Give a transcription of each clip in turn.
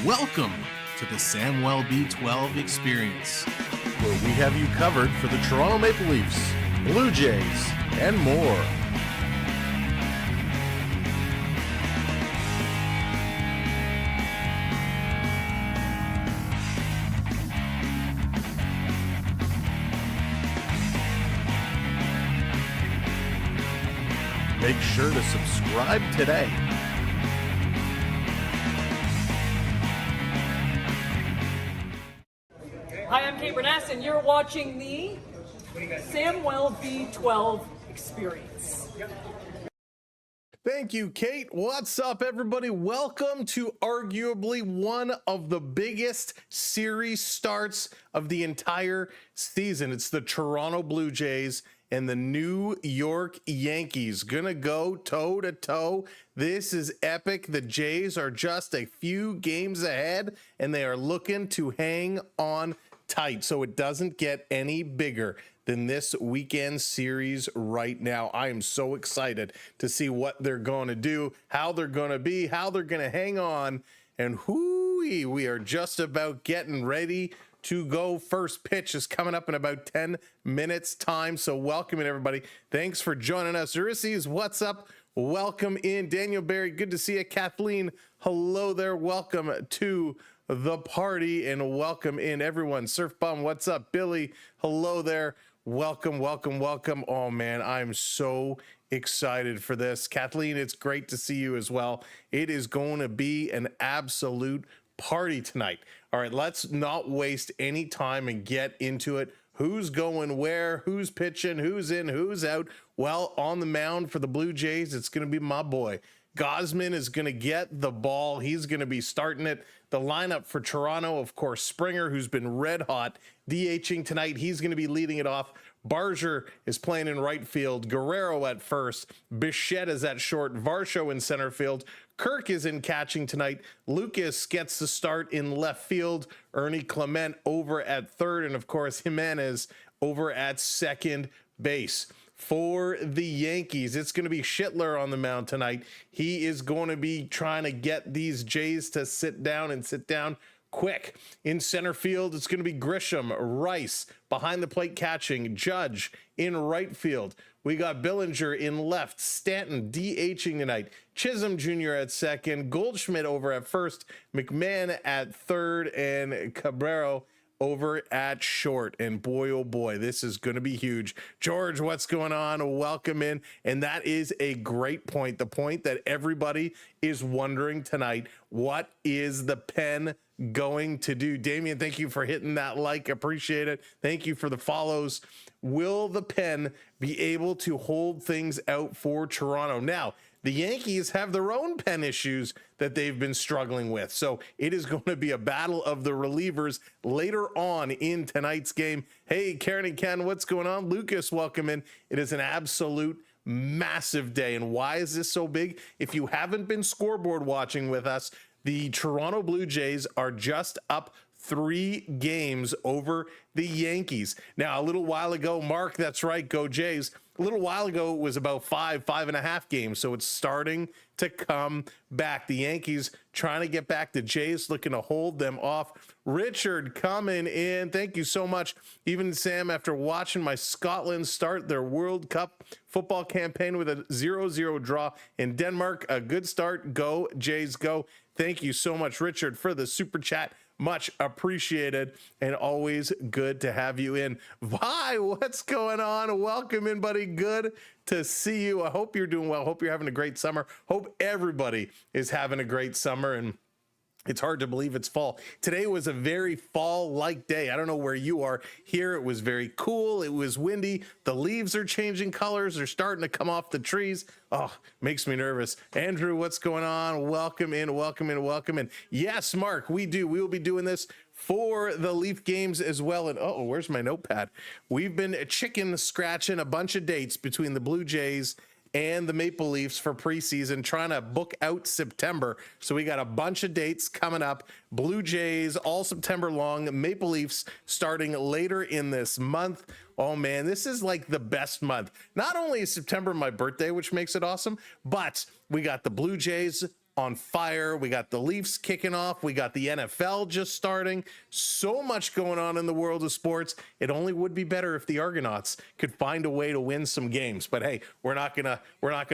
Welcome to the Samwell B12 experience, where we have you covered for the Toronto Maple Leafs, Blue Jays, and more. Make sure to subscribe today. Hi, I'm Kate Burness, and you're watching the Samwell B12 experience. Thank you, Kate. What's up, everybody? Welcome to arguably one of the biggest series starts of the entire season. It's the Toronto Blue Jays and the New York Yankees gonna go toe to toe. This is epic. The Jays are just a few games ahead, and they are looking to hang on tight, so it doesn't get any bigger than this weekend series right now. I am so excited to see what they're going to do, how they're going to be, how they're going to hang on, and hooey, we are just about getting ready to go. First pitch is coming up in about 10 minutes time, so welcome in, everybody. Thanks for joining us. Ulysses, what's up? Welcome in. Daniel Barry, good to see you. Kathleen, hello there. Welcome to the party, and welcome in, everyone. Surf Bum, what's up? Billy, hello there. Welcome, welcome, welcome. Oh man, I'm so excited for this. Kathleen, it's great to see you as well. It is going to be an absolute party tonight. All right, let's not waste any time and get into it. Who's going where? Who's pitching? Who's in? Who's out? Well, on the mound for the Blue Jays, it's going to be my boy. Gausman is going to get the ball. He's going to be starting it. The lineup for Toronto, of course, Springer, who's been red hot, DHing tonight. He's going to be leading it off. Barger is playing in right field. Guerrero at first. Bichette is at short. Varsho in center field. Kirk is in catching tonight. Lucas gets the start in left field. Ernie Clement over at third. And, of course, Jimenez over at second base. For the Yankees, it's going to be Schlittler on the mound tonight. He is going to be trying to get these Jays to sit down and sit down quick. In center field, it's going to be Grisham, Rice behind the plate catching, Judge in right field. We got Billinger in left, Stanton DHing tonight, Chisholm Jr. at second, Goldschmidt over at first, McMahon at third, and Cabrera over at short. And boy, oh boy, this is going to be huge. George, what's going on? Welcome in. And that is a great point. The point that everybody is wondering tonight, what is the pen going to do? Damien, thank you for hitting that like. Appreciate it. Thank you for the follows. Will the pen be able to hold things out for Toronto? Now, the Yankees have their own pen issues that they've been struggling with. So it is going to be a battle of the relievers later on in tonight's game. Hey, Karen and Ken, what's going on? Lucas, welcome in. It is an absolute massive day. And why is this so big? If you haven't been scoreboard watching with us, the Toronto Blue Jays are just up 3 games over the Yankees. Now, a little while ago, Mark, that's right, go Jays. A little while ago, it was about 5.5 games. So it's starting to come back. The Yankees trying to get back. The Jays looking to hold them off. Richard coming in. Thank you so much. Even Sam, after watching my Scotland start their World Cup football campaign with a 0-0 draw in Denmark, a good start. Go Jays, go. Thank you so much, Richard, for the super chat. Much appreciated, and always good to have you in. Vi, what's going on? Welcome in, buddy. Good to see you. I hope you're doing well. Hope you're having a great summer. Hope everybody is having a great summer, and it's hard to believe it's fall. Today was a very fall-like day. I don't know where you are. Here it was very cool. It was windy. The leaves are changing colors. They're starting to come off the trees. Oh, makes me nervous. Andrew, what's going on? Welcome in, welcome in, welcome in. Yes, Mark, we do. We will be doing this for the Leaf games as well. And oh, where's my notepad? We've been chicken scratching a bunch of dates between the Blue Jays and the Maple Leafs for preseason, trying to book out September. So we got a bunch of dates coming up. Blue Jays all September long, Maple Leafs starting later in this month. Oh man, this is like the best month. Not only is September my birthday, which makes it awesome, but we got the Blue Jays on fire. We got the Leafs kicking off. We got the NFL just starting. So much going on in the world of sports. It only would be better if the Argonauts could find a way to win some games. But hey, we're not gonna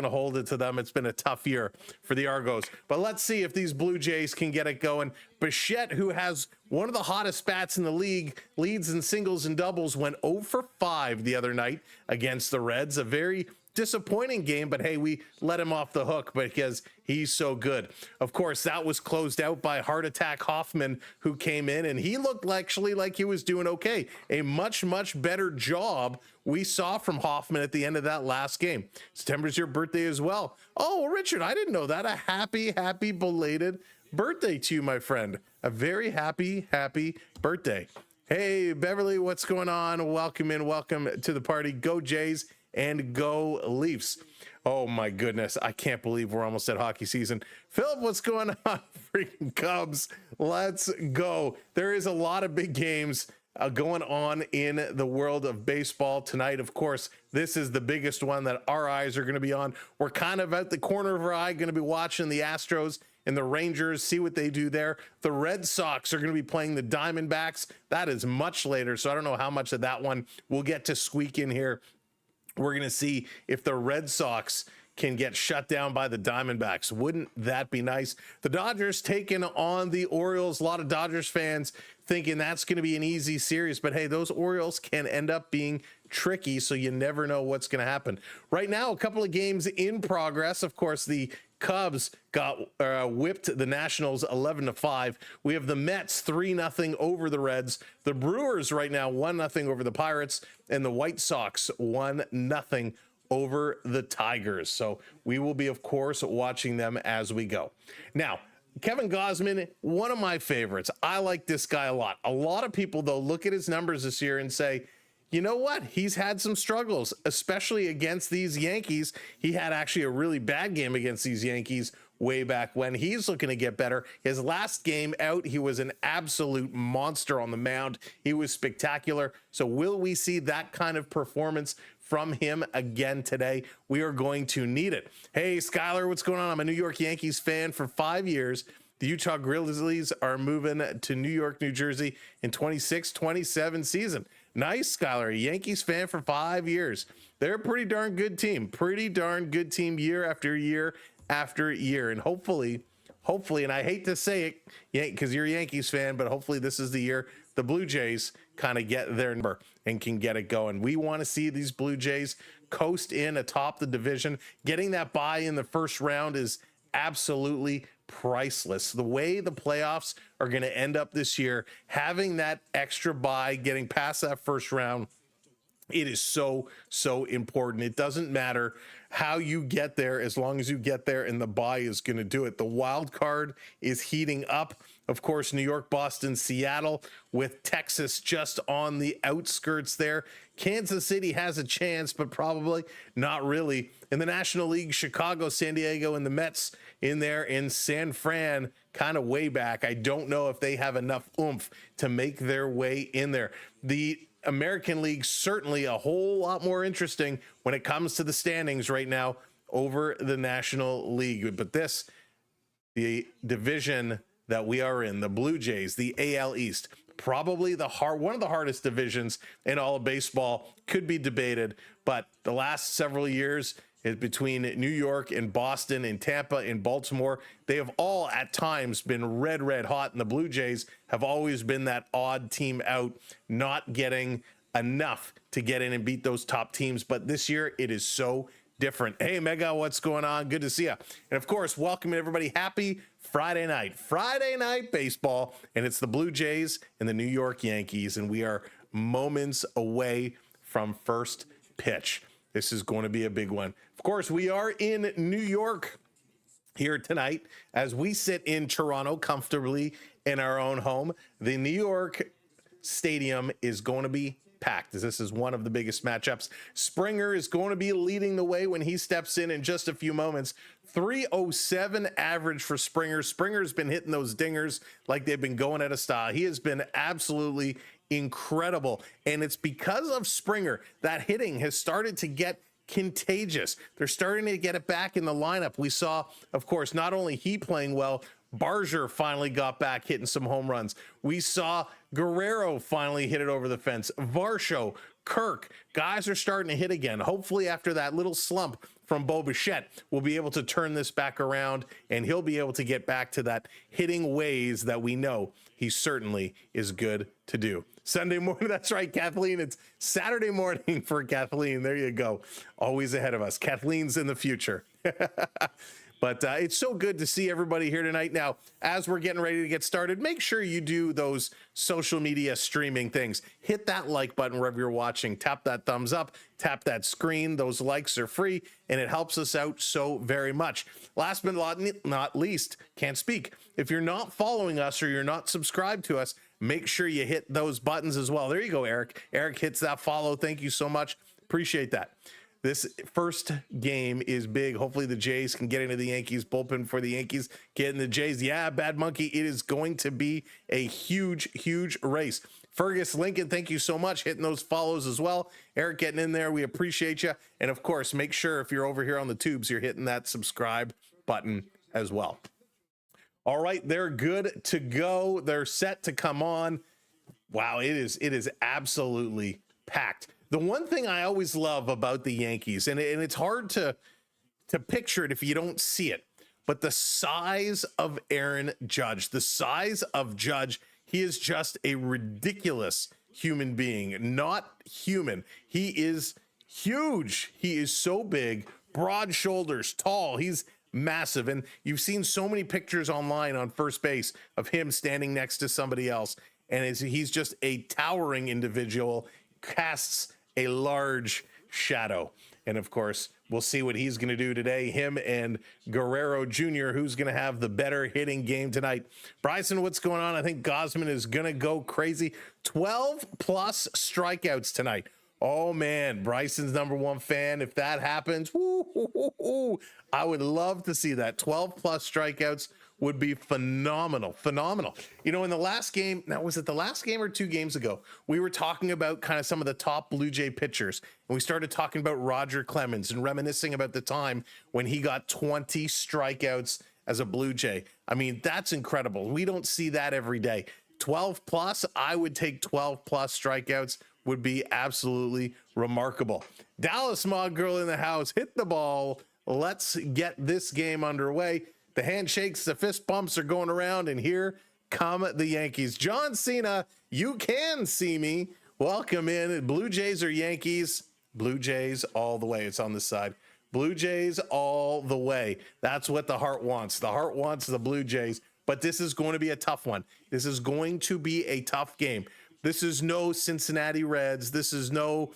hold it to them. It's been a tough year for the Argos. But let's see if these Blue Jays can get it going. Bichette, who has one of the hottest bats in the league, leads in singles and doubles, went 0 for 5 the other night against the Reds. A very disappointing game, but hey, we let him off the hook because he's so good. Of course, that was closed out by heart attack Hoffman, who came in, and he looked actually like he was doing okay. A much better job we saw from Hoffman at the end of that last game. September's your birthday as well. Oh, Richard, I didn't know that. A happy belated birthday to you, my friend. A very happy birthday. Hey, Beverly, what's going on? Welcome in. Welcome to the party. Go Jays and go Leafs. Oh my goodness, I can't believe we're almost at hockey season. Philip, what's going on? Freaking Cubs, let's go. There is a lot of big games going on in the world of baseball tonight. Of course, this is the biggest one that our eyes are going to be on. We're kind of at the corner of our eye going to be watching the Astros and the Rangers, see what they do there. The Red Sox are going to be playing the Diamondbacks. That is much later, so I don't know how much of that one we'll get to squeak in here. We're going to see if the Red Sox can get shut down by the Diamondbacks. Wouldn't that be nice? The Dodgers taking on the Orioles. A lot of Dodgers fans thinking that's going to be an easy series, but hey, those Orioles can end up being tricky, so you never know what's going to happen. Right now, a couple of games in progress. Of course, the Cubs got whipped the Nationals 11-5. We have the Mets 3-0 over the Reds. The Brewers right now 1-0 over the Pirates, and the White Sox 1-0 over the Tigers. So we will be, of course, watching them as we go. Now, Kevin Gausman, one of my favorites. I like this guy a lot. A lot of people, though, look at his numbers this year and say, you know what? He's had some struggles, especially against these Yankees. He had actually a really bad game against these Yankees way back when. He's looking to get better. His last game out, he was an absolute monster on the mound. He was spectacular. So will we see that kind of performance from him again today? We are going to need it. Hey, Skylar, what's going on? I'm a New York Yankees fan for 5 years. The Utah Grizzlies are moving to New York, New Jersey in 26-27 season. Nice, Skylar. A Yankees fan for 5 years. They're a pretty darn good team. Pretty darn good team year after year after year. And hopefully, and I hate to say it, because you're a Yankees fan, but hopefully this is the year the Blue Jays kind of get their number and can get it going. We want to see these Blue Jays coast in atop the division. Getting that bye in the first round is absolutely priceless. The way the playoffs are going to end up this year, having that extra bye, getting past that first round, it is so important. It doesn't matter how you get there as long as you get there, and the bye is going to do it. The wild card is heating up. Of course, New York, Boston, Seattle, with Texas just on the outskirts there. Kansas City has a chance, but probably not really. In the National League, Chicago, San Diego, and the Mets in there in San Fran, kind of way back. I don't know if they have enough oomph to make their way in there. The American League, certainly a whole lot more interesting when it comes to the standings right now over the National League. But this, the division that we are in, the Blue Jays, the AL East, probably one of the hardest divisions in all of baseball, could be debated. But the last several years is between New York and Boston and Tampa and Baltimore. They have all at times been red hot, and the Blue Jays have always been that odd team out, not getting enough to get in and beat those top teams. But this year it is so different. Hey, Mega, what's going on? Good to see you. And of course, welcome everybody. Happy Friday night baseball. And it's the Blue Jays and the New York Yankees. And we are moments away from first pitch. This is going to be a big one. Of course, we are in New York here tonight as we sit in Toronto comfortably in our own home. The New York Stadium is going to be packed, as this is one of the biggest matchups. Springer is going to be leading the way when he steps in just a few moments. 307 average for Springer. Springer's been hitting those dingers like they've been going out of style. He has been absolutely incredible, and it's because of Springer that hitting has started to get contagious. They're starting to get it back in the lineup. We saw, of course, not only he playing well, Barger finally got back hitting some home runs. We saw Guerrero finally hit it over the fence. Varsho, Kirk, guys are starting to hit again. Hopefully after that little slump from Bo Bichette, we'll be able to turn this back around and he'll be able to get back to that hitting ways that we know he certainly is good to do. Sunday morning, that's right, Kathleen. It's Saturday morning for Kathleen. There you go. Always ahead of us. Kathleen's in the future. But it's so good to see everybody here tonight. Now, as we're getting ready to get started, make sure you do those social media streaming things. Hit that like button wherever you're watching. Tap that thumbs up. Tap that screen. Those likes are free, and it helps us out so very much. Last but not least, can't speak. If you're not following us or you're not subscribed to us, make sure you hit those buttons as well. There you go, Eric. Eric hits that follow. Thank you so much. Appreciate that. This first game is big. Hopefully the Jays can get into the Yankees bullpen for the Yankees. Get in the Jays. Yeah, Bad Monkey, it is going to be a huge, huge race. Fergus Lincoln, thank you so much. Hitting those follows as well. Eric getting in there. We appreciate you. And of course, make sure if you're over here on the tubes, you're hitting that subscribe button as well. All right, they're good to go. They're set to come on. Wow, it is absolutely packed. The one thing I always love about the Yankees, and it's hard to picture it if you don't see it, but the size of Aaron Judge, he is just a ridiculous human being, not human. He is huge. He is so big, broad shoulders, tall. He's massive. And you've seen so many pictures online on first base of him standing next to somebody else. And he's just a towering individual, casts a large shadow. And of course, we'll see what he's going to do today. Him and Guerrero Jr., who's going to have the better hitting game tonight. Bryson, what's going on? I think Gausman is going to go crazy. 12 plus strikeouts tonight. Oh man, Bryson's #1 fan. If that happens, I would love to see that. 12 plus strikeouts would be phenomenal. You know, in the last game, now was it the last game or 2 games ago, we were talking about kind of some of the top Blue Jay pitchers, and we started talking about Roger Clemens and reminiscing about the time when he got 20 strikeouts as a Blue Jay. I mean, that's incredible. We don't see that every day. 12 plus, I would take 12 plus strikeouts, would be absolutely remarkable. Dallas Mod Girl in the house, hit the ball. Let's get this game underway. The handshakes, the fist bumps are going around, and here come the Yankees. John Cena, you can see me. Welcome in. Blue Jays or Yankees? Blue Jays all the way. It's on this side. Blue Jays all the way. That's what the heart wants. The heart wants the Blue Jays, but this is going to be a tough one. This is going to be a tough game. This is no Cincinnati Reds. This is no,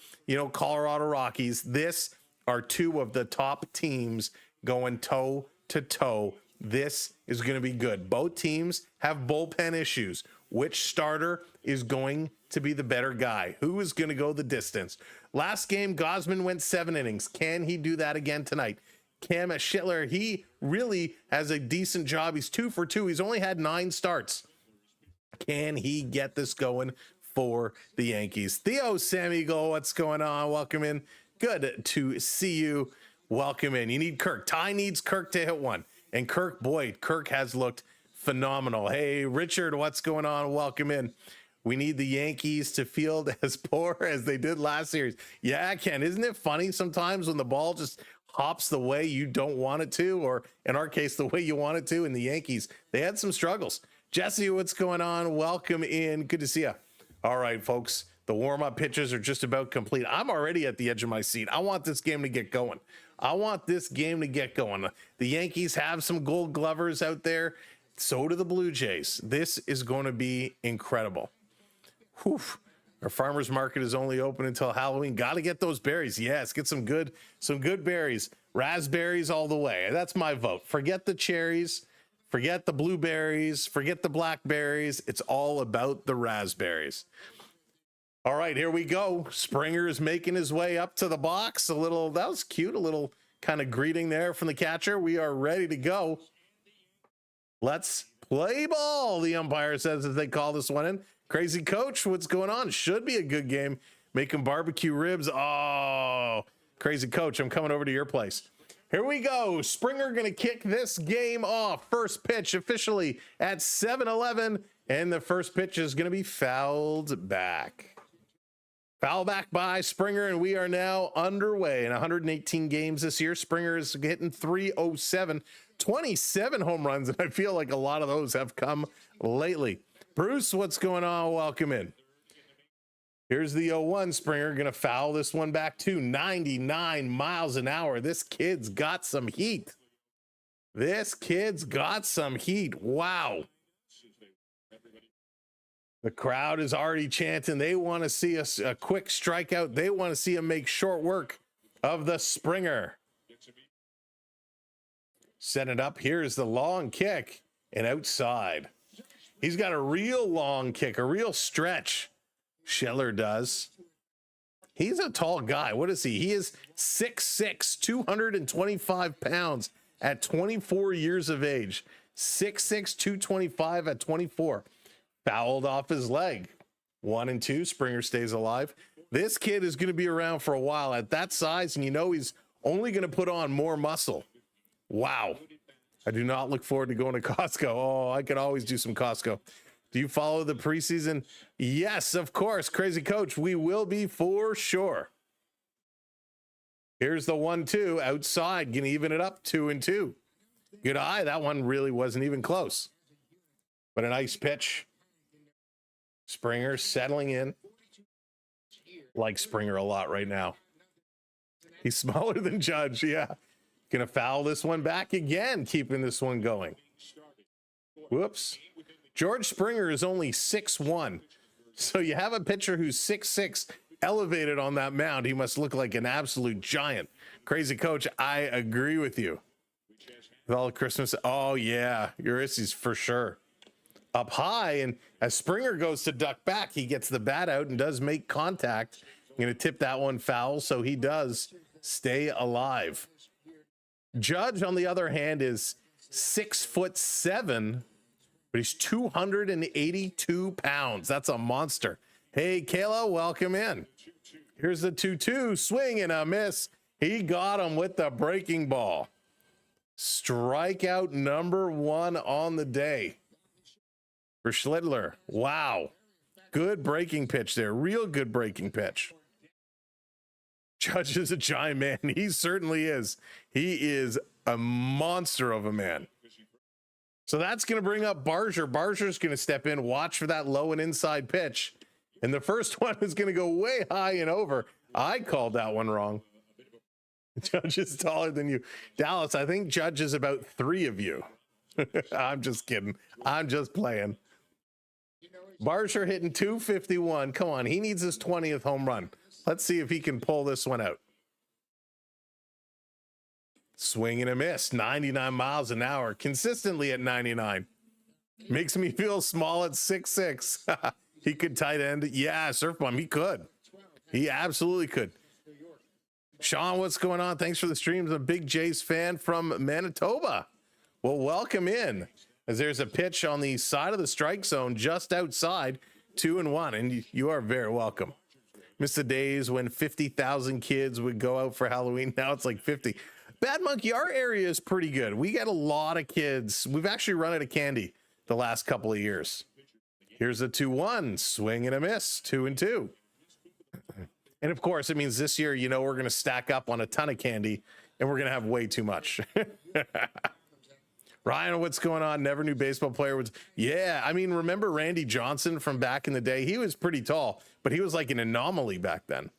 Colorado Rockies. This are 2 of the top teams going toe to toe. This is going to be good. Both teams have bullpen issues. Which starter is going to be the better guy? Who is going to go the distance? Last game, Gausman went 7 innings. Can he do that again tonight? Cam Schlittler, he really has a decent job. He's 2 for 2. He's only had 9 starts. Can he get this going for the Yankees? Theo Samigo, what's going on? Welcome in. Good to see you. Welcome in. You need Kirk. Ty needs Kirk to hit one. And Kirk has looked phenomenal. Hey, Richard, what's going on? Welcome in. We need the Yankees to field as poor as they did last series. Yeah, Ken, isn't it funny sometimes when the ball just hops the way you don't want it to, or in our case, the way you want it to? In the Yankees, they had some struggles. Jesse, what's going on? Welcome in. Good to see you. All right, folks, the warm-up pitches are just about complete. I'm already at the edge of my seat. I want this game to get going. The Yankees have some gold glovers out there. So do the Blue Jays. This is going to be incredible. Whew. Our farmers market is only open until Halloween. Got to get those berries. Yes, get some good berries. Raspberries all the way. That's my vote. Forget the cherries. Forget the blueberries. Forget the blackberries. It's all about the raspberries. All right, here we go. Springer is making his way up to the box. That was cute. A little kind of greeting there from the catcher. We are ready to go. Let's play ball, the umpire says as they call this one in. Crazy Coach, what's going on? Should be a good game. Making barbecue ribs. Oh, Crazy Coach, I'm coming over to your place. Here we go. Springer going to kick this game off. First pitch officially at 7-11, and the first pitch is going to be fouled back. Foul back by Springer, and we are now underway in 118 games this year. Springer is hitting 307, 27 home runs, and I feel like a lot of those have come lately. Bruce, what's going on? Welcome in. Here's the 0-1. Springer going to foul this one back to 99 miles an hour. This kid's got some heat. This kid's got some heat. Wow. The crowd is already chanting. They want to see a quick strikeout. They want to see him make short work of the Springer. Set it up. Here's the long kick and outside. He's got a real long kick, a real stretch. Schlittler does. He's a tall guy. What is he? He is 6'6", 225 pounds at 24 years of age. 6'6", 225 at 24. Fouled off his leg. 1-2. Springer stays alive. This kid is going to be around for a while at that size, and you know he's only going to put on more muscle. Wow. I do not look forward to going to Costco. Oh, I could always do some Costco. Do you follow the preseason? Yes, of course. Crazy Coach, we will be for sure. Here's the 1-2 outside. Gonna even it up 2-2. Good eye. That one really wasn't even close. But a nice pitch. Springer settling in. Like Springer a lot right now. He's smaller than Judge. Yeah. Gonna foul this one back again, keeping this one going. Whoops. George Springer is only 6'1", so you have a pitcher who's 6'6", elevated on that mound. He must look like an absolute giant. Crazy Coach, I agree with you. With all Christmas, oh yeah, Urissi's for sure. Up high, and as Springer goes to duck back, he gets the bat out and does make contact. I'm going to tip that one foul, so he does stay alive. Judge, on the other hand, is 6'7", but he's 282 pounds. That's a monster. Hey, Kayla, welcome in. Here's the 2-2, swing and a miss. He got him with the breaking ball. Strikeout number 1 on the day for Schlittler. Wow. Good breaking pitch there. Real good breaking pitch. Judge is a giant man. He certainly is. He is a monster of a man. So that's going to bring up Barger. Barger's going to step in, watch for that low and inside pitch. And the first one is going to go way high and over. I called that one wrong. Judge is taller than you. Dallas, I think Judge is about 3 of you. I'm just kidding. I'm just playing. Barger hitting 251. Come on, he needs his 20th home run. Let's see if he can pull this one out. Swing and a miss, 99 miles an hour, consistently at 99. Makes me feel small at 6'6". He could tight end. Yeah, surf bomb, he could. He absolutely could. Sean, what's going on? Thanks for the streams. I'm a big Jays fan from Manitoba. Well, welcome in. As there's a pitch on the side of the strike zone just outside, 2-1, and you are very welcome. Miss the days when 50,000 kids would go out for Halloween. Now it's like 50. Bad Monkey, our area is pretty good. We get a lot of kids. We've actually run out of candy the last couple of years. Here's a 2-1, swing and a miss, 2-2. And of course, it means this year, you know, we're going to stack up on a ton of candy and we're going to have way too much. Ryan, what's going on? Never knew baseball player was. Yeah, I mean, remember Randy Johnson from back in the day? He was pretty tall, but he was like an anomaly back then.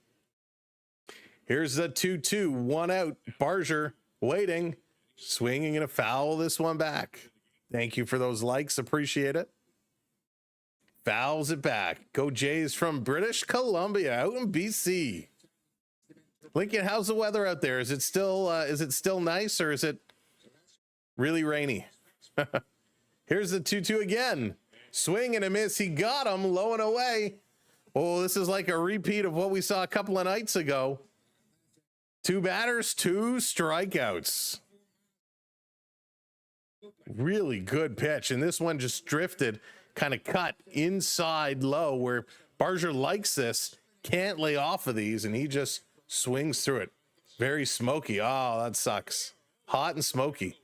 Here's the 2-2, 1 out. Barger waiting, swinging and a foul this one back. Thank you for those likes. Appreciate it. Fouls it back. Go Jays from British Columbia out in BC. Lincoln, how's the weather out there? Is it still nice, or is it really rainy? Here's the 2-2 again. Swing and a miss. He got him low and away. Oh, this is like a repeat of what we saw a couple of nights ago. 2 batters, 2 strikeouts. Really good pitch. And this one just drifted, kind of cut inside low, where Barger likes this, can't lay off of these, and he just swings through it. Very smoky. Oh, that sucks. Hot and smoky.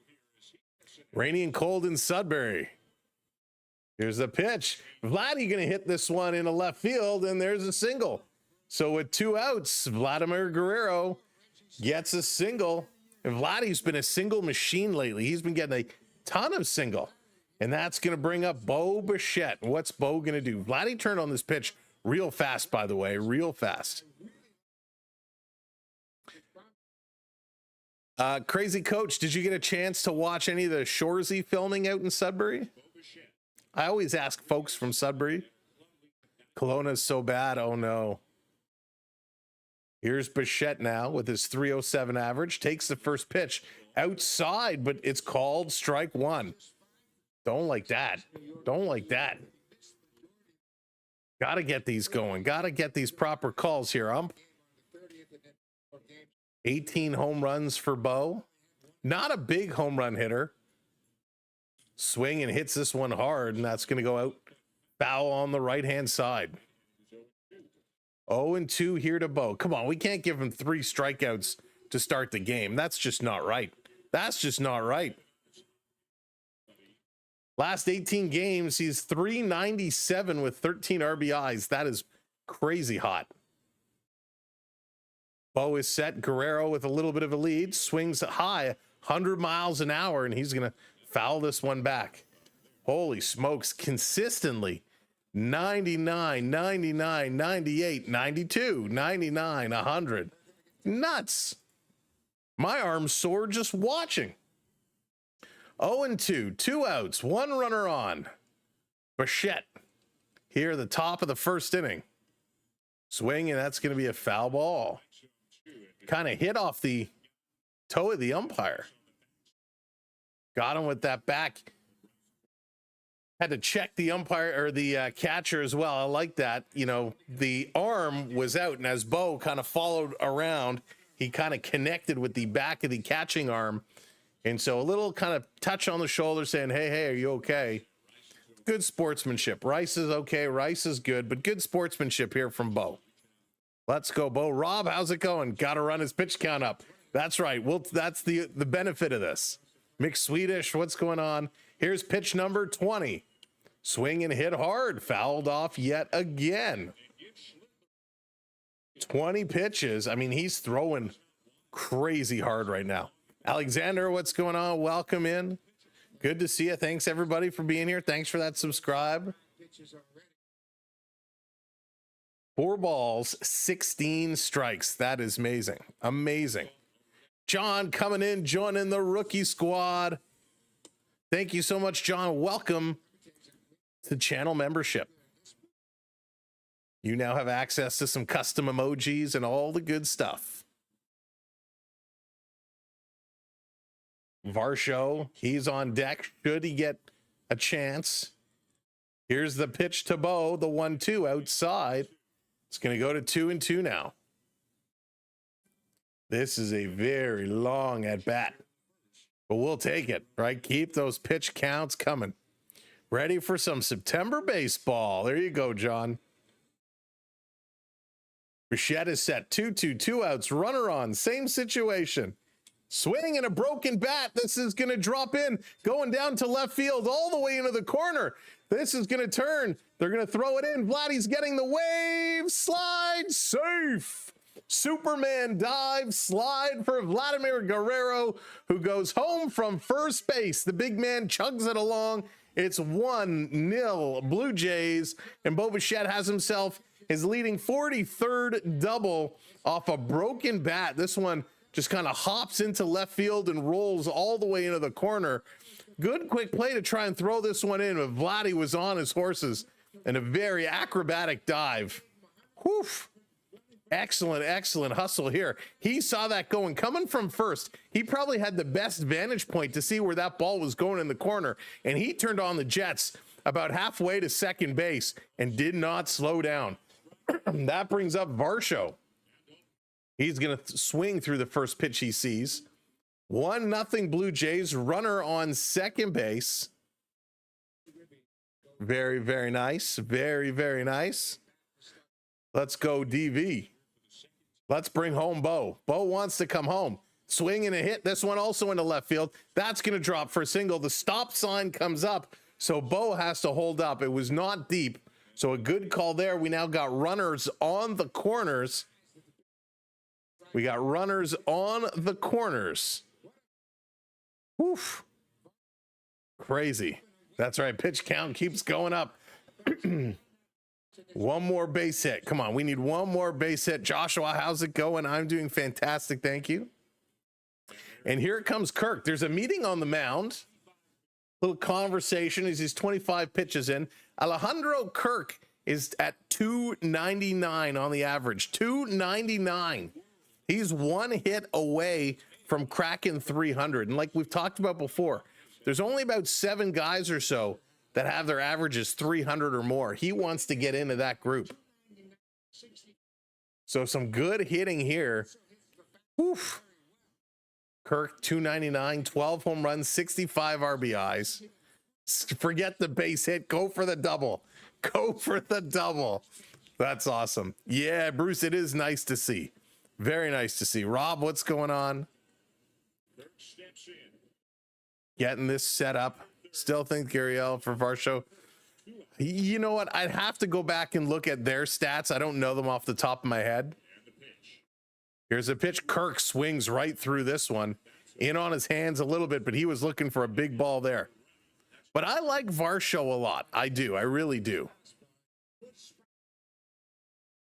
Rainy and cold in Sudbury. Here's the pitch. Vladdy going to hit this one into left field, and there's a single. So with 2 outs, Vladimir Guerrero gets a single. And Vladdy's been a single machine lately. He's been getting a ton of single. And that's going to bring up Bo Bichette. What's Bo going to do? Vladdy turned on this pitch real fast, by the way, real fast. Crazy Coach, did you get a chance to watch any of the Shoresy filming out in Sudbury? I always ask folks from Sudbury. Kelowna's so bad. Oh, no. Here's Bichette now with his 307 average. Takes the first pitch outside, but it's called strike one. Don't like that. Don't like that. Got to get these going. Got to get these proper calls here. 18 home runs for Bo. Not a big home run hitter. Swing and hits this one hard, and that's going to go out. Foul on the right-hand side. 0-2 here to Bo. Come on, we can't give him 3 strikeouts to start the game. That's just not right. That's just not right. Last 18 games, he's 397 with 13 RBIs. That is crazy hot. Bo is set. Guerrero with a little bit of a lead. Swings high, 100 miles an hour, and he's going to foul this one back. Holy smokes, consistently. 99, 99, 98, 92, 99, 100. Nuts. My arm's sore just watching. 0-2, 2 outs, 1 runner on. Bichette here at the top of the first inning. Swing, and that's going to be a foul ball. Kind of hit off the toe of the umpire. Got him with that back. Had to check the umpire or the catcher as well. I like that. You know, the arm was out, and as Bo kind of followed around, he kind of connected with the back of the catching arm. And so a little kind of touch on the shoulder saying, hey, are you okay? Good sportsmanship. Rice is okay. Rice is good, but good sportsmanship here from Bo. Let's go, Bo. Rob, how's it going? Got to run his pitch count up. That's right. Well, that's the benefit of this. Mixed Swedish, what's going on? Here's pitch number 20. Swing and hit hard. Fouled off yet again. 20 pitches. I mean, he's throwing crazy hard right now. Alexander, what's going on? Welcome in. Good to see you. Thanks, everybody, for being here. Thanks for that subscribe. 4 balls, 16 strikes. That is amazing. Amazing. John coming in, joining the rookie squad. Thank you so much, John. Welcome to channel membership. You now have access to some custom emojis and all the good stuff. Varsho, he's on deck. Should he get a chance? Here's the pitch to Bo, the 1-2 outside. It's going to go to 2-2 now. This is a very long at bat, but we'll take it, right? Keep those pitch counts coming. Ready for some September baseball. There you go, John. Bichette is set. 2-2, 2 outs, runner on, same situation. Swing and a broken bat. This is going to drop in, going down to left field all the way into the corner. This is going to turn. They're going to throw it in. Vladdy's getting the wave. Slide safe. Superman dive slide for Vladimir Guerrero, who goes home from first base. The big man chugs it along. It's 1-0 Blue Jays, and Bo Bichette has himself his leading 43rd double off a broken bat. This one just kind of hops into left field and rolls all the way into the corner. Good quick play to try and throw this one in, but Vladdy was on his horses and a very acrobatic dive. Whew. Excellent, excellent hustle here. He saw that going, coming from first. He probably had the best vantage point to see where that ball was going in the corner, and he turned on the jets about halfway to second base and did not slow down. That brings up Varsho. He's going to swing through the first pitch he sees. 1-0 Blue Jays, runner on second base. Very, very nice. Very, very nice. Let's go, DV. Let's bring home Bo. Bo wants to come home. Swing and a hit. This one also into left field. That's going to drop for a single. The stop sign comes up, so Bo has to hold up. It was not deep, so a good call there. We now got runners on the corners. We got runners on the corners. Woof. Crazy. That's right. Pitch count keeps going up. One more base hit. Come on. We need one more base hit. Joshua, how's it going? I'm doing fantastic. Thank you. And here comes Kirk. There's a meeting on the mound. Little conversation as he's 25 pitches in. Alejandro Kirk is at 299 on the average. 299. He's one hit away from cracking 300. And like we've talked about before, there's only about 7 guys or so that have their averages 300 or more. He wants to get into that group. So some good hitting here. Oof. Kirk, 299, 12 home runs, 65 RBIs. Forget the base hit. Go for the double. Go for the double. That's awesome. Yeah, Bruce, it is nice to see. Very nice to see. Rob, what's going on? Getting this set up. Still think Gurriel for Varsho. You know what? I'd have to go back and look at their stats. I don't know them off the top of my head. Here's a pitch. Kirk swings right through this one. In on his hands a little bit, but he was looking for a big ball there. But I like Varsho a lot. I do. I really do.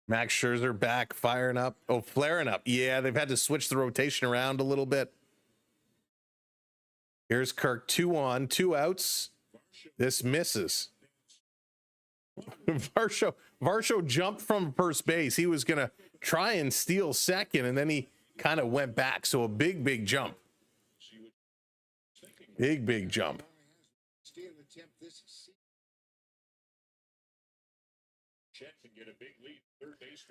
Max Scherzer back, firing up. Oh, flaring up. Yeah, they've had to switch the rotation around a little bit. Here's Kirk, 2 on, 2 outs. This misses. Varsho jumped from first base. He was going to try and steal second, and then he kind of went back. So a big jump. Big jump.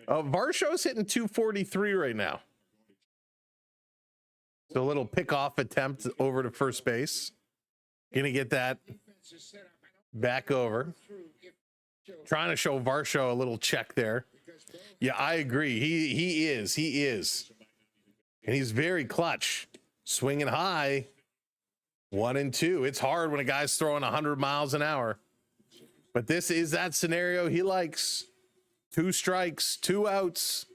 Varsho's hitting 243 right now. So a little pickoff attempt over to first base. Gonna get that back over. Trying to show Varsho a little check there. Yeah, I agree. He is. And he's very clutch. Swinging high. 1 and 2. It's hard when a guy's throwing 100 miles an hour. But this is that scenario he likes. 2 strikes, 2 outs.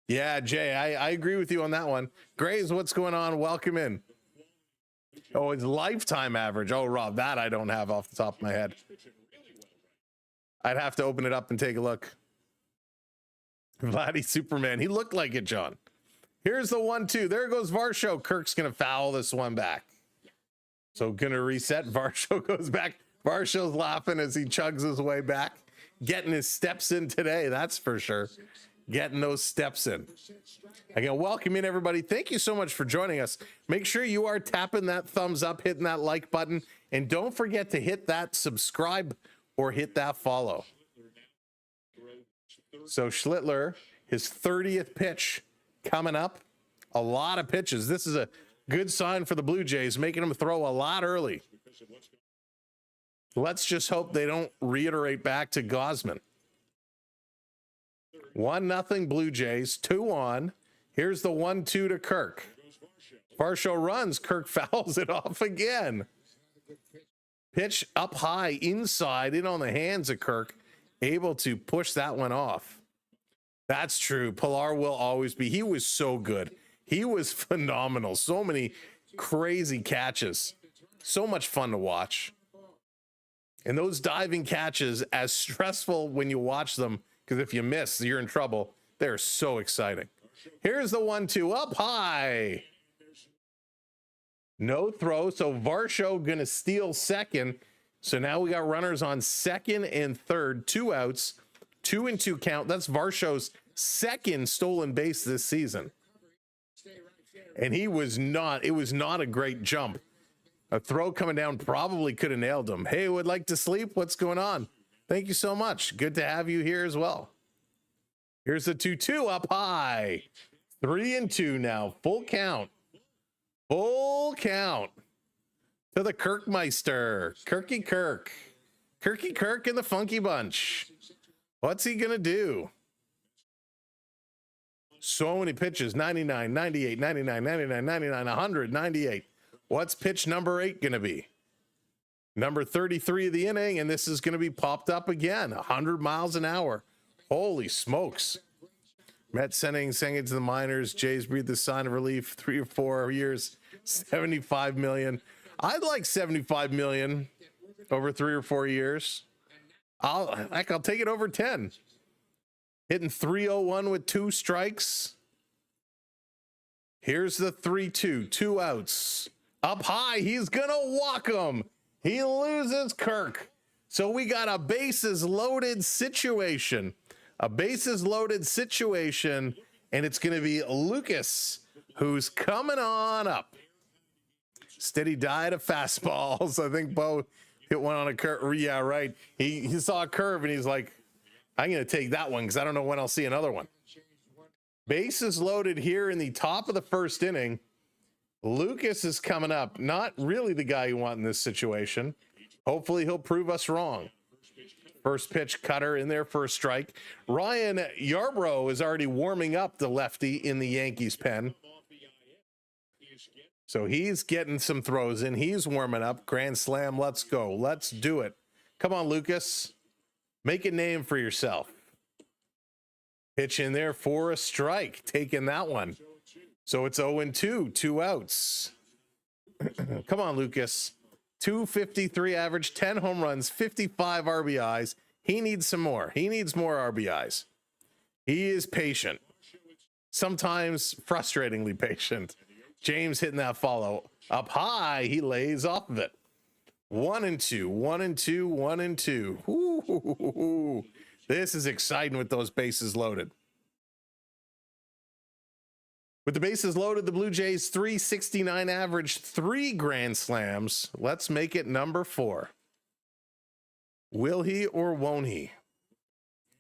Yeah, Jay, I agree with you on that one. Graves, what's going on? Welcome in. Oh, it's lifetime average. Oh, Rob, that I don't have off the top of my head. I'd have to open it up and take a look. Vladdy Superman. He looked like it, John. Here's the 1-2. There goes Varsho. Kirk's going to foul this one back. So going to reset. Varsho goes back. Varsho's laughing as he chugs his way back. Getting his steps in today, that's for sure. Getting those steps in. Again, welcome in, everybody. Thank you so much for joining us. Make sure you are tapping that thumbs up, hitting that like button, and don't forget to hit that subscribe or hit that follow. So Schlittler, his 30th pitch coming up. A lot of pitches. This is a good sign for the Blue Jays, making them throw a lot early. Let's just hope they don't reiterate back to Gausman. 1-0 Blue Jays, 2 on. Here's the 1-2 to Kirk. Varsho runs. Kirk fouls it off again. Pitch up high, inside, in on the hands of Kirk. Able to push that one off. That's true. Pilar will always be. He was so good. He was phenomenal. So many crazy catches. So much fun to watch. And those diving catches, as stressful when you watch them, because if you miss, you're in trouble. They're so exciting. Here's the 1-2 up high. No throw. So Varsho going to steal second. So now we got runners on second and third, 2 outs, 2-2 count. That's Varsho's second stolen base this season. And it was not a great jump. A throw coming down probably could have nailed him. Hey, would like to sleep? What's going on? Thank you so much. Good to have you here as well. Here's the 2-2 up high. 3-2 now. Full count. Full count. To the Kirkmeister. Kirky Kirk. Kirky Kirk and the Funky Bunch. What's he going to do? So many pitches. 99, 98, 99, 99, 99, 100, 98. What's pitch number 8 going to be? Number 33 of the inning, and this is going to be popped up again. 100 miles an hour. Holy smokes. Mets sending it to the minors. Jays breathe the sign of relief. 3 or 4 years, 75 million. I'd like 75 million over 3 or 4 years. I'll take it over 10. Hitting 301 with 2 strikes. Here's the 3-2, 2 outs. Up high, he's gonna walk him. He loses Kirk. So we got a bases loaded situation. A bases loaded situation, and it's gonna be Lucas who's coming on up. Steady diet of fastballs. I think Bo hit one on a curve. Yeah, right. He saw a curve and he's like, I'm going to take that one because I don't know when I'll see another one. Bases loaded here in the top of the first inning. Lucas is coming up. Not really the guy you want in this situation. Hopefully he'll prove us wrong. First pitch cutter in there for a strike. Ryan Yarbrough is already warming up the lefty in the Yankees pen. So he's getting some throws in. He's warming up. Grand slam. Let's go. Let's do it. Come on, Lucas. Make a name for yourself. Pitch in there for a strike. Taking that one. So it's 0-2. 2 outs. Come on, Lucas. 253 average, 10 home runs, 55 RBIs. He needs some more. He needs more RBIs. He is patient. Sometimes frustratingly patient. James hitting that follow up high. He lays off of it. 1-2, 1-2, 1-2. Ooh, this is exciting with those bases loaded. With the bases loaded, the Blue Jays 369 average, 3 grand slams. Let's make it number 4. Will he or won't he?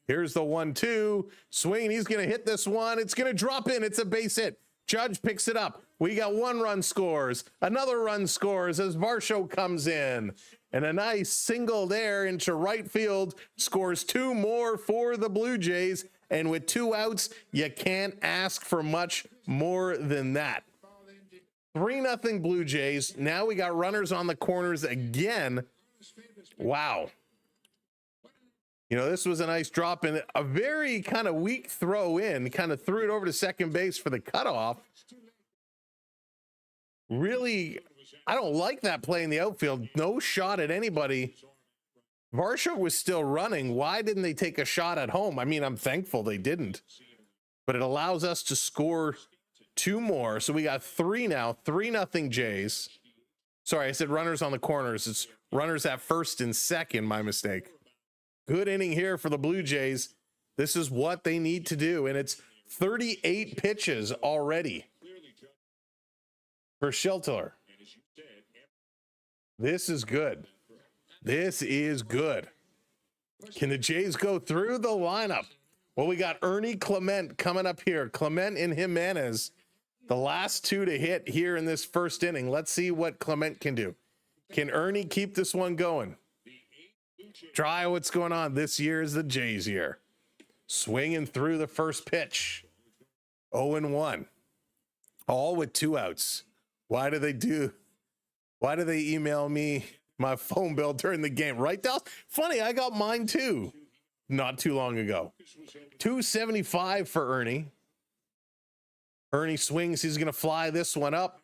Here's the 1-2 swing. He's going to hit this one. It's going to drop in. It's a base hit. Judge picks it up. We got 1 run scores. Another run scores as Varsho comes in. And a nice single there into right field. Scores 2 more for the Blue Jays. And with 2 outs, you can't ask for much more than that. 3-0 Blue Jays. Now we got runners on the corners again. Wow. You know, this was a nice drop in, a very kind of weak throw in, kind of threw it over to second base for the cutoff. Really, I don't like that play in the outfield. No shot at anybody. Varsho was still running. Why didn't they take a shot at home? I mean, I'm thankful they didn't, but it allows us to score 2 more. So we got 3 now, 3-0 Jays. Sorry, I said runners on the corners. It's runners at first and second, my mistake. Good inning here for the Blue Jays. This is what they need to do, and it's 38 pitches already for Schlittler. This is good. This is good. Can the Jays go through the lineup? Well, we got Ernie Clement coming up here. Clement and Jimenez, the last 2 to hit here in this first inning. Let's see what Clement can do. Can Ernie keep this one going? Try what's going on. This year is the Jays year. Swinging through the first pitch. 0-1. All with 2 outs. Why do they email me my phone bill during the game? Right, Dallas? Funny, I got mine too not too long ago. 275 for Ernie. Ernie swings. He's going to fly this one up.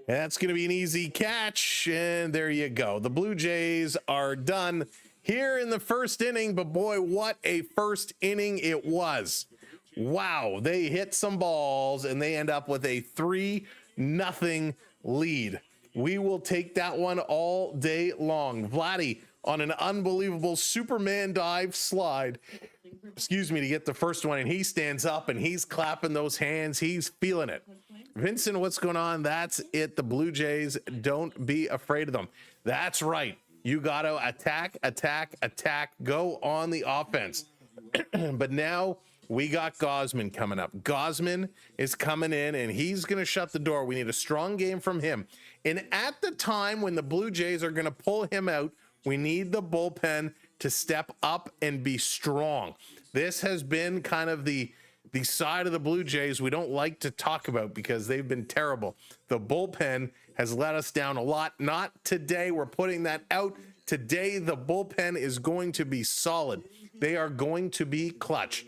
And that's going to be an easy catch. And there you go. The Blue Jays are done here in the first inning. But boy, what a first inning it was. Wow. They hit some balls and they end up with a 3-0 lead. We will take that one all day long. Vladdy on an unbelievable Superman dive slide, to get the first one. And he stands up and he's clapping those hands. He's feeling it. Vincent, what's going on? That's it. The Blue Jays, don't be afraid of them. That's right. You got to attack, attack, attack. Go on the offense. But now we got Gausman coming up. Gausman is coming in and he's going to shut the door. We need a strong game from him. And at the time when the Blue Jays are going to pull him out, we need the bullpen to step up and be strong. This has been kind of the the side of the Blue Jays we don't like to talk about because they've been terrible. The bullpen has let us down a lot. Not today. We're putting that out. Today, the bullpen is going to be solid. They are going to be clutch.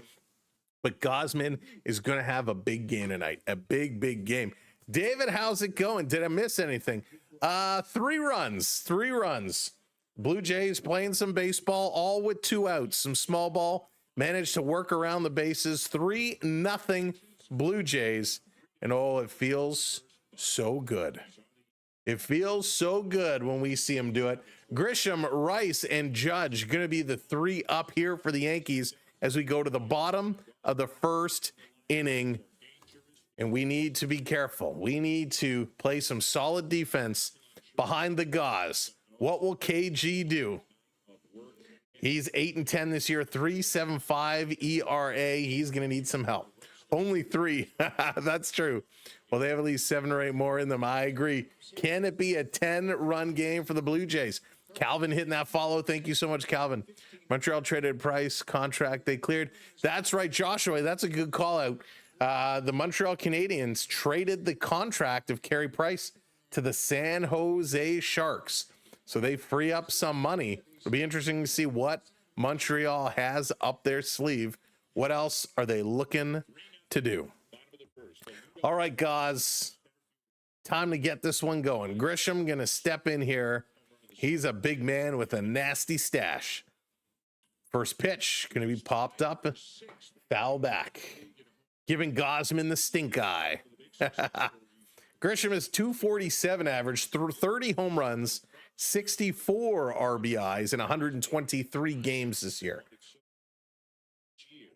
But Gausman is going to have a big game tonight. A big, big game. David, how's it going? Did I miss anything? 3 runs. 3 runs. Blue Jays playing some baseball, all with 2 outs. Some small ball. Managed to work around the bases. 3-0 Blue Jays. And oh, it feels so good. It feels so good when we see him do it. Grisham, Rice, and Judge going to be the 3 up here for the Yankees as we go to the bottom of the first inning. And we need to be careful. We need to play some solid defense behind the Gauze. What will KG do? He's 8-10 this year, 3.75 ERA. He's going to need some help. Only 3. That's true. Well, they have at least 7 or 8 more in them. I agree. Can it be a 10-run game for the Blue Jays? Calvin hitting that follow. Thank you so much, Calvin. Montreal traded Price contract they cleared. That's right, Joshua. That's a good call out. The Montreal Canadiens traded the contract of Carey Price to the San Jose Sharks. So they free up some money. It'll be interesting to see what Montreal has up their sleeve. What else are they looking to do? All right, guys. Time to get this one going. Grisham going to step in here. He's a big man with a nasty stash. First pitch going to be popped up. Foul back. Giving Gausman the stink eye. Grisham is 247 average, 30 home runs, 64 RBIs in 123 games this year.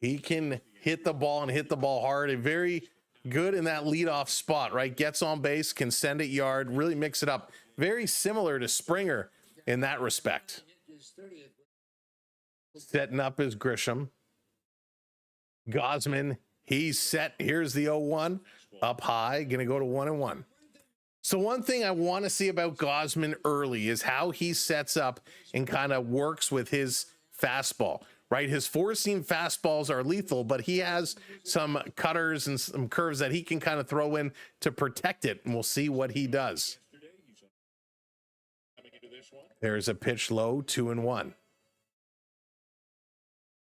He can hit the ball and hit the ball hard. And very good in that leadoff spot, right? Gets on base, can send it yard, really mix it up. Very similar to Springer in that respect. Setting up is Grisham. Gausman, he's set. Here's the 0-1. Up high, going to go to 1-1. So one thing I want to see about Gausman early is how he sets up and kind of works with his fastball, right? His 4-seam fastballs are lethal, but he has some cutters and some curves that he can kind of throw in to protect it, and we'll see what he does. There's a pitch low, 2-1.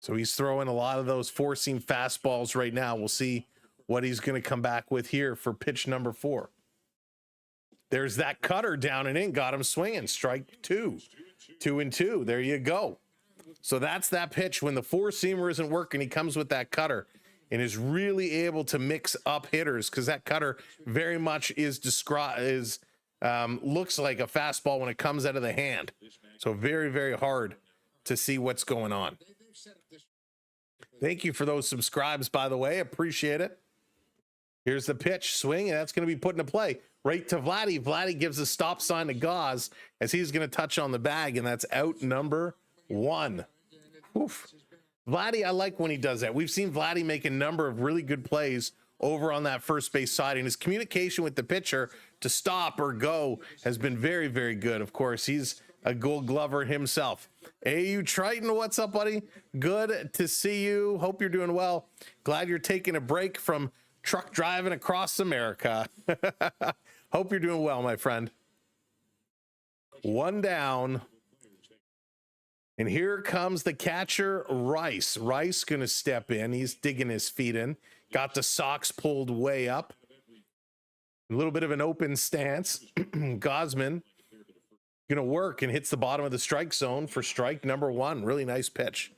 So he's throwing a lot of those 4-seam fastballs right now. We'll see what he's going to come back with here for pitch number 4. There's that cutter down and in, got him swinging. Strike 2, 2-2. There you go. So that's that pitch. When the 4-seamer isn't working, he comes with that cutter and is really able to mix up hitters because that cutter very much looks like a fastball when it comes out of the hand. So very, very hard to see what's going on. Thank you for those subscribes, by the way. Appreciate it. Here's the pitch, swing, and that's going to be put into play. Right to Vladdy. Vladdy gives a stop sign to Gauze as he's going to touch on the bag, and that's out number 1. Oof. Vladdy, I like when he does that. We've seen Vladdy make a number of really good plays over on that first base side, and his communication with the pitcher to stop or go has been very, very good. Of course, he's a Gold Glover himself. AU Triton, what's up, buddy? Good to see you. Hope you're doing well. Glad you're taking a break from truck driving across America. Hope you're doing well, my friend. 1 down. And here comes the catcher, Rice. Rice going to step in. He's digging his feet in. Got the socks pulled way up. A little bit of an open stance. Gausman going to work and hits the bottom of the strike zone for strike number 1. Really nice pitch.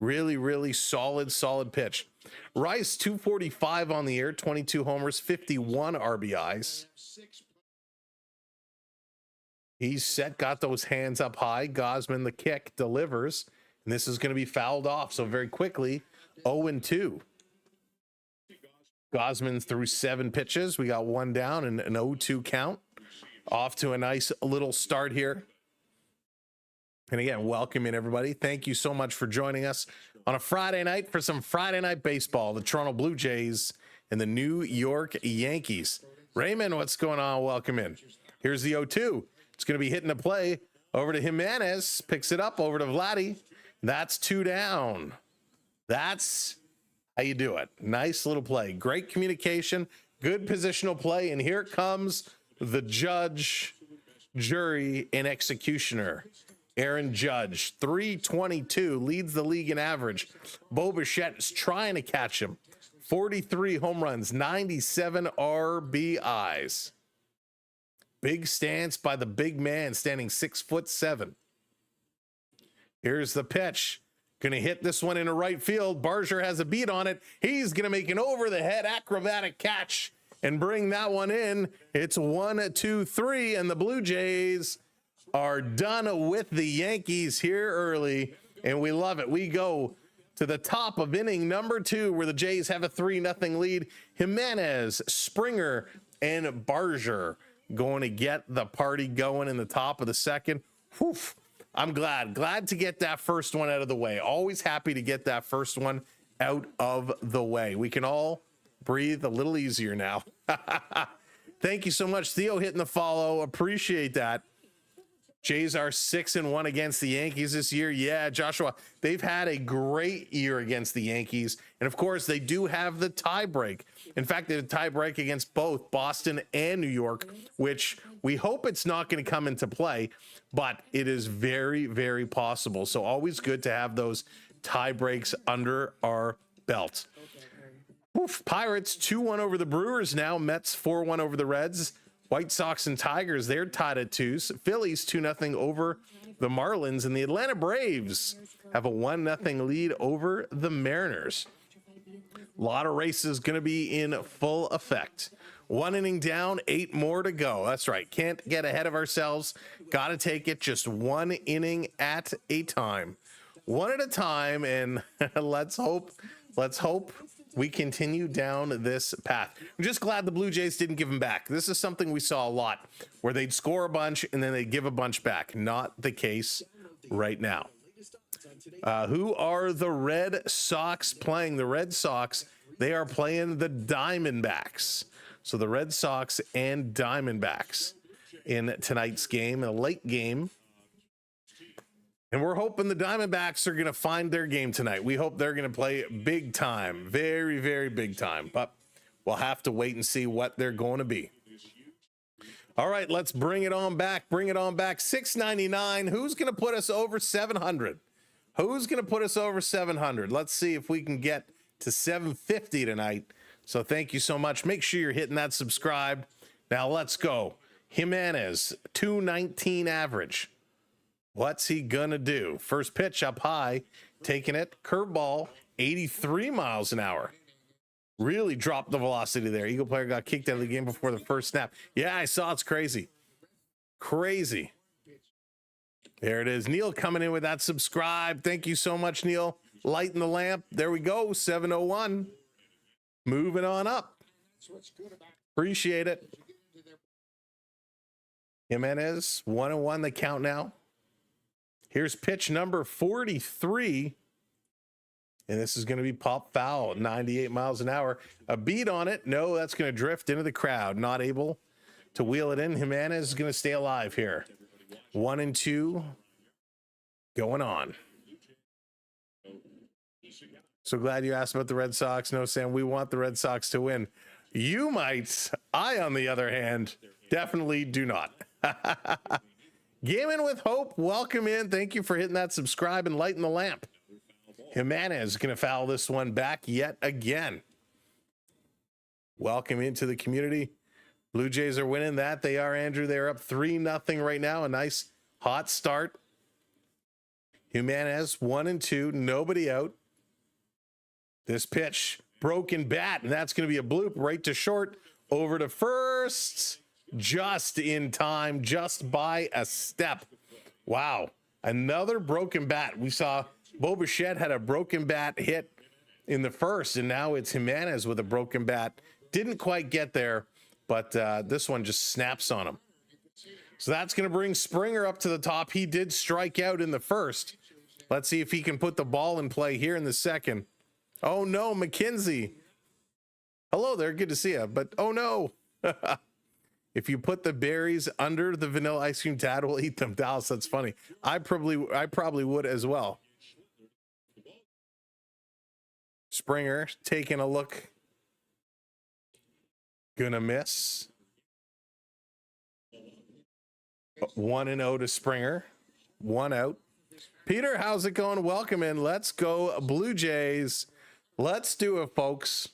Really, really solid pitch. Rice, 245 on the year, 22 homers, 51 RBIs. He's set, got those hands up high. Gausman, the kick, delivers. And this is going to be fouled off. So very quickly, 0-2. Gausman threw 7 pitches. We got 1 down and an 0-2 count. Off to a nice little start here. And again, welcome in, everybody. Thank you so much for joining us on a Friday night for some Friday night baseball. The Toronto Blue Jays and the New York Yankees. Raymond, what's going on? Welcome in. Here's the 0-2. It's going to be hitting a play over to Jimenez. Picks it up over to Vladdy. That's 2 down. That's How you do it? Nice little play. Great communication. Good positional play. And here comes the judge, jury, and executioner. Aaron Judge, 322, leads the league in average. Bo Bichette is trying to catch him. 43 home runs, 97 RBIs. Big stance by the big man, standing 6'7". Here's the pitch. Going to hit this one into right field. Barger has a beat on it. He's going to make an over-the-head acrobatic catch and bring that one in. It's 1-2-3, and the Blue Jays are done with the Yankees here early, and we love it. We go to the top of inning number 2, where the Jays have a 3-0 lead. Jimenez, Springer, and Barger going to get the party going in the top of the second. Whew. I'm glad to get that first one out of the way. Always happy to get that first one out of the way. We can all breathe a little easier now. Thank you so much, Theo, hitting the follow. Appreciate that. Jays are 6-1 against the Yankees this year. Yeah, Joshua, they've had a great year against the Yankees. And of course, they do have the tie break. In fact, they have a tie break against both Boston and New York, which we hope it's not going to come into play, but it is very, very possible. So always good to have those tie breaks under our belt. Oof, Pirates 2-1 over the Brewers now. Mets 4-1 over the Reds. White Sox and Tigers, they're tied at 2. Phillies 2-0 over the Marlins, and the Atlanta Braves have a 1-0 lead over the Mariners. A lot of races going to be in full effect. 1 inning down, 8 more to go. That's right. Can't get ahead of ourselves. Got to take it just 1 inning at a time. One at a time, and let's hope we continue down this path. I'm just glad the Blue Jays didn't give them back. This is something we saw a lot, where they'd score a bunch and then they'd give a bunch back. Not the case right now. Who are the Red Sox playing? The Red Sox, they are playing the Diamondbacks. So the Red Sox and Diamondbacks in tonight's game, a late game. And we're hoping the Diamondbacks are going to find their game tonight. We hope they're going to play big time, very, very big time. But we'll have to wait and see what they're going to be. All right, let's bring it on back. Bring it on back. 699. Who's going to put us over 700? Who's going to put us over 700? Let's see if we can get to 750 tonight. So thank you so much. Make sure you're hitting that subscribe. Now let's go. Jimenez, 219 average. What's he gonna do? First pitch up high, taking it. Curveball, 83 miles an hour. Really dropped the velocity there. Eagle player got kicked out of the game before the first snap. Yeah, I saw. It's crazy. Crazy. There it is. Neil coming in with that subscribe. Thank you so much, Neil. Lighting the lamp. There we go. 701. Moving on up. Appreciate it. Jimenez, 1-1 the count now. Here's pitch number 43. And this is going to be pop foul, 98 miles an hour. A beat on it. No, that's going to drift into the crowd. Not able to wheel it in. Jimenez is going to stay alive here. 1-2 going on. So glad you asked about the Red Sox. No, Sam, we want the Red Sox to win. You might. I, on the other hand, definitely do not. Gaming with Hope, welcome in. Thank you for hitting that subscribe and lighting the lamp. Jimenez is going to foul this one back yet again. Welcome into the community. Blue Jays are winning that. They are, Andrew. They're up 3-0 right now. A nice hot start. Jimenez, 1-2, nobody out. This pitch, broken bat, and that's going to be a bloop right to short, over to first. Just in time, just by a step. Wow. Another broken bat. We saw Bo Bichette had a broken bat hit in the first, and now it's Jimenez with a broken bat. Didn't quite get there, but this one just snaps on him. So that's going to bring Springer up to the top. He did strike out in the first. Let's see if he can put the ball in play here in the second. Oh, no, McKenzie. Hello there. Good to see you. But, oh, no. If you put the berries under the vanilla ice cream, Dad will eat them. Dallas, that's funny. I probably would as well. Springer taking a look. Gonna miss. 1-0 to Springer. 1 out. Peter, how's it going? Welcome in. Let's go Blue Jays. Let's do it, folks.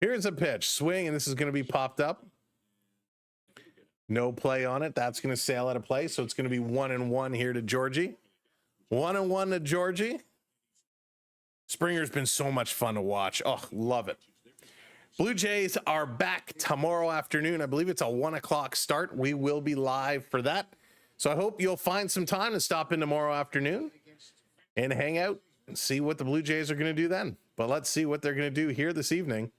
Here's a pitch. Swing, and this is going to be popped up. No play on it. That's going to sail out of play. So it's going to be 1-1 here to Georgie. 1-1 to Georgie. Springer's been so much fun to watch. Oh, love it. Blue Jays are back tomorrow afternoon. I believe it's a 1 o'clock start. We will be live for that. So I hope you'll find some time to stop in tomorrow afternoon and hang out and see what the Blue Jays are going to do then. But let's see what they're going to do here this evening.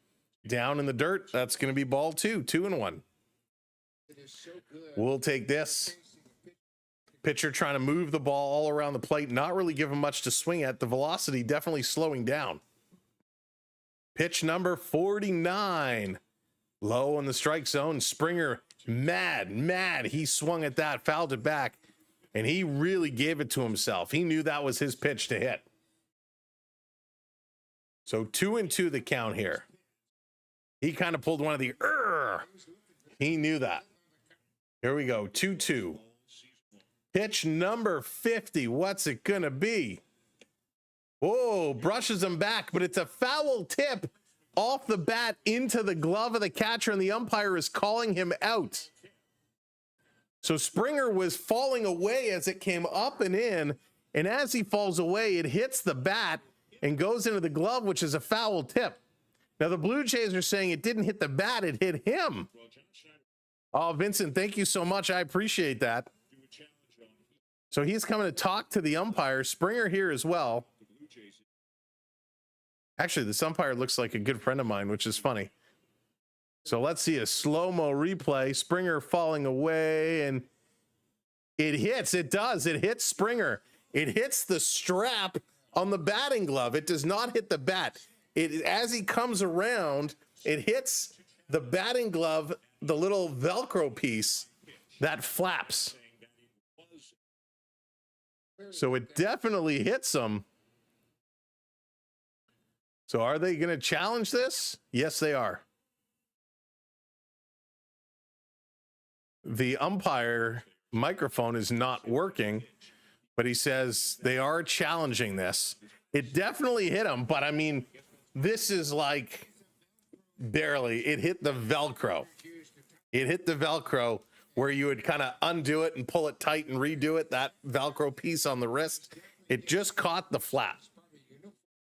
Down in the dirt, that's going to be ball 2, 2-1. We'll take this. Pitcher trying to move the ball all around the plate, not really giving much to swing at. The velocity definitely slowing down. Pitch number 49. Low in the strike zone. Springer mad. He swung at that, fouled it back, and he really gave it to himself. He knew that was his pitch to hit. So 2-2 the count here. He kind of pulled one of the He knew that. Here we go. 2-2. Pitch number 50. What's it gonna be? Oh, brushes him back, but it's a foul tip off the bat into the glove of the catcher, and the umpire is calling him out. So Springer was falling away as it came up and in, and as he falls away, it hits the bat and goes into the glove, which is a foul tip. Now, the Blue Jays are saying it didn't hit the bat, it hit him. Oh, Vincent, thank you so much. I appreciate that. So he's coming to talk to the umpire. Springer here as well. Actually, this umpire looks like a good friend of mine, which is funny. So let's see a slow-mo replay. Springer falling away, and it hits. It does. It hits Springer. It hits the strap on the batting glove. It does not hit the bat. As he comes around, it hits the batting glove, the little Velcro piece that flaps. So it definitely hits him. So are they going to challenge this? Yes, they are. The umpire microphone is not working, but he says they are challenging this. It definitely hit him, but I mean, this is like barely. It hit the Velcro. It hit the Velcro where you would kind of undo it and pull it tight and redo it, that Velcro piece on the wrist. It just caught the flap.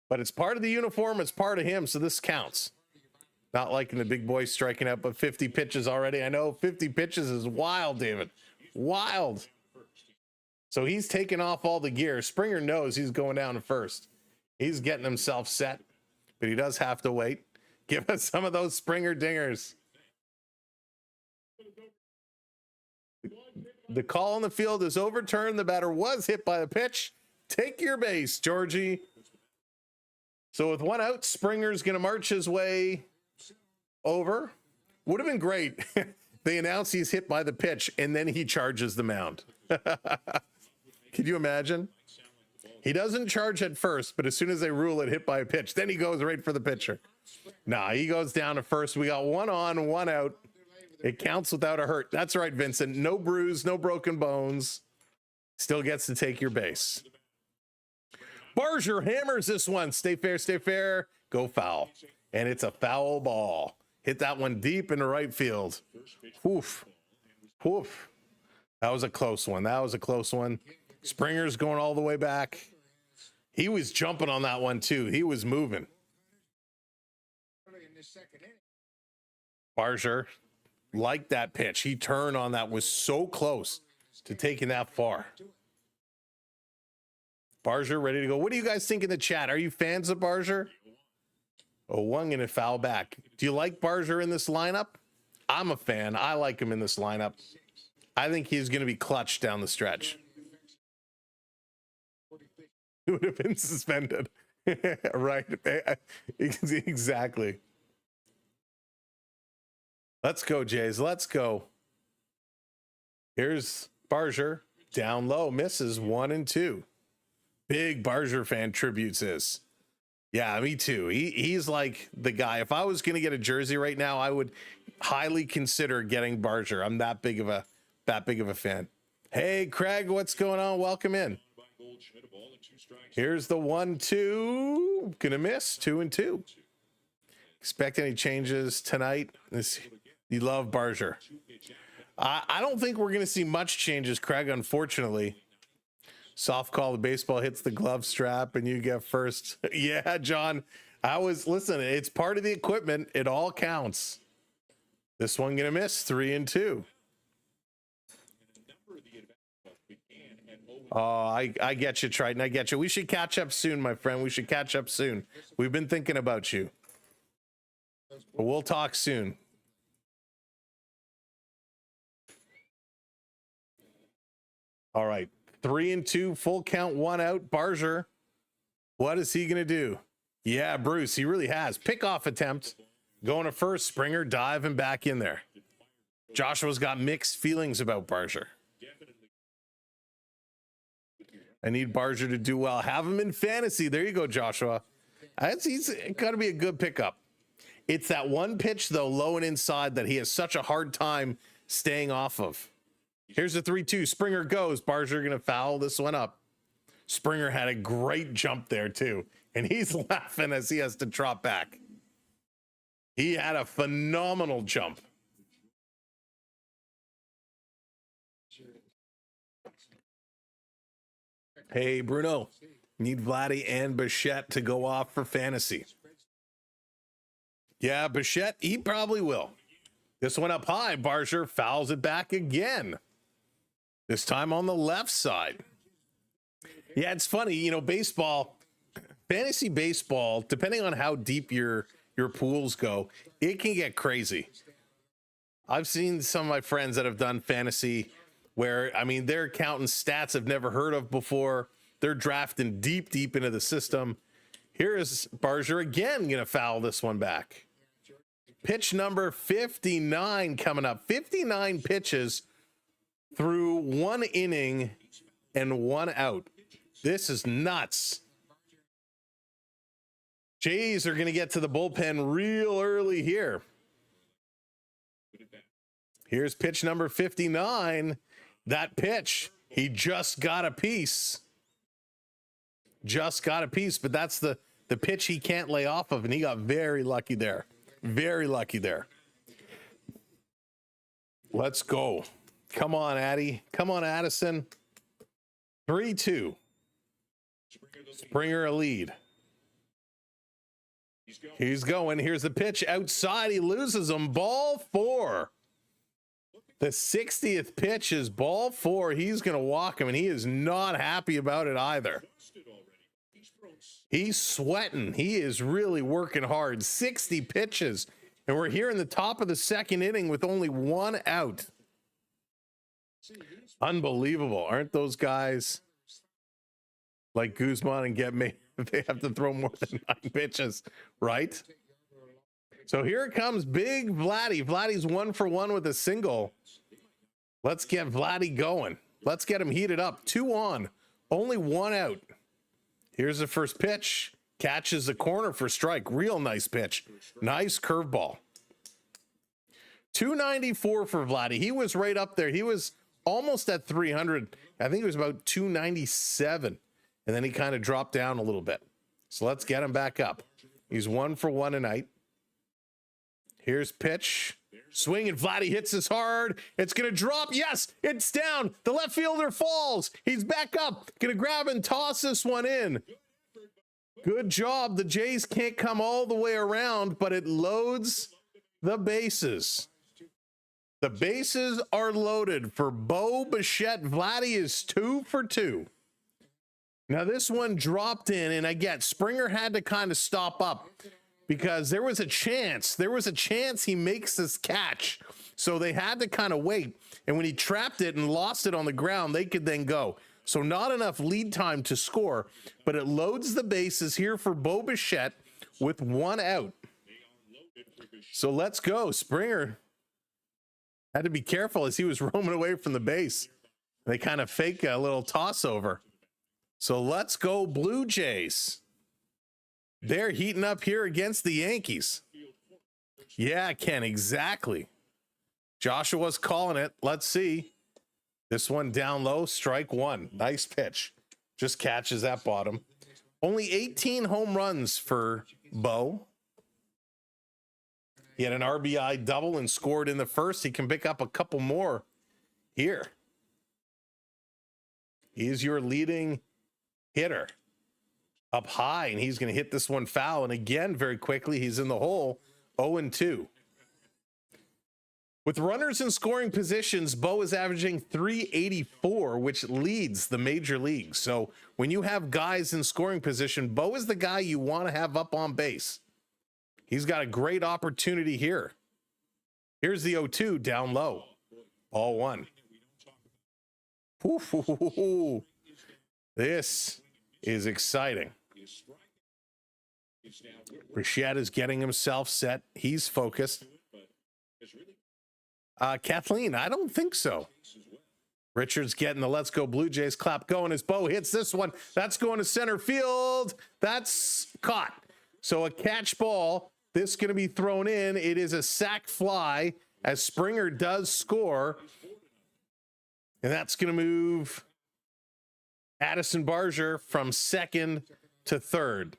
But it's part of the uniform, it's part of him, so this counts. Not liking the big boy striking out, but 50 pitches already. I know 50 pitches is wild, David. Wild. So he's taking off all the gear. Springer knows he's going down to first. He's getting himself set, but he does have to wait. Give us some of those Springer dingers. The call on the field is overturned. The batter was hit by the pitch. Take your base, Georgie. So with 1 out, Springer's going to march his way over. Would have been great. They announce he's hit by the pitch, and then he charges the mound. Could you imagine? He doesn't charge at first, but as soon as they rule it hit by a pitch, then he goes right for the pitcher. Nah, he goes down to first. We got 1 on, 1 out. It counts without a hurt. That's right, Vincent. No bruise, no broken bones. Still gets to take your base. Barger hammers this one. Stay fair, stay fair. Go foul. And it's a foul ball. Hit that one deep into right field. Oof. Oof. That was a close one. That was a close one. Springer's going all the way back. He was jumping on that one too. He was moving. Barger liked that pitch. He turned on that, was so close to taking that far. Barger ready to go. What do you guys think in the chat? Are you fans of Barger? Oh, one going to foul back. Do you like Barger in this lineup? I'm a fan. I like him in this lineup. I think he's going to be clutch down the stretch. He would have been suspended. Right. Exactly. Let's go, Jays. Let's go. Here's Barger. Down low. Misses 1 and 2. Big Barger fan tributes this. Yeah, me too. He's like the guy. If I was going to get a jersey right now, I would highly consider getting Barger. I'm that big of a fan. Hey, Craig, what's going on? Welcome in. Here's the 1-2. Gonna miss 2-2. Expect any changes tonight? You love Barger. I don't think we're gonna see much changes, Craig, unfortunately. Soft call, the baseball hits the glove strap and you get first. Yeah, John, listen, it's part of the equipment. It all counts. This one gonna miss 3-2. Oh, I get you, Triton. I get you. We should catch up soon, my friend. We should catch up soon. We've been thinking about you. But we'll talk soon. All right. 3-2, full count, 1 out. Barger, what is he going to do? Yeah, Bruce, he really has. Pickoff attempt. Going to first. Springer diving back in there. Joshua's got mixed feelings about Barger. I need Barger to do well. Have him in fantasy. There you go, Joshua. He's got to be a good pickup. It's that one pitch, though, low and inside that he has such a hard time staying off of. Here's the 3-2. Springer goes. Barger going to foul this one up. Springer had a great jump there, too. And he's laughing as he has to drop back. He had a phenomenal jump. Hey, Bruno, need Vladdy and Bichette to go off for fantasy. Yeah, Bichette, he probably will. This one up high. Barger fouls it back again. This time on the left side. Yeah, it's funny, you know, baseball, fantasy baseball, depending on how deep your pools go, it can get crazy. I've seen some of my friends that have done fantasy where, I mean, they're counting stats I've never heard of before. They're drafting deep into the system. Here is Barger again going to foul this one back. Pitch number 59 coming up. 59 pitches through 1 inning and 1 out. This is nuts. Jays are going to get to the bullpen real early here. Here's pitch number 59. That pitch, he just got a piece. Just got a piece, but that's the pitch he can't lay off of, and he got very lucky there. Very lucky there. Let's go. Come on, Addy. Come on, Addison. 3-2. Springer a lead. He's going. Here's the pitch outside. He loses him. Ball 4. The 60th pitch is ball 4. He's going to walk him, and he is not happy about it either. He's sweating. He is really working hard. 60 pitches, and we're here in the top of the 2nd inning with only 1 out. Unbelievable. Aren't those guys like Gausman and get me? They have to throw more than 9 pitches, right? So here it comes, big Vladdy. Vladdy's 1 for 1 with a single. Let's get Vladdy going. Let's get him heated up. 2 on, only 1 out. Here's the first pitch. Catches the corner for strike. Real nice pitch. Nice curveball. 294 for Vladdy. He was right up there. He was almost at 300. I think it was about 297. And then he kind of dropped down a little bit. So let's get him back up. He's 1 for 1 tonight. Here's pitch. Swing, and Vladdy hits this hard. It's going to drop. Yes, it's down. The left fielder falls. He's back up. Going to grab and toss this one in. Good job. The Jays can't come all the way around, but it loads the bases. The bases are loaded for Bo Bichette. Vladdy is 2 for 2. Now this one dropped in, and I get Springer had to kind of stop up because there was a chance he makes this catch. So they had to kind of wait. And when he trapped it and lost it on the ground, they could then go. So not enough lead time to score, but it loads the bases here for Bo Bichette with 1 out. So let's go. Springer had to be careful as he was roaming away from the base. They kind of fake a little toss over. So let's go Blue Jays. They're heating up here against the Yankees. Yeah, Ken, exactly. Joshua's calling it. Let's see. This one down low, strike one. Nice pitch. Just catches that bottom. Only 18 home runs for Bo. He had an RBI double and scored in the first. He can pick up a couple more here. He's your leading hitter. Up high, and he's going to hit this one foul. And again, very quickly, he's in the hole, 0-2. With runners in scoring positions, Bo is averaging 384, which leads the major leagues. So when you have guys in scoring position, Bo is the guy you want to have up on base. He's got a great opportunity here. Here's the 0-2 down low. Ball one. Ooh, this is exciting. Bichette is getting himself set. He's focused. Kathleen, I don't think so. Richards getting the Let's Go Blue Jays clap going as Bo hits this one. That's going to center field. That's caught. So a catch ball. This is going to be thrown in. It is a sac fly as Springer does score. And that's going to move Addison Barger from second to third.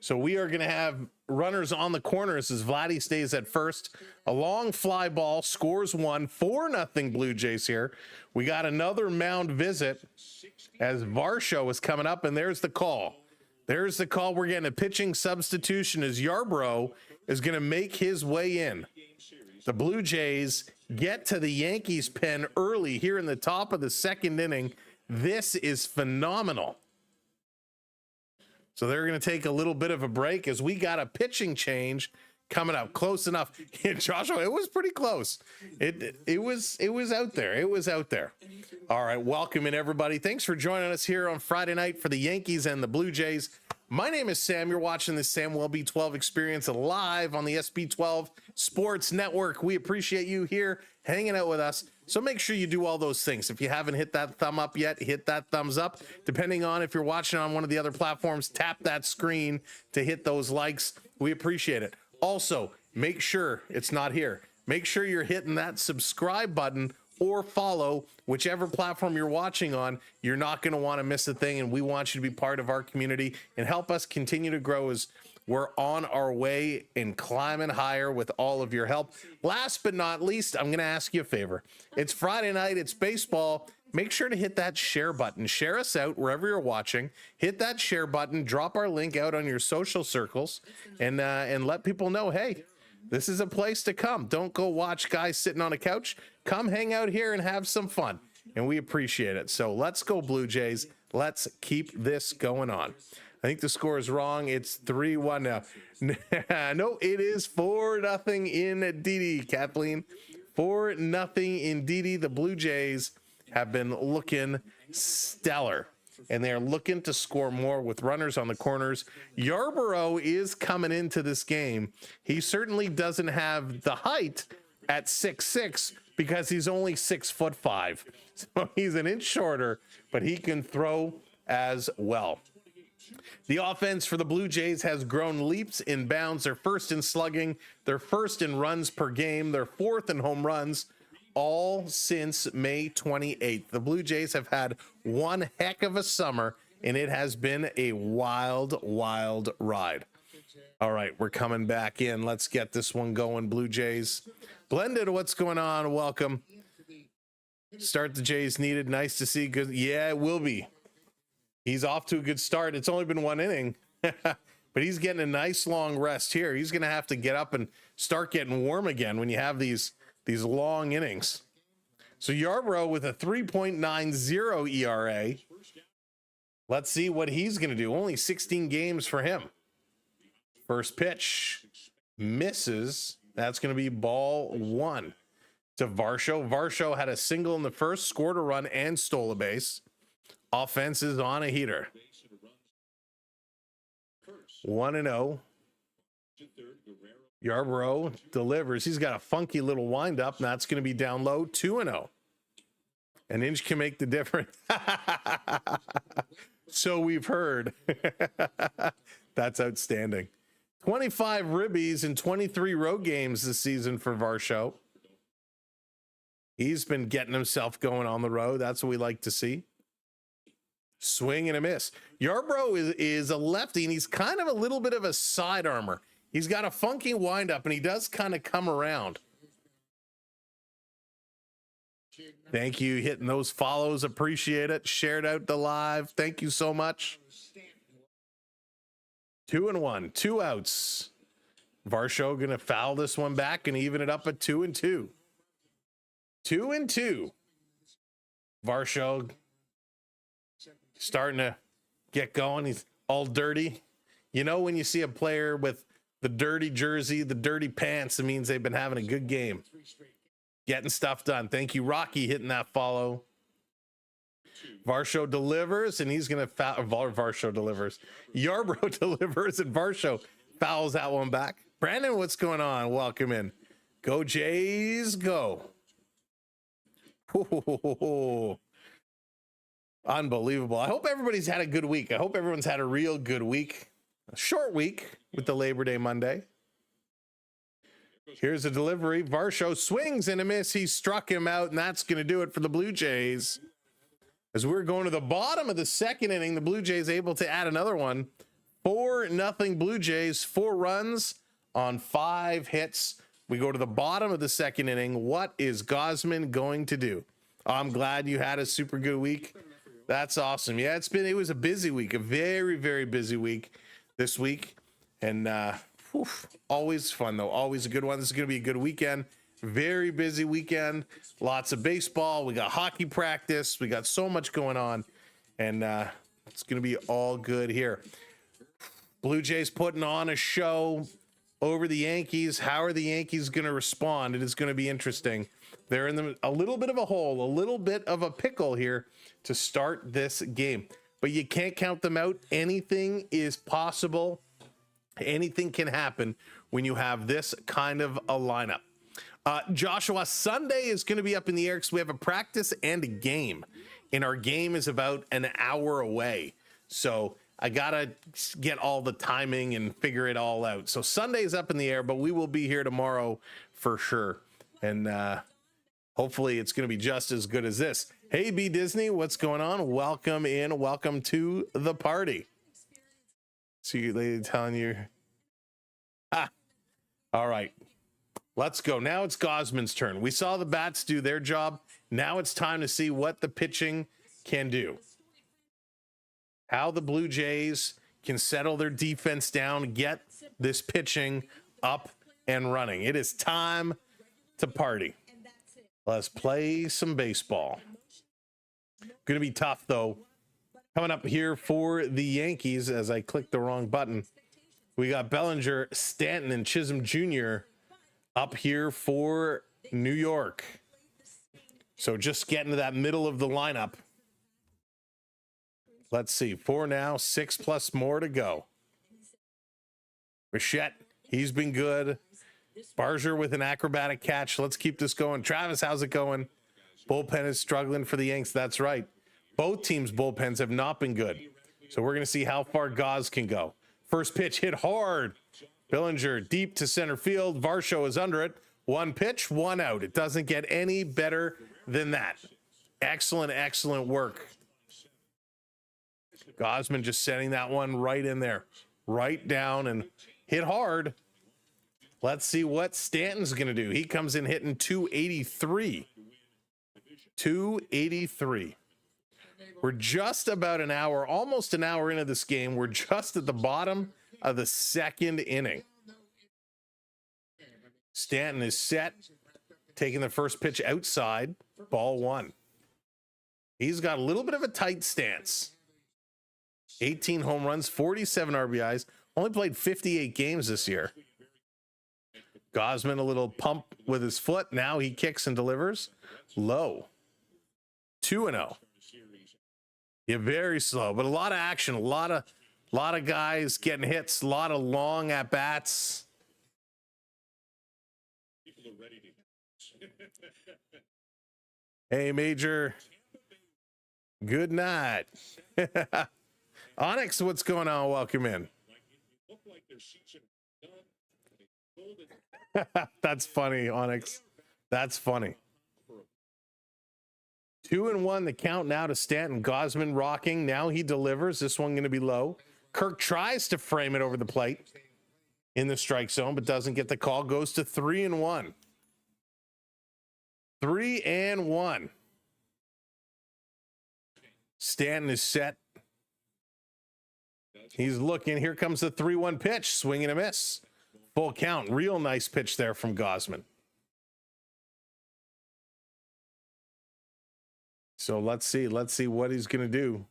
So we are going to have runners on the corners as Vladdy stays at first. A long fly ball, scores one, 4-0 Blue Jays here. We got another mound visit as Varsho is coming up, and there's the call. There's the call. We're getting a pitching substitution as Yarbrough is going to make his way in. The Blue Jays get to the Yankees pen early here in the top of the second inning. This is phenomenal. So they're going to take a little bit of a break as we got a pitching change coming up. Close enough. Joshua, it was pretty close. It was out there. It was out there. All right, welcome in everybody. Thanks for joining us here on Friday night for the Yankees and the Blue Jays. My name is Sam. You're watching the Sam Well B12 experience live on the SB12 Sports Network. We appreciate you here hanging out with us. So make sure you do all those things. If you haven't hit that thumb up yet, hit that thumbs up. Depending on if you're watching on one of the other platforms, tap that screen to hit those likes. We appreciate it. Also, make sure it's not here. Make sure you're hitting that subscribe button or follow whichever platform you're watching on. You're not going to want to miss a thing, and we want you to be part of our community and help us continue to grow as we're on our way and climbing higher with all of your help. Last but not least, I'm going to ask you a favor. It's Friday night. It's baseball. Make sure to hit that share button. Share us out wherever you're watching. Hit that share button. Drop our link out on your social circles and let people know, hey, this is a place to come. Don't go watch guys sitting on a couch. Come hang out here and have some fun. And we appreciate it. So let's go Blue Jays. Let's keep this going on. I think the score is wrong. It's 3-1 now. No, it is 4-0 in Didi, Kathleen. 4-0 in Didi. The Blue Jays have been looking stellar, and they're looking to score more with runners on the corners. Yarbrough is coming into this game. He certainly doesn't have the height at 6'6", because he's only 6'5". So he's an inch shorter, but he can throw as well. The offense for the Blue Jays has grown leaps and bounds. They're first in slugging. They're first in runs per game. They're fourth in home runs, all since May 28th. The Blue Jays have had one heck of a summer, and it has been a wild, wild ride. All right, we're coming back in. Let's get this one going, Blue Jays. Blended, what's going on? Welcome. Start the Jays needed. Nice to see. Good. Yeah, it will be. He's off to a good start. It's only been one inning, but he's getting a nice long rest here. He's going to have to get up and start getting warm again when you have these long innings. So Yarbrough with a 3.90 ERA. Let's see what he's going to do. Only 16 games for him. First pitch misses. That's going to be ball one to Varsho. Varsho had a single in the first, scored a run, and stole a base. Offense is on a heater. 1-0. Yarbrough delivers. He's got a funky little windup, and that's going to be down low. 2-0. An inch can make the difference. So we've heard. That's outstanding. 25 ribbies and 23 road games this season for Varsho. He's been getting himself going on the road. That's what we like to see. Swing and a miss. Yarbrough is a lefty, and he's kind of a little bit of a side armor. He's got a funky windup, and he does kind of come around. Thank you, hitting those follows. Appreciate it. Shared out the live. Thank you so much. 2-1, 2 outs. Varsho gonna foul this one back and even it up at 2-2. 2-2. Varsho starting to get going. He's all dirty. You know, when you see a player with the dirty jersey, the dirty pants, it means they've been having a good game. Getting stuff done. Thank you, Rocky, hitting that follow. Varsho delivers, and he's going to foul. Varsho delivers. Yarbrough delivers, and Varsho fouls that one back. Brandon, what's going on? Welcome in. Go Jays, go. Ooh, unbelievable. I hope everybody's had a good week. I hope everyone's had a real good week. A short week with the Labor Day Monday. Here's a delivery. Varsho swings and a miss. He struck him out, and that's going to do it for the Blue Jays. As we're going to the bottom of the second inning, the Blue Jays able to add another one. 4-0 Blue Jays, 4 runs on 5 hits. We go to the bottom of the second inning. What is Gausman going to do? I'm glad you had a super good week. That's awesome. Yeah, it was a busy week, a very, very busy week this week. And always fun, though. Always a good one. This is going to be a good weekend. Very busy weekend. Lots of baseball. We got hockey practice. We got so much going on. And it's going to be all good here. Blue Jays putting on a show over the Yankees. How are the Yankees going to respond? It is going to be interesting. They're in a little bit of a hole, a little bit of a pickle here to start this game. But you can't count them out. Anything is possible. Anything can happen when you have this kind of a lineup. Joshua, Sunday is going to be up in the air because we have a practice and a game. And our game is about an hour away. So I got to get all the timing and figure it all out. So Sunday is up in the air, but we will be here tomorrow for sure. And hopefully it's going to be just as good as this. Hey, B Disney, what's going on? Welcome in. Welcome to the party. See you lady telling you. All right. Let's go. Now it's Gausman's turn. We saw the bats do their job. Now it's time to see what the pitching can do. How the Blue Jays can settle their defense down, get this pitching up and running. It is time to party. Let's play some baseball. Going to be tough, though. Coming up here for the Yankees, as I clicked the wrong button, we got Bellinger, Stanton, and Chisholm Jr. up here for New York. So just getting to that middle of the lineup. Let's see, 4 now, 6 plus more to go. Bichette, he's been good. Barger with an acrobatic catch. Let's keep this going. Travis, how's it going? Bullpen is struggling for the Yanks. That's right. Both teams' bullpens have not been good. So we're going to see how far Gauze can go. First pitch hit hard. Bellinger deep to center field. Varsho is under it. 1 pitch, 1 out. It doesn't get any better than that. Excellent, excellent work. Gausman just setting that one right in there. Right down and hit hard. Let's see what Stanton's going to do. He comes in hitting 283. 283. We're just about an hour, almost an hour into this game. We're just at the bottom of the second inning. Stanton is set, taking the first pitch outside, ball 1. He's got a little bit of a tight stance. 18 home runs, 47 RBIs, only played 58 games this year. Gausman, a little pump with his foot. Now he kicks and delivers. Low. 2-0. Yeah, very slow, but a lot of action, a lot of guys getting hits, a lot of long at bats. Hey, Major. Good night. Onyx, what's going on? Welcome in. That's funny, Onyx. That's funny. 2-1 the count now to Stanton. Gausman rocking. Now he delivers. This one going to be low. Kirk tries to frame it over the plate in the strike zone, but doesn't get the call. Goes to 3-1. 3-1. Stanton is set. He's looking. Here comes the 3-1 pitch. Swing and a miss. Full count. Real nice pitch there from Gausman. So let's see what he's going to do.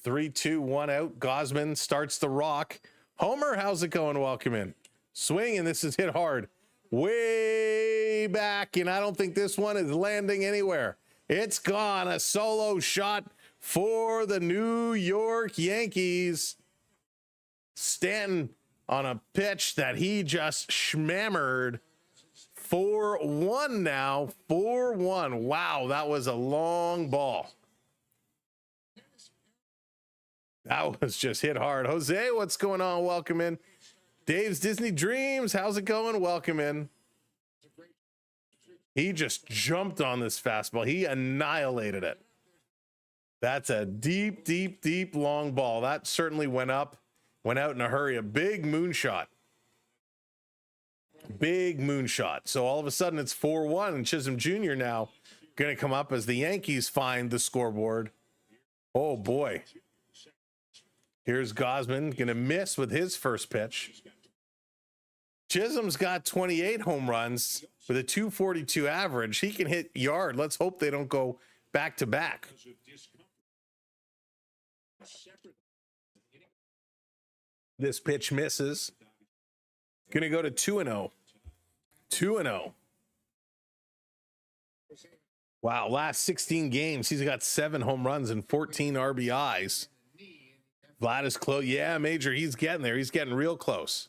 3-2-1 out. Gausman starts the rock. Homer, how's it going? Welcome in. Swing, and this is hit hard. Way back, and I don't think this one is landing anywhere. It's gone. A solo shot for the New York Yankees. Stanton on a pitch that he just schmammered. 4-1 now. 4-1. Wow, that was a long ball. That was just hit hard. Jose, what's going on? Welcome in. Dave's Disney Dreams, how's it going? Welcome in. He just jumped on this fastball. He annihilated it. That's a deep, deep, deep long ball. That certainly went up, went out in a hurry. A big moonshot. Big moonshot. So all of a sudden it's 4-1, and Chisholm Jr. now going to come up as the Yankees find the scoreboard. Oh boy. Here's Gausman going to miss with his first pitch. Chisholm's got 28 home runs with a 242 average. He can hit yard. Let's hope they don't go back to back. This pitch misses. Going to go to 2-0. 2-0. Wow, last 16 games, he's got 7 home runs and 14 RBIs. Vlad is close. Yeah, Major, he's getting there. He's getting real close.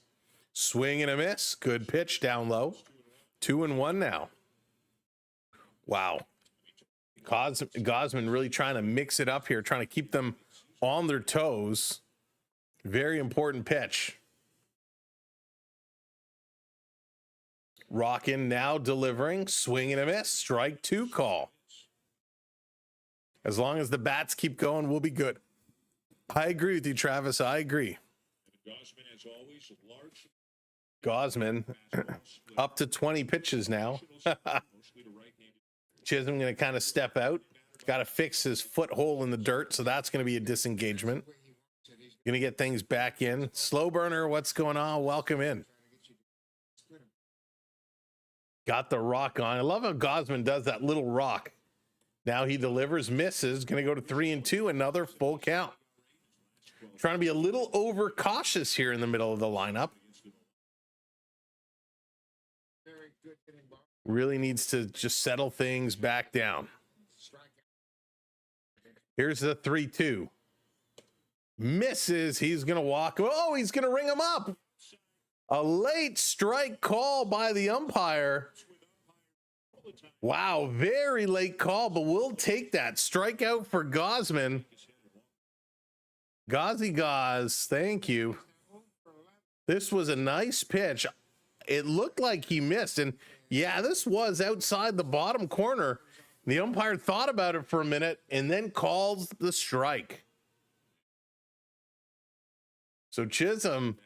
Swing and a miss. Good pitch down low. 2-1 now. Wow. Gausman really trying to mix it up here, trying to keep them on their toes. Very important pitch. Rockin' now delivering. Swing and a miss. Strike 2 call. As long as the bats keep going, we'll be good. I agree with you, Travis. I agree. Gausman up to 20 pitches now. Chisholm going to kind of step out. Got to fix his foothold in the dirt, so that's going to be a disengagement. Going to get things back in. Slow burner, what's going on? Welcome in. Got the rock on. I love how Gausman does that little rock. Now he delivers, misses. Going to go to 3-2, another full count. Trying to be a little overcautious here in the middle of the lineup. Really needs to just settle things back down. Here's the 3-2. Misses. He's going to walk. Oh, he's going to ring him up. A late strike call by the umpire. Wow, very late call, but we'll take that. Strikeout for Gausman. Gaz, thank you. This was a nice pitch. It looked like he missed, and yeah, this was outside the bottom corner. The umpire thought about it for a minute and then calls the strike. So Chisholm,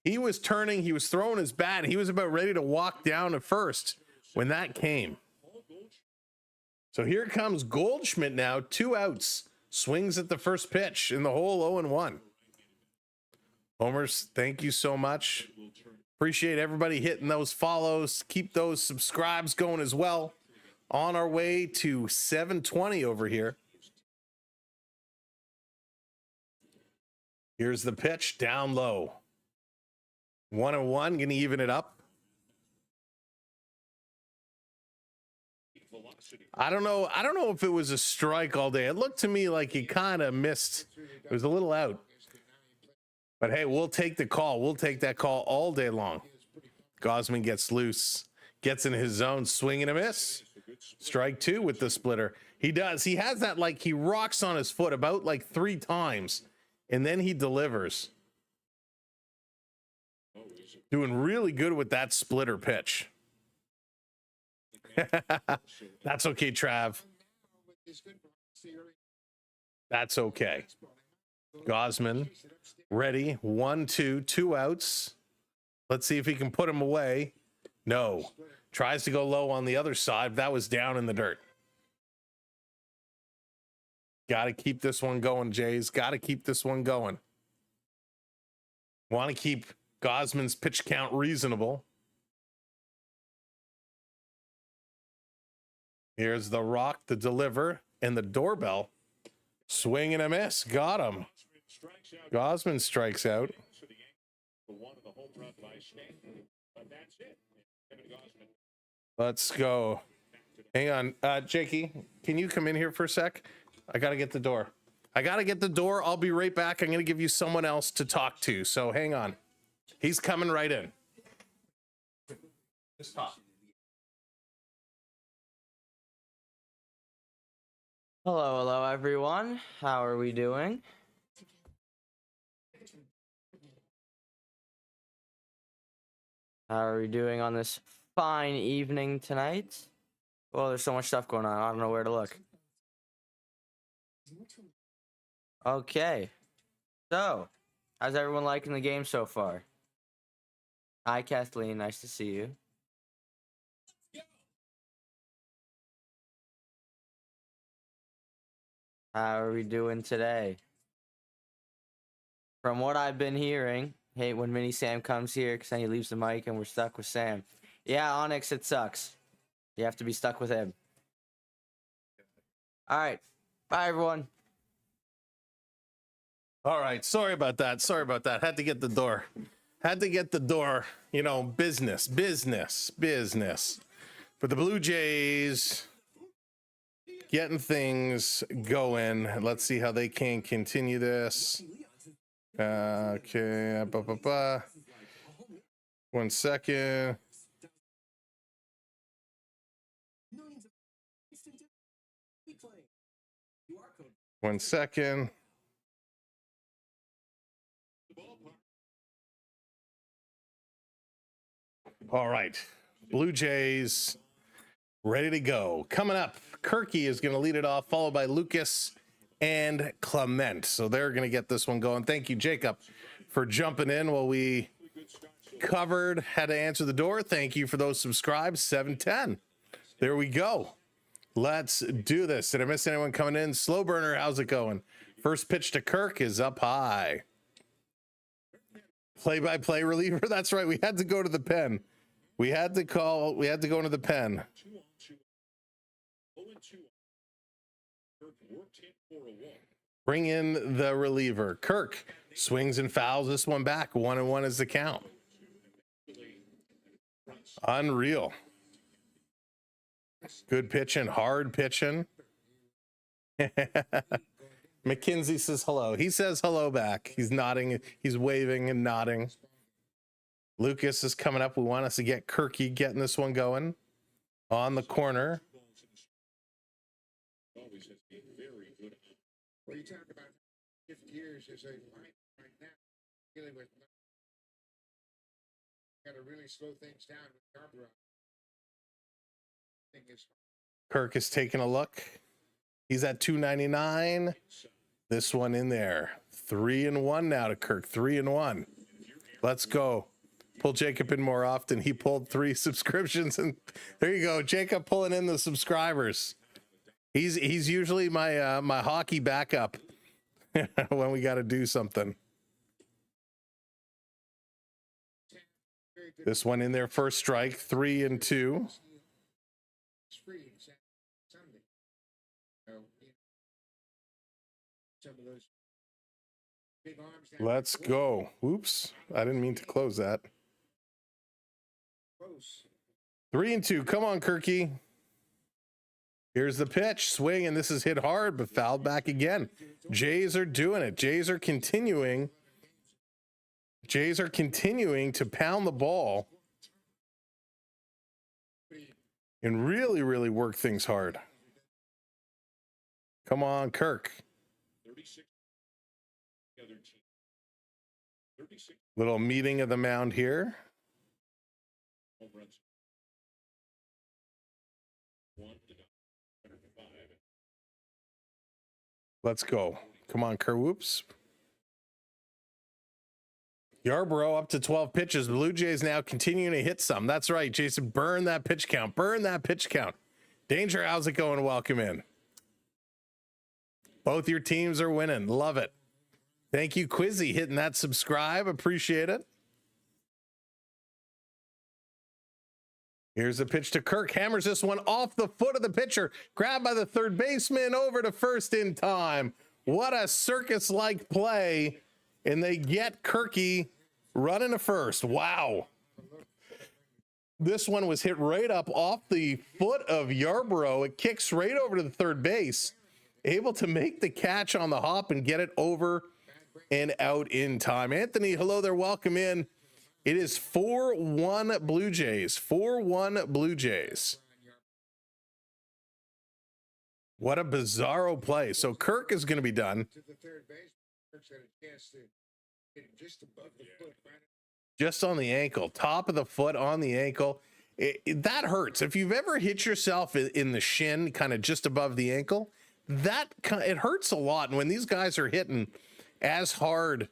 he was turning, he was throwing his bat, and he was about ready to walk down at first when that came. So here comes Goldschmidt now, 2 outs. Swings at the first pitch in the hole, 0-1. Homers, thank you so much. Appreciate everybody hitting those follows. Keep those subscribes going as well. On our way to 720 over here. Here's the pitch down low. 1-1, gonna even it up. I don't know if it was a strike all day. It looked to me like he kind of missed. It was a little out. But hey, we'll take the call. We'll take that call all day long. Gausman gets loose, gets in his zone, swing and a miss. Strike 2 with the splitter. He does. He has that, like, he rocks on his foot about like 3 times, and then he delivers. Doing really good with that splitter pitch. That's okay, Trav. That's okay. Gausman, ready. 1-2, 2 outs. Let's see if he can put him away. No. Tries to go low on the other side. That was down in the dirt. Got to keep this one going, Jays. Got to keep this one going. Want to keep Gausman's pitch count reasonable. Here's the rock, the deliver, and the doorbell. Swing and a miss. Got him. Gausman strikes out. Let's go. Hang on. Jakey, can you come in here for a sec? I got to get the door. I'll be right back. I'm going to give you someone else to talk to. So hang on. He's coming right in. Just talk. Hello, everyone. How are we doing? How are we doing on this fine evening tonight? Well, there's so much stuff going on. I don't know where to look. Okay. So, how's everyone liking the game so far? Hi, Kathleen. Nice to see you. How are we doing today? From what I've been hearing, hate when Mini Sam comes here because then he leaves the mic and we're stuck with Sam. Yeah, Onyx, it sucks. You have to be stuck with him. All right. Bye, everyone. All right. Sorry about that. Had to get the door. You know, business. But the Blue Jays getting things going. Let's see how they can continue this. Okay. 1 second. One second. All right. Blue Jays ready to go. Coming up, Kirky is going to lead it off, followed by Lucas and Clement. So they're going to get this one going. Thank you, Jacob, for jumping in while we had to answer the door. Thank you for those subscribes. 710. There we go. Let's do this. Did I miss anyone coming in? Slow burner, how's it going? First pitch to Kirk is up high. Play-by-play reliever. That's right. We had to go to the pen. We had to go into the pen. Bring in the reliever. Kirk swings and fouls this one back. 1-1 is the count. Unreal. Good pitching, hard pitching. McKinsey says hello. He says hello back. He's nodding. He's waving and nodding. Lucas is coming up. We want us to get Kirky getting this one going on the corner. Well, you talk about 50 years as a line right now, dealing with got to really slow things down with Yarborough. Kirk is taking a look. He's at 299. This one in there. 3-1 now to Kirk. 3-1. Let's go. Pull Jacob in more often. He pulled 3 subscriptions, and there you go. Jacob pulling in the subscribers. He's usually my my hockey backup when we got to do something. This one in there, first strike, 3-2. Let's go. Oops, I didn't mean to close that. 3-2. Come on, Kirky. Here's the pitch, swing, and this is hit hard, but fouled back again. Jays are doing it. Jays are continuing to pound the ball and really, really work things hard. Come on, Kirk. Little meeting of the mound here. Let's go. Come on, Kirk. Whoops. Yarbrough up to 12 pitches. Blue Jays now continuing to hit some. That's right, Jason. Burn that pitch count. Burn that pitch count. Danger, how's it going? Welcome in. Both your teams are winning. Love it. Thank you, Quizzy, hitting that subscribe. Appreciate it. Here's a pitch to Kirk. Hammers this one off the foot of the pitcher. Grabbed by the third baseman, over to first in time. What a circus-like play. And they get Kirky running to first. Wow. This one was hit right up off the foot of Yarbrough. It kicks right over to the third base. Able to make the catch on the hop and get it over and out in time. Anthony, hello there. Welcome in. It is 4-1 Blue Jays. 4-1 Blue Jays. What a bizarro play. So Kirk is going to be done. Just on the ankle, top of the foot on the ankle. That hurts. If you've ever hit yourself in the shin, kind of just above the ankle, it hurts a lot. And when these guys are hitting as hard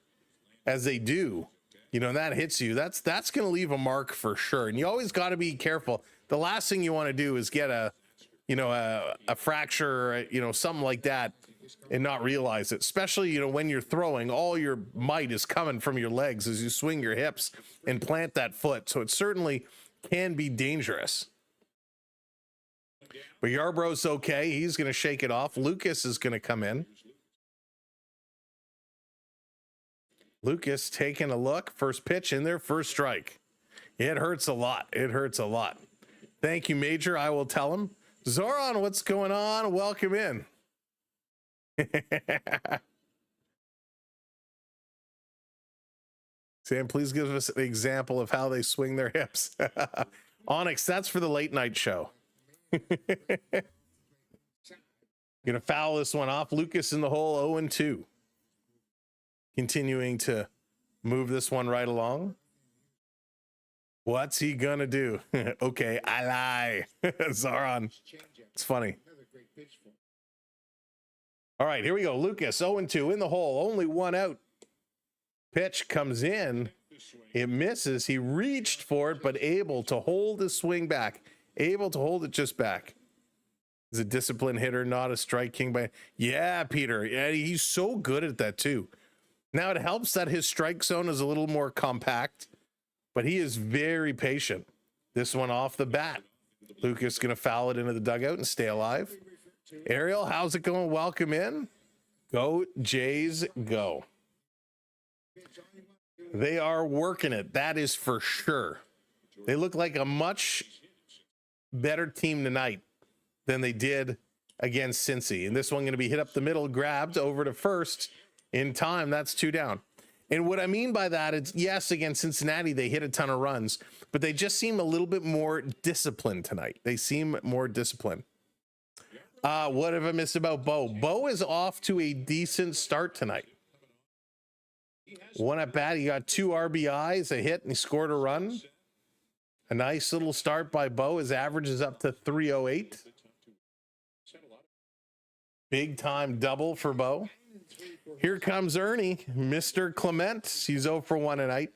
as they do, that hits you. That's going to leave a mark for sure. And you always got to be careful. The last thing you want to do is get a fracture, something like that, and not realize it. Especially, when you're throwing, all your might is coming from your legs as you swing your hips and plant that foot. So it certainly can be dangerous. But Yarbrough's okay. He's going to shake it off. Lucas is going to come in. Lucas taking a look. First pitch in there, first strike. It hurts a lot. It hurts a lot. Thank you, Major. I will tell him. Zoran, what's going on? Welcome in. Sam, please give us an example of how they swing their hips. Onyx, that's for the late night show. Gonna foul this one off. Lucas in the hole, 0-2. Continuing to move this one right along. What's he gonna do? Okay, I lie. Zoran. It's funny. All right, here we go. Lucas, 0-2 in the hole. Only one out. Pitch comes in. It misses. He reached for it, but able to hold his swing back. Able to hold it just back. He's a disciplined hitter, not a strike king. Yeah, Peter. Yeah, he's so good at that, too. Now, it helps that his strike zone is a little more compact, but he is very patient. This one off the bat. Lucas going to foul it into the dugout and stay alive. Ariel, how's it going? Welcome in. Go Jays, go. They are working it. That is for sure. They look like a much better team tonight than they did against Cincy. And this one going to be hit up the middle, grabbed over to first in time. That's 2 down. And what I mean by that is, yes, against Cincinnati, they hit a ton of runs, but they just seem a little bit more disciplined tonight. They seem more disciplined. What have I missed about Bo? Bo is off to a decent start tonight. One at bat, he got 2 RBIs, a hit, and he scored a run. A nice little start by Bo. His average is up to 308. Big time double for Bo. Here comes Ernie, Mr. Clement. He's 0 for 1 tonight.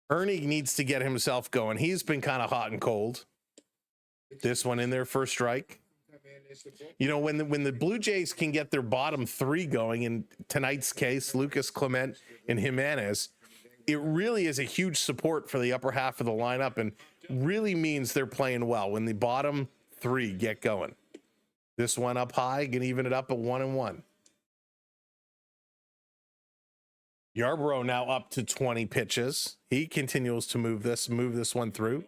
Ernie needs to get himself going. He's been kind of hot and cold. This one in there, first strike. When the Blue Jays can get their bottom 3 going, in tonight's case, Lucas, Clement, and Jimenez, it really is a huge support for the upper half of the lineup and really means they're playing well when the bottom 3 get going. This one up high, can even it up at 1-1. Yarbrough now up to 20 pitches. He continues to move this one through.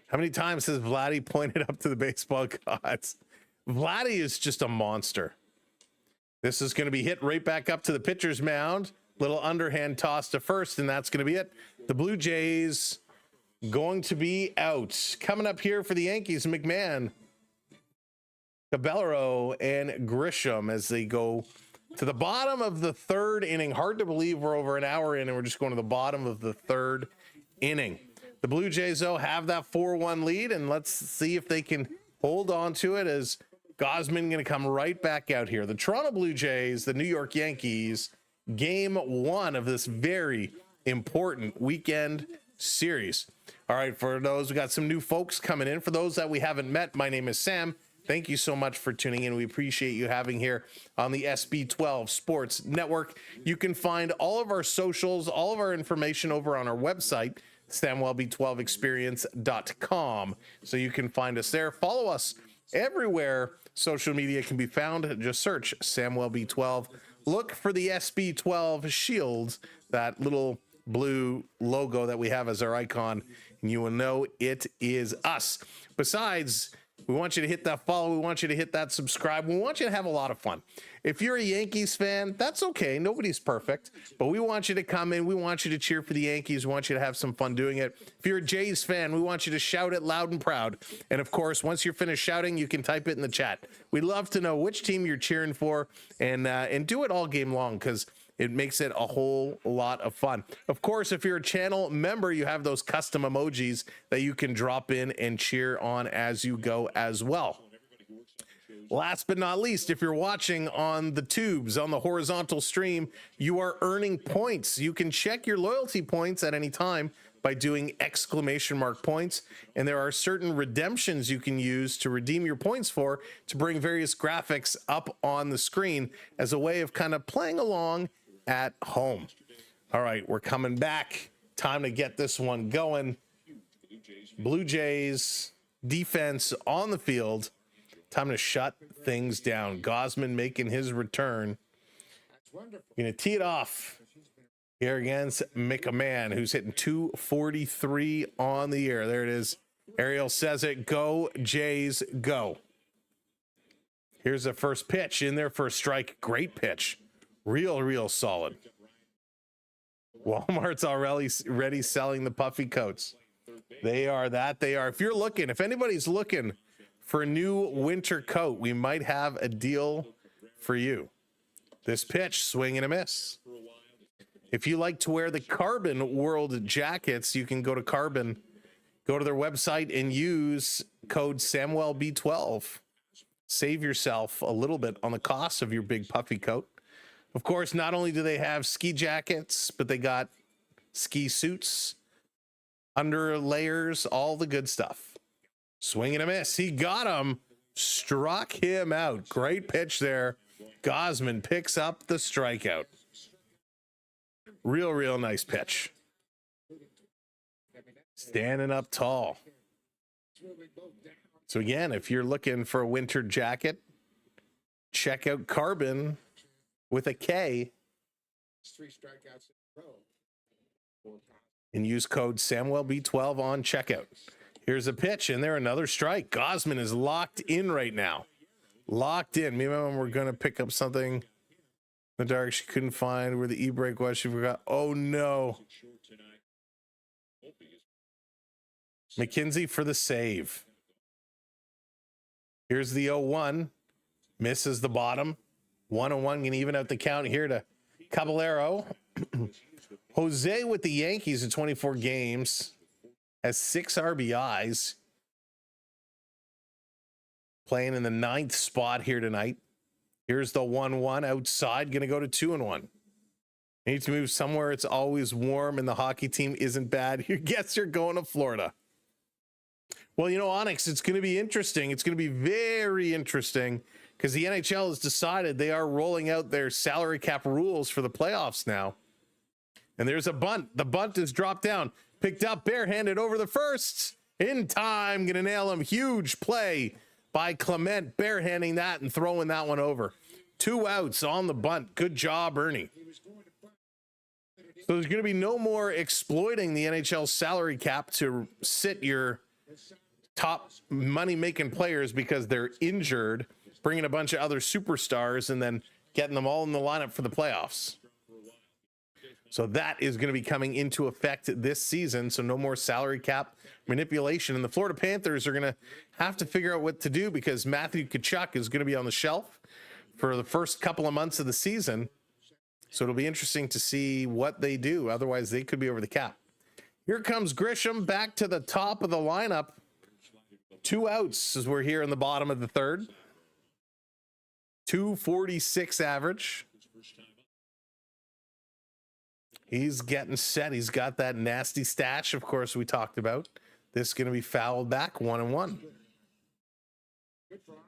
How many times has Vladdy pointed up to the baseball gods? Vladdy is just a monster. This is going to be hit right back up to the pitcher's mound. Little underhand toss to first, and that's going to be it. The Blue Jays going to be out. Coming up here for the Yankees, McMahon. Caballero and Grisham as they go to the bottom of the third inning. Hard to believe we're over an hour in and we're just going to the bottom of the third inning. The Blue Jays, though, have that 4-1 lead, and let's see if they can hold on to it as Gausman going to come right back out here. The Toronto Blue Jays, the New York Yankees, game one of this very important weekend series. All right, for those, we got some new folks coming in. For those that we haven't met, my name is Sam. Thank you so much for tuning in. We appreciate you having here on the SB12 Sports Network. You can find all of our socials, all of our information over on our website, SamwellB12experience.com. So you can find us there. Follow us everywhere social media can be found. Just search SamwellB12. Look for the SB12 shield, that little blue logo that we have as our icon, and you will know it is us. Besides, we want you to hit that follow. We want you to hit that subscribe. We want you to have a lot of fun. If you're a Yankees fan, that's okay. Nobody's perfect, but we want you to come in. We want you to cheer for the Yankees. We want you to have some fun doing it. If you're a Jays fan, we want you to shout it loud and proud. And of course, once you're finished shouting, you can type it in the chat. We'd love to know which team you're cheering for, and do it all game long, because it makes it a whole lot of fun. Of course, if you're a channel member, you have those custom emojis that you can drop in and cheer on as you go as well. Last but not least, if you're watching on the tubes, on the horizontal stream, you are earning points. You can check your loyalty points at any time by doing ! points. And there are certain redemptions you can use to redeem your points for, to bring various graphics up on the screen as a way of kind of playing along at home. All right, we're coming back. Time to get this one going. Blue Jays defense on the field. Time to shut things down. Gausman making his return. Gonna tee it off here against McMahon, who's hitting 243 on the year. There it is. Ariel says it. Go Jays, go. Here's the first pitch in there for a strike. Great pitch. Real solid. Walmart's already selling the puffy coats. They are. If you're looking, if anybody's looking for a new winter coat, we might have a deal for you. This pitch, swing and a miss. If you like to wear the Carbon World jackets, you can go to Carbon, go to their website and use code SamwellB12. Save yourself a little bit on the cost of your big puffy coat. Of course, not only do they have ski jackets, but they got ski suits, under layers, all the good stuff. Swing and a miss. He got him, struck him out. Great pitch there. Gausman picks up the strikeout. Real nice pitch. Standing up tall. So again, if you're looking for a winter jacket, check out Carbon with a K. 3 strikeouts in a row. And use code SamwellB12 on checkout. Here's a pitch, and there another strike. Gausman is locked in right now. Locked in. Me and my mom were going to pick up something in the dark. She couldn't find where the e-brake was. She forgot. Oh, no. McKenzie for the save. Here's the 0-1. Misses the bottom. 1-1 can even out the count here to Caballero. Jose with the Yankees in 24 games has 6 RBIs. Playing in the 9th spot here tonight. Here's the 1-1 outside. Going to go to 2-1. Need to move somewhere it's always warm and the hockey team isn't bad. You guess you're going to Florida. Well, you know, Onyx, it's going to be interesting. It's going to be very interesting because the NHL has decided they are rolling out their salary cap rules for the playoffs now. And there's a bunt. The bunt is dropped down, picked up, barehanded over the first. In time, gonna nail him. Huge play by Clement, barehanding that and throwing that one over. 2 outs on the bunt. Good job, Ernie. So there's gonna be no more exploiting the NHL salary cap to sit your top money-making players because they're injured, bringing a bunch of other superstars and then getting them all in the lineup for the playoffs. So that is going to be coming into effect this season. So no more salary cap manipulation. And the Florida Panthers are going to have to figure out what to do because Matthew Tkachuk is going to be on the shelf for the first couple of months of the season. So it'll be interesting to see what they do. Otherwise, they could be over the cap. Here comes Grisham back to the top of the lineup. 2 outs as we're here in the bottom of the third. 246 average. He's getting set. He's got that nasty stash, of course, we talked about. This is going to be fouled back, 1-1.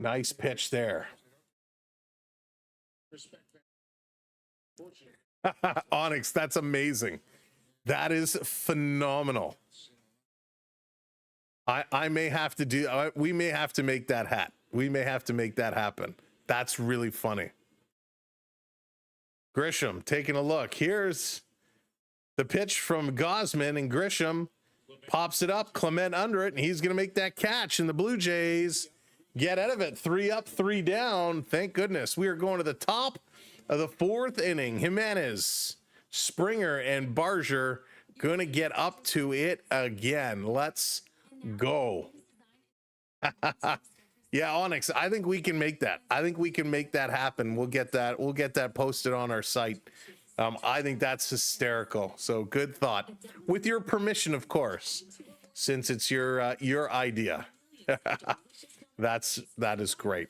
Nice pitch there. Onyx, that's amazing. That is phenomenal. I may have to do, we may have to make that hat. We may have to make that happen. That's really funny. Grisham taking a look. Here's the pitch from Gausman, and Grisham pops it up. Clement under it, and he's going to make that catch. And the Blue Jays get out of it. 3 up, 3 down. Thank goodness. We are going to the top of the 4th inning. Jimenez, Springer, and Barger going to get up to it again. Let's go. Yeah, Onyx, I think we can make that. I think we can make that happen. We'll get that posted on our site. I think that's hysterical. So good thought. With your permission, of course, since it's your idea. That is great.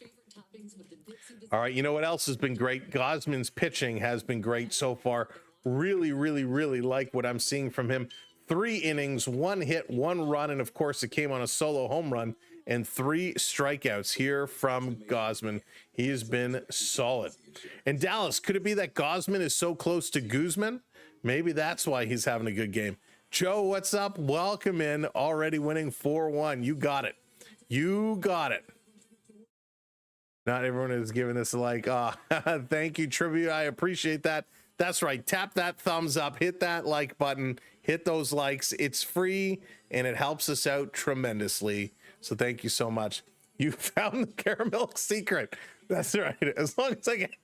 All right, you know what else has been great? Gausman's pitching has been great so far. Really, really, really like what I'm seeing from him. 3 innings, 1 hit, 1 run, and of course it came on a solo home run, and 3 strikeouts here from Gausman. He has been solid. And Dallas, could it be that Gausman is so close to Guzman? Maybe that's why he's having a good game. Joe, what's up? Welcome in. Already winning 4-1. You got it. You got it. Not everyone is giving this a like. Thank you, Tribute. I appreciate that. That's right. Tap that thumbs up. Hit that like button. Hit those likes. It's free, and it helps us out tremendously. So thank you so much. You found the caramel secret. That's right. As long as I get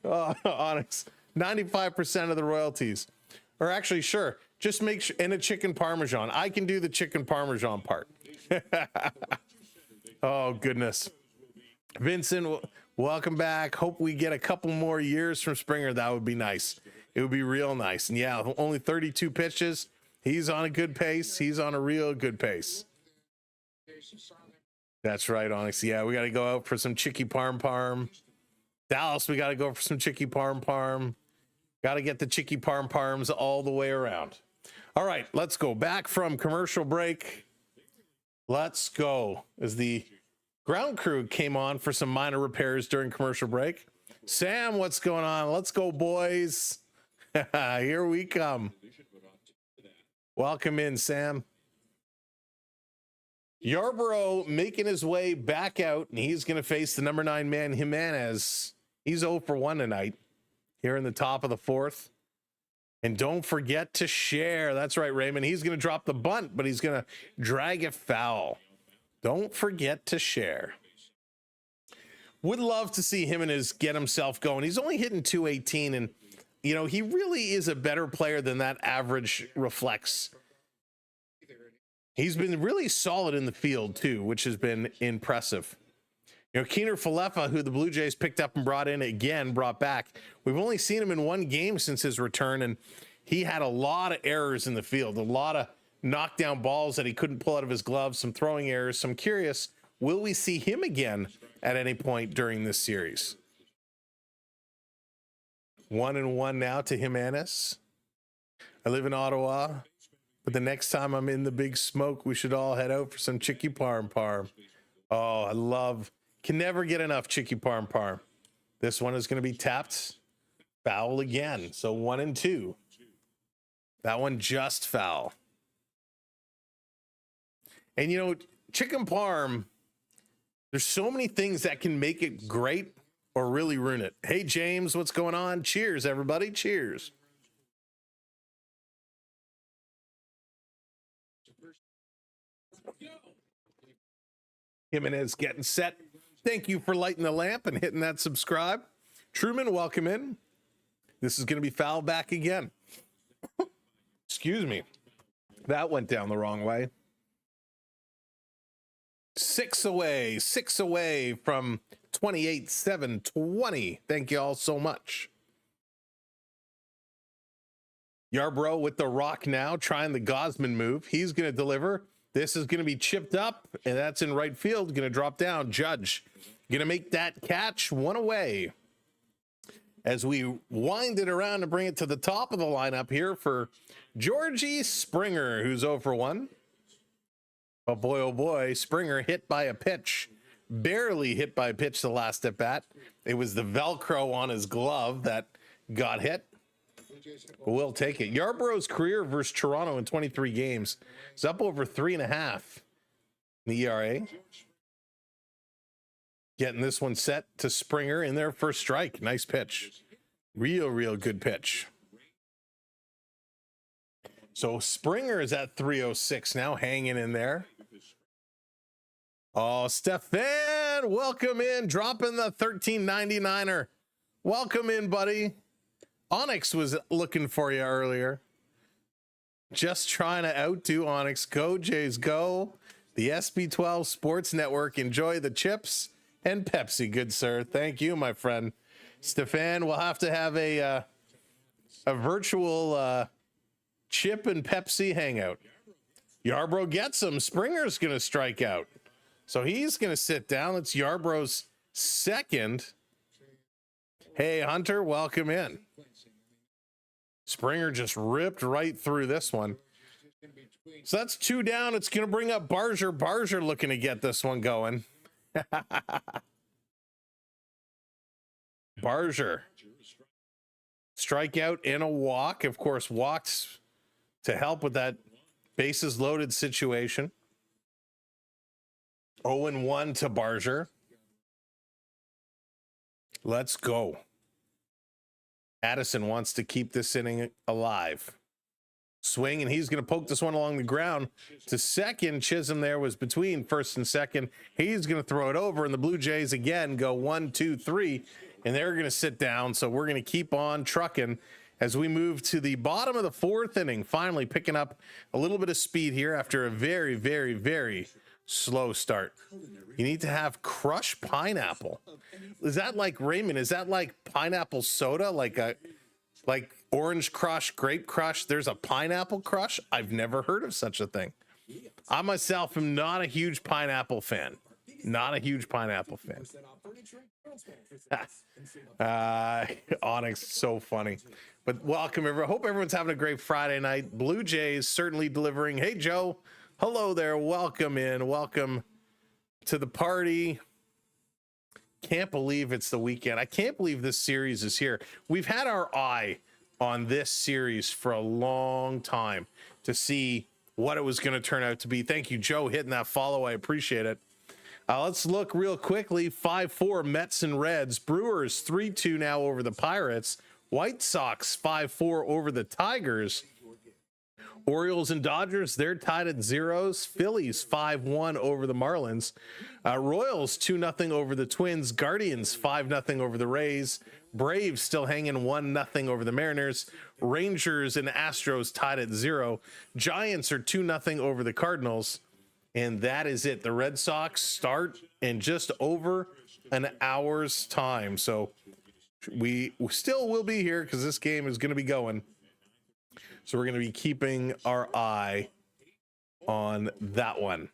Onyx, 95% of the royalties. Or actually, sure. Just make sure, and a chicken parmesan. I can do the chicken parmesan part. Oh, goodness. Vincent, welcome back. Hope we get a couple more years from Springer. That would be nice. It would be real nice. And yeah, only 32 pitches. He's on a good pace. He's on a real good pace. That's right, Onyx. Yeah, we got to go out for some chicky parm. Dallas, we got to go for some chicky parm. Got to get the chicky parms all the way around. All right, let's go back from commercial break. Let's go. As the ground crew came on for some minor repairs during commercial break. Sam, what's going on? Let's go, boys. Here we come. Welcome in, Sam. Yarborough making his way back out, and he's going to face the number 9 man, Jimenez. He's 0 for 1 tonight here in the top of the 4th. And don't forget to share. That's right, Raymond. He's going to drop the bunt, but he's going to drag it foul. Don't forget to share. Would love to see Jimenez get himself going. He's only hitting 218, and, you know, he really is a better player than that average reflects. He's been really solid in the field, too, which has been impressive. You know, Keener Falefa, who the Blue Jays picked up and brought back. We've only seen him in 1 game since his return, and he had a lot of errors in the field, a lot of knockdown balls that he couldn't pull out of his gloves, some throwing errors. So I'm curious, will we see him again at any point during this series? 1-1 now to Jimenez. I live in Ottawa, but the next time I'm in the big smoke, we should all head out for some chicky parm. Oh, I love, can never get enough chicky parm. This one is going to be tapped foul again. So 1-2. That one just foul. And, you know, chicken parm, there's so many things that can make it great or really ruin it. Hey, James, what's going on? Cheers, everybody. Cheers. Jimenez getting set. Thank you for lighting the lamp and hitting that subscribe. Truman, welcome in. This is going to be foul back again. Excuse me. That went down the wrong way. 6 away from 28-7-20. Thank you all so much. Yarbrough with the rock now, trying the Gausman move. He's going to deliver. This is going to be chipped up, and that's in right field. Going to drop down. Judge going to make that catch. 1 away. As we wind it around to bring it to the top of the lineup here for Georgie Springer, who's 0 for 1. Oh boy, Springer hit by a pitch. Barely hit by a pitch the last at bat. It was the Velcro on his glove that got hit. We'll take it. Yarbrough's career versus Toronto in 23 games is up over 3.5 in the ERA. Getting this one set to Springer in there for a strike. Nice pitch. Real good pitch. So Springer is at 306 now, hanging in there. Oh, Stefan, welcome in. Dropping the 13.99er. Welcome in, buddy. Onyx was looking for you earlier. Just trying to outdo Onyx. Go, Jays, go. The SB12 Sports Network. Enjoy the chips and Pepsi, good sir. Thank you, my friend. Stefan, we'll have to have a virtual chip and Pepsi hangout. Yarbrough gets him. Springer's going to strike out. So he's going to sit down. It's Yarbrough's second. Hey, Hunter, welcome in. Springer just ripped right through this one. So that's 2 down. It's going to bring up Barger. Barger looking to get this one going. Barger. Strikeout and a walk. Of course, walked to help with that bases loaded situation. 0-1 to Barger. Let's go. Addison wants to keep this inning alive. Swing, and he's going to poke this one along the ground to second. Chisholm there was between first and second. He's going to throw it over, and the Blue Jays again go 1, 2, 3, and they're going to sit down. So we're going to keep on trucking as we move to the bottom of the 4th inning, finally picking up a little bit of speed here after a very slow start. You need to have crushed pineapple. Is that like, Raymond, is that like pineapple soda? Like orange crush, grape crush? There's a pineapple crush? I've never heard of such a thing. I myself am not a huge pineapple fan. Not a huge pineapple fan. Onyx, so funny. But welcome, everyone. Hope everyone's having a great Friday night. Blue Jays certainly delivering. Hey, Joe. Hello there. Welcome in. Welcome to the party. Can't believe it's the weekend. I can't believe this series is here. We've had our eye on this series for a long time to see what it was going to turn out to be. Thank you, Joe, hitting that follow. I appreciate it. Let's look real quickly. 5-4 Mets and Reds. Brewers 3-2 now over the Pirates. White Sox 5-4 over the Tigers. Orioles and Dodgers, they're tied at 0s. Phillies 5-1 over the Marlins. Royals 2-0 over the Twins. Guardians 5-0 over the Rays. Braves still hanging 1-0 over the Mariners. Rangers and Astros tied at 0. Giants are 2-0 over the Cardinals. And that is it. The Red Sox start in just over an hour's time. So we still will be here because this game is going to be going. So we're going to be keeping our eye on that one.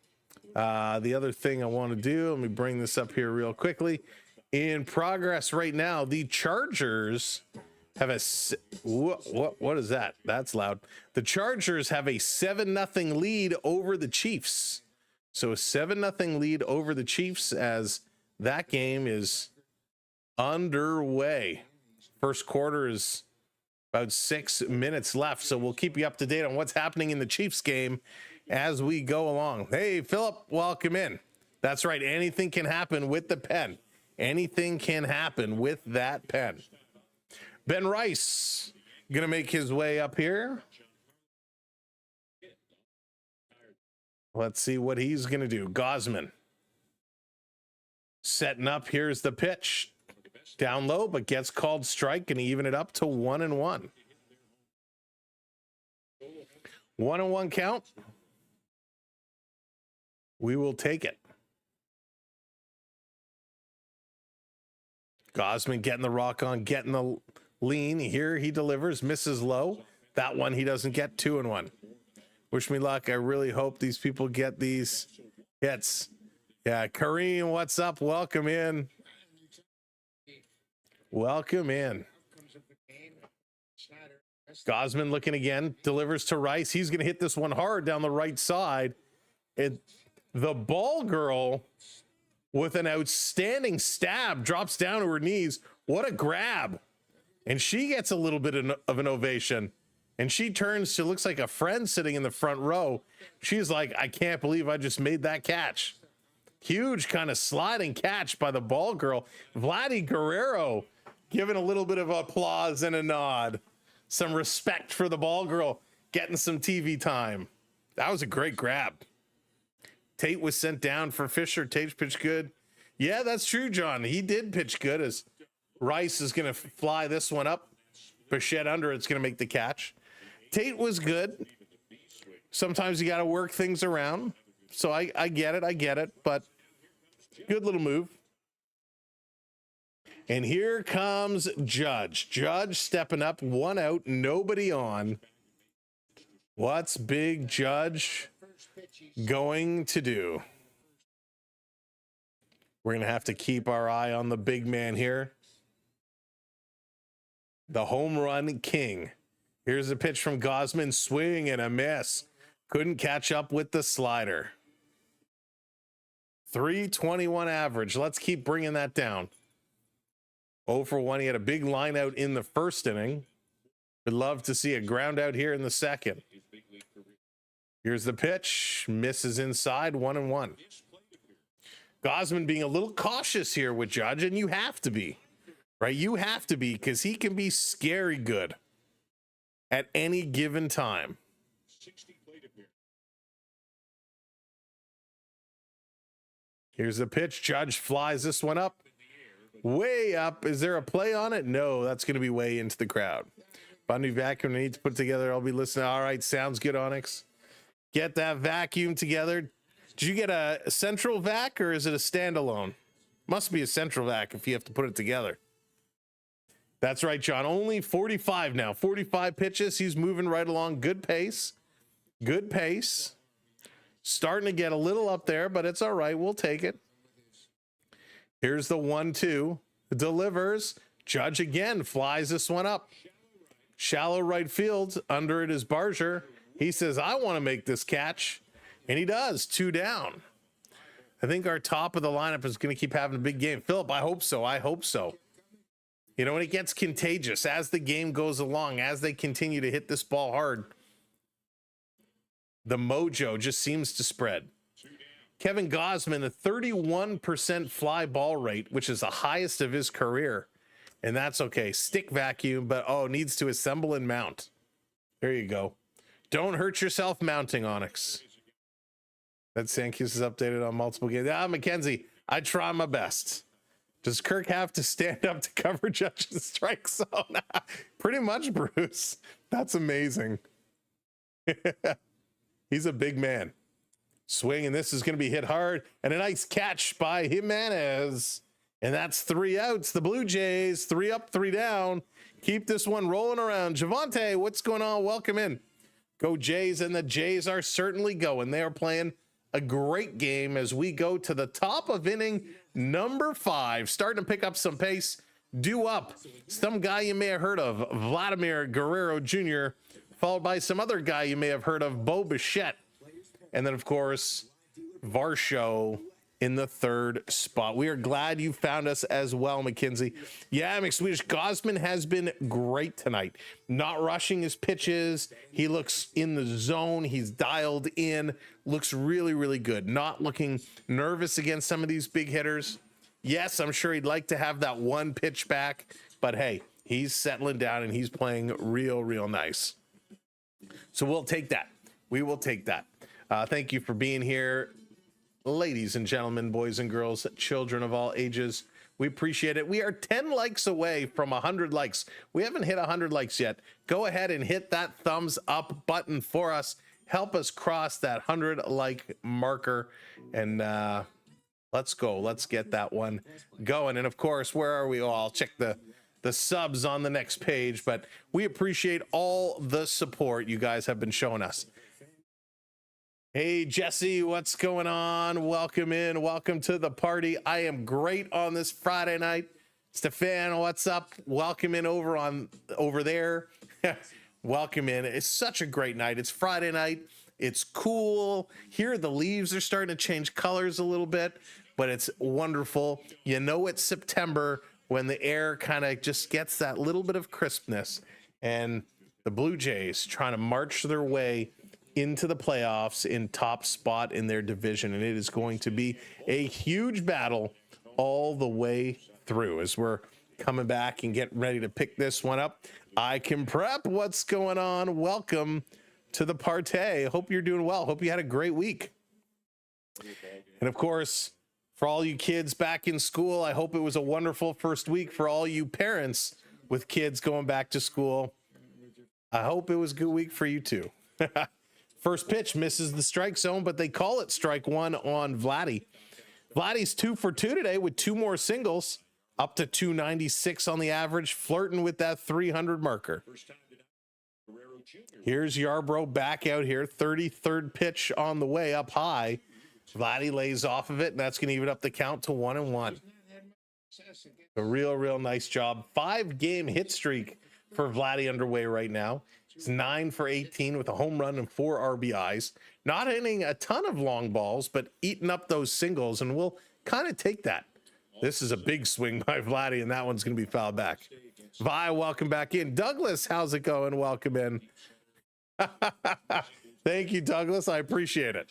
The other thing I want to do, let me bring this up here real quickly. In progress right now, the Chargers have a what is that? That's loud. The Chargers have a 7-0 lead over the Chiefs. So a 7-0 lead over the Chiefs as that game is underway. First quarter is about 6 minutes left, so we'll keep you up to date on what's happening in the Chiefs game as we go along. Hey, Philip, welcome in. That's right. Anything can happen with the pen. Anything can happen with that pen. Ben Rice going to make his way up here. Let's see what he's going to do. Gausman setting up. Here's the pitch. Down low, but gets called strike and even it up to 1-1. 1-1 count. We will take it. Gausman getting the rock on, getting the lean. Here he delivers, misses low. That one he doesn't get. 2-1. Wish me luck. I really hope these people get these hits. Yeah, Kareem, what's up? Welcome in. Welcome in. Gausman looking again, delivers to Rice. He's going to hit this one hard down the right side. The ball girl with an outstanding stab drops down to her knees. What a grab. And she gets a little bit of an ovation. And she turns to, looks like a friend sitting in the front row. She's like, I can't believe I just made that catch. Huge kind of sliding catch by the ball girl. Vladdy Guerrero giving a little bit of applause and a nod. Some respect for the ball girl getting some TV time. That was a great grab. Tate was sent down for Fisher. Tate pitched good. Yeah, that's true, John. He did pitch good as Rice is going to fly this one up. Bichette under it's going to make the catch. Tate was good. Sometimes you got to work things around. So I get it, but good little move. And here comes Judge. Judge stepping up, 1 out, nobody on. What's Big Judge going to do? We're going to have to keep our eye on the big man here. The home run king. Here's a pitch from Gausman, swing and a miss. Couldn't catch up with the slider. 321 average. Let's keep bringing that down. 0 for 1. He had a big line out in the first inning. Would love to see a ground out here in the second. Here's the pitch. Misses inside. 1-1. Gausman being a little cautious here with Judge, and you have to be. Right? You have to be, because he can be scary good at any given time. Here's the pitch. Judge flies this one up. Way up. Is there a play on it? No, that's going to be way into the crowd. Bundy vacuum I need to put together. I'll be listening. All right, sounds good, Onyx. Get that vacuum together. Did you get a central vac or is it a standalone? Must be a central vac if you have to put it together. That's right, John. Only 45 now. 45 pitches. He's moving right along. Good pace. Good pace. Starting to get a little up there, but it's all right. We'll take it. Here's the 1-2. Delivers. Judge again flies this one up. Shallow right field. Under it is Barger. He says, I want to make this catch. And he does. 2 down. I think our top of the lineup is going to keep having a big game. Philip, I hope so. I hope so. You know, when it gets contagious, as the game goes along, as they continue to hit this ball hard, the mojo just seems to spread. Kevin Gausman, a 31% fly ball rate, which is the highest of his career. And that's okay. Stick vacuum, but needs to assemble and mount. There you go. Don't hurt yourself mounting, Onyx. That Sanchez is updated on multiple games. Mackenzie, I try my best. Does Kirk have to stand up to cover Judge's strike zone? Pretty much, Bruce. That's amazing. He's a big man. Swing, and this is going to be hit hard. And a nice catch by Jimenez. And that's 3 outs. The Blue Jays, 3 up, 3 down. Keep this one rolling around. Javante, what's going on? Welcome in. Go Jays, and the Jays are certainly going. They are playing a great game as we go to the top of inning number 5. Starting to pick up some pace. Due up. Some guy you may have heard of, Vladimir Guerrero Jr., followed by some other guy you may have heard of, Bo Bichette. And then, of course, Varsho in the 3rd spot. We are glad you found us as well, McKinsey. Yeah, McSwedish, Gausman has been great tonight. Not rushing his pitches. He looks in the zone. He's dialed in. Looks really, really good. Not looking nervous against some of these big hitters. Yes, I'm sure he'd like to have that one pitch back. But, hey, he's settling down and he's playing real, real nice. So we'll take that. We will take that. Thank you for being here. Ladies and gentlemen, boys and girls, children of all ages, We appreciate it. We are 10 likes away from 100 likes. We haven't hit 100 likes yet. Go ahead and hit that thumbs up button for us. Help us cross that 100 like marker. And let's go. Let's get that one going. And of course, where are we? Oh, I'll check the subs on the next page, but we appreciate all the support you guys have been showing us. Hey, Jesse, what's going on? Welcome in. Welcome to the party. I am great on this Friday night. Stefan, what's up? Welcome in over there. Welcome in. It's such a great night. It's Friday night. It's cool. Here, the leaves are starting to change colors a little bit, but it's wonderful. You know, it's September when the air kind of just gets that little bit of crispness, and the Blue Jays trying to march their way into the playoffs in top spot in their division. And it is going to be a huge battle all the way through as we're coming back and getting ready to pick this one up. I can prep. What's going on? Welcome to the party. Hope you're doing well. Hope you had a great week. And of course, for all you kids back in school, I hope it was a wonderful first week. For all you parents with kids going back to school, I hope it was a good week for you too. First pitch misses the strike zone, but they call it strike one on Vladdy. Vladdy's 2 for 2 today with 2 more singles, up to 296 on the average, flirting with that 300 marker. Here's Yarbrough back out here, 33rd pitch on the way up high. Vladdy lays off of it, and that's going to even up the count to 1-1. A real nice job. 5-game hit streak for Vladdy underway right now. He's 9 for 18 with a home run and 4 RBIs. Not hitting a ton of long balls, but eating up those singles, and we'll kind of take that. This is a big swing by Vladdy, and that one's going to be fouled back. Vi, welcome back in. Douglas, how's it going? Welcome in. Thank you, Douglas. I appreciate it.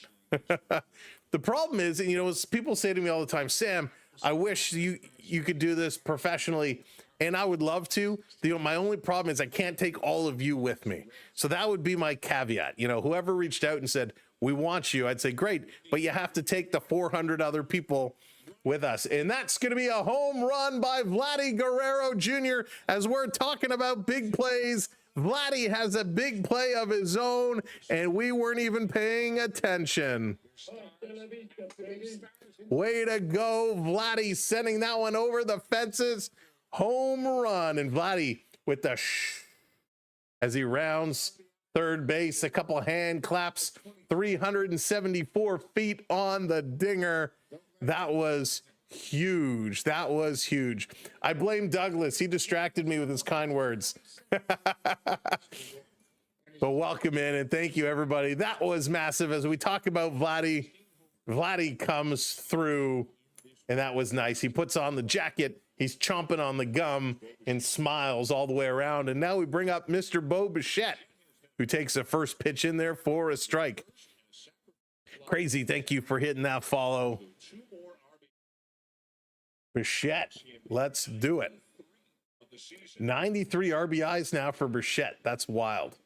The problem is, you know, people say to me all the time, Sam, I wish you could do this professionally, and I would love to. You know, my only problem is I can't take all of you with me. So that would be my caveat. You know, whoever reached out and said, we want you, I'd say, great, but you have to take the 400 other people with us. And that's going to be a home run by Vladdy Guerrero Jr. As we're talking about big plays, Vladdy has a big play of his own, and we weren't even paying attention. Way to go, Vladdy, sending that one over the fences. Home run. And Vladdy with the as he rounds third base, a couple hand claps, 374 feet on the dinger. That was huge. That was huge. I blame Douglas. He distracted me with his kind words. But welcome in, and thank you, everybody. That was massive. As we talk about Vladdy, Vladdy comes through, and that was nice. He puts on the jacket. He's chomping on the gum and smiles all the way around. And now we bring up Mr. Bo Bichette, who takes the first pitch in there for a strike. Crazy. Thank you for hitting that follow. Bichette, let's do it. 93 RBIs now for Bichette. That's wild.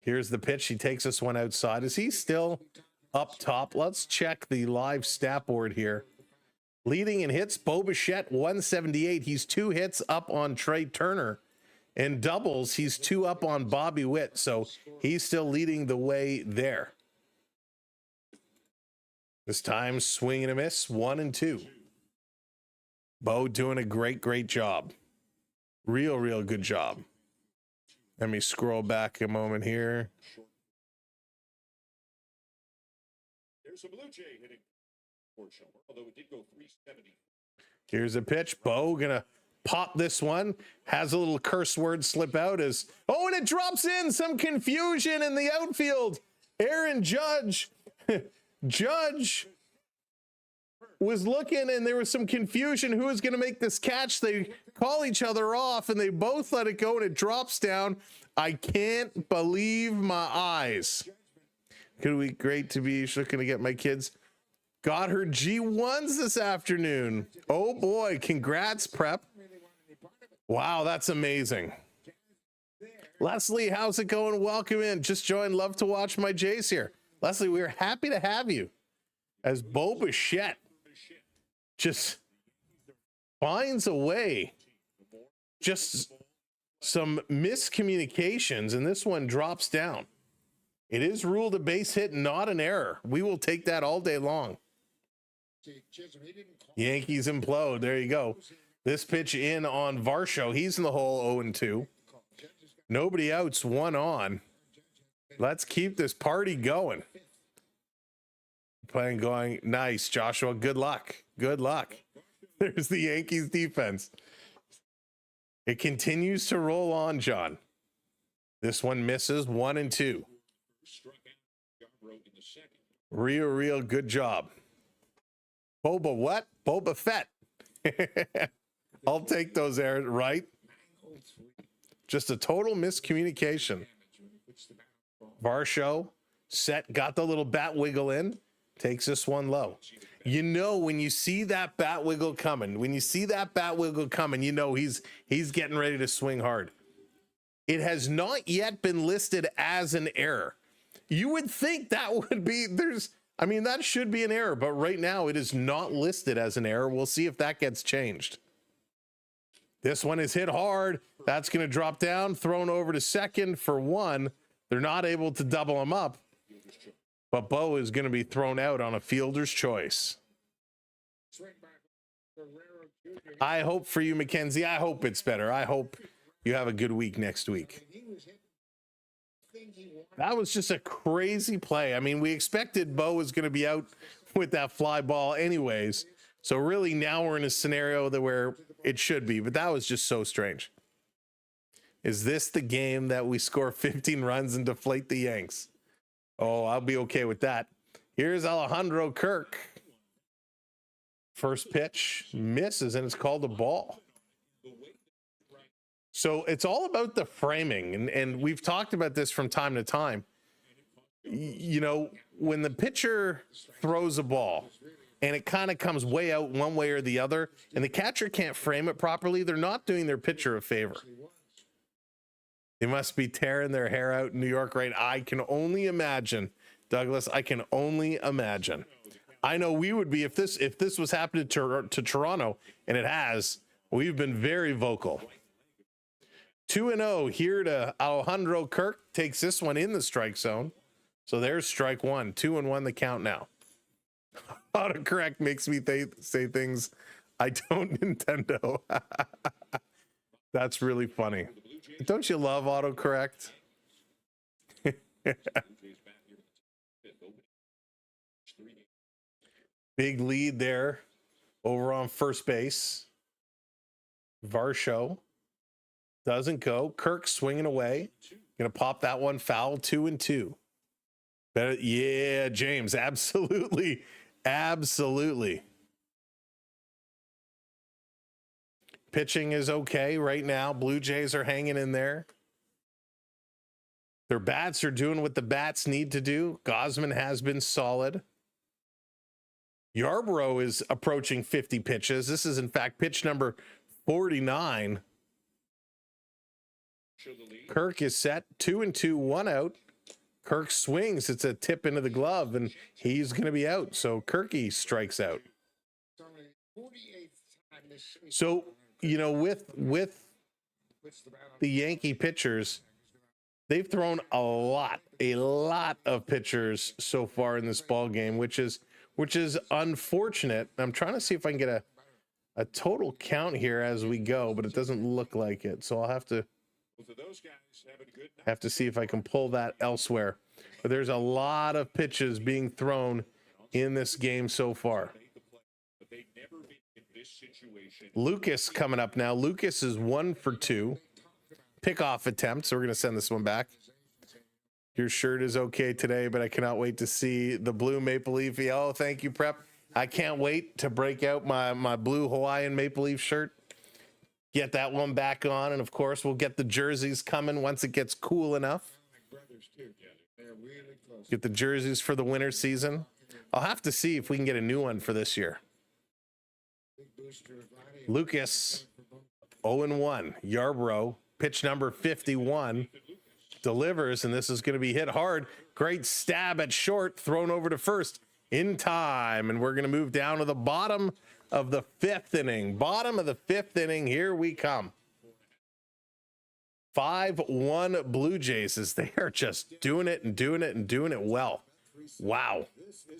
Here's the pitch. He takes this one outside. Is he still up top? Let's check the live stat board here. Leading in hits, Bo Bichette, 178. He's 2 hits up on Trey Turner. In doubles, he's 2 up on Bobby Witt. So he's still leading the way there. This time, swing and a miss, 1-2. Bo doing a great job. Real good job. Let me scroll back a moment here. There's a Blue Jay hitting. Although it did go 370. Here's a pitch. Bo gonna pop this one. Has a little curse word slip out as, oh, and it drops in. Some confusion in the outfield. Aaron Judge. Judge was looking, and there was some confusion. Who is going to make this catch? They call each other off, and they both let it go, and it drops down. I can't believe my eyes. Could be great to be looking to get my kids. Got her G1s this afternoon. Oh, boy. Congrats, Prep. Wow, that's amazing. Leslie, how's it going? Welcome in. Just joined. Love to watch my Jays here. Leslie, we're happy to have you. As Bo Bichette just finds a way. Just some miscommunications, and this one drops down. It is ruled a base hit, not an error. We will take that all day long. Yankees implode. There you go. This pitch in on Varsho. He's in the hole 0-2. Nobody outs, one on. Let's keep this party going. Playing going. Nice, Joshua. Good luck. Good luck. There's the Yankees defense. It continues to roll on, John. This one misses 1-2. Real good job. Boba what? Boba Fett. I'll take those errors, right? Just a total miscommunication. Varsho set, got the little bat wiggle in, takes this one low. You know, when you see that bat wiggle coming, you know he's getting ready to swing hard. It has not yet been listed as an error. You would think that would be, that should be an error, but right now it is not listed as an error. We'll see if that gets changed. This one is hit hard. That's going to drop down, thrown over to second for one. They're not able to double him up, but Bo is going to be thrown out on a fielder's choice. I hope for you, Mackenzie. I hope it's better. I hope you have a good week next week. That was just a crazy play. I mean, we expected Bo was going to be out with that fly ball anyways. So really now we're in a scenario where it should be, but that was just so strange. Is this the game that we score 15 runs and deflate the Yanks? Oh, I'll be okay with that. Here's Alejandro Kirk. First pitch misses, and it's called a ball. So it's all about the framing, and we've talked about this from time to time. You know, when the pitcher throws a ball and it kind of comes way out one way or the other, and the catcher can't frame it properly, they're not doing their pitcher a favor. They must be tearing their hair out in New York, right? I can only imagine, Douglas. I can only imagine. I know we would be if this was happening to Toronto, and it has. We've been very vocal. 2-0 here to Alejandro Kirk. Takes this one in the strike zone. So there's strike one. 2-1 the count now. Autocorrect makes me say things I don't intend to. That's really funny. Don't you love autocorrect? Big lead there over on first base. Varsho doesn't go. Kirk swinging away. Gonna pop that one foul. 2-2. Better, yeah, James. Absolutely. Pitching is okay right now. Blue Jays are hanging in there. Their bats are doing what the bats need to do. Gausman has been solid. Yarbrough is approaching 50 pitches. This is, in fact, pitch number 49. Kirk is set. 2-2, one out. Kirk swings. It's a tip into the glove, and he's going to be out. So Kirky strikes out. So, you know, with the Yankee pitchers, they've thrown a lot of pitchers so far in this ball game, which is unfortunate. I'm trying to see if I can get a total count here as we go, but it doesn't look like it. So I'll have to see if I can pull that elsewhere. But there's a lot of pitches being thrown in this game so far. Lucas coming up now. Lucas is 1 for 2. Pickoff attempt, so we're going to send this one back. Your shirt is okay today, but I cannot wait to see the blue Maple Leaf. Oh, thank you, Prep. I can't wait to break out my blue Hawaiian Maple Leaf shirt. Get that one back on, and of course, we'll get the jerseys coming once it gets cool enough. Get the jerseys for the winter season. I'll have to see if we can get a new one for this year. Lucas, 0-1. Yarbrough, pitch number 51, delivers, and this is going to be hit hard. Great stab at short, thrown over to first in time, and we're going to move down to the bottom of the 5th inning. Bottom of the 5th inning. Here we come. 5-1 Blue Jays as they are just doing it and doing it and doing it well. Wow.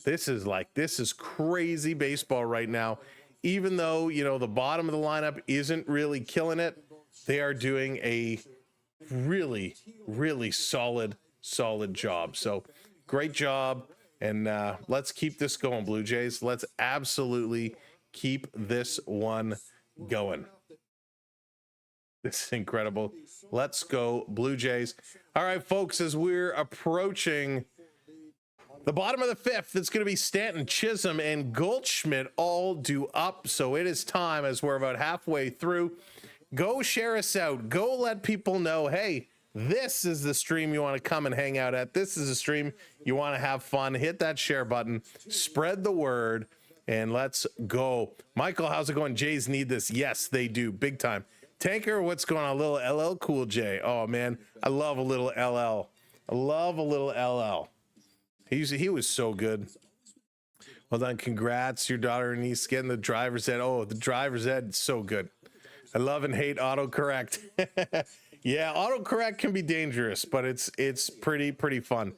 This is crazy baseball right now. Even though, you know, the bottom of the lineup isn't really killing it, they are doing a really, really solid job. So great job. And let's keep this going, Blue Jays. Let's absolutely keep this one going. This is incredible. Let's go, Blue Jays. All right, folks, as we're approaching the bottom of the 5th, it's going to be Stanton, Chisholm, and Goldschmidt all due up. So it is time, as we're about halfway through. Go share us out. Go let people know, hey, this is the stream you want to come and hang out at. This is a stream you want to have fun. Hit that share button. Spread the word, and let's go. Michael, how's it going? Jays need this. Yes, they do. Big time. Tanker, what's going on? A little LL Cool J. Oh, man, I love a little LL. I love a little LL. He was so good. Well done. Congrats. Your daughter and niece getting the driver's ed. Oh, the driver's ed. So good. I love and hate autocorrect. Yeah, autocorrect can be dangerous, but it's pretty fun.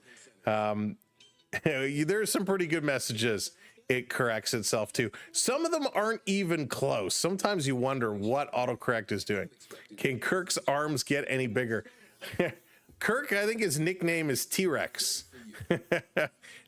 There's some pretty good messages. It corrects itself too. Some of them aren't even close. Sometimes you wonder what autocorrect is doing. Can Kirk's arms get any bigger? Kirk, I think his nickname is T-Rex.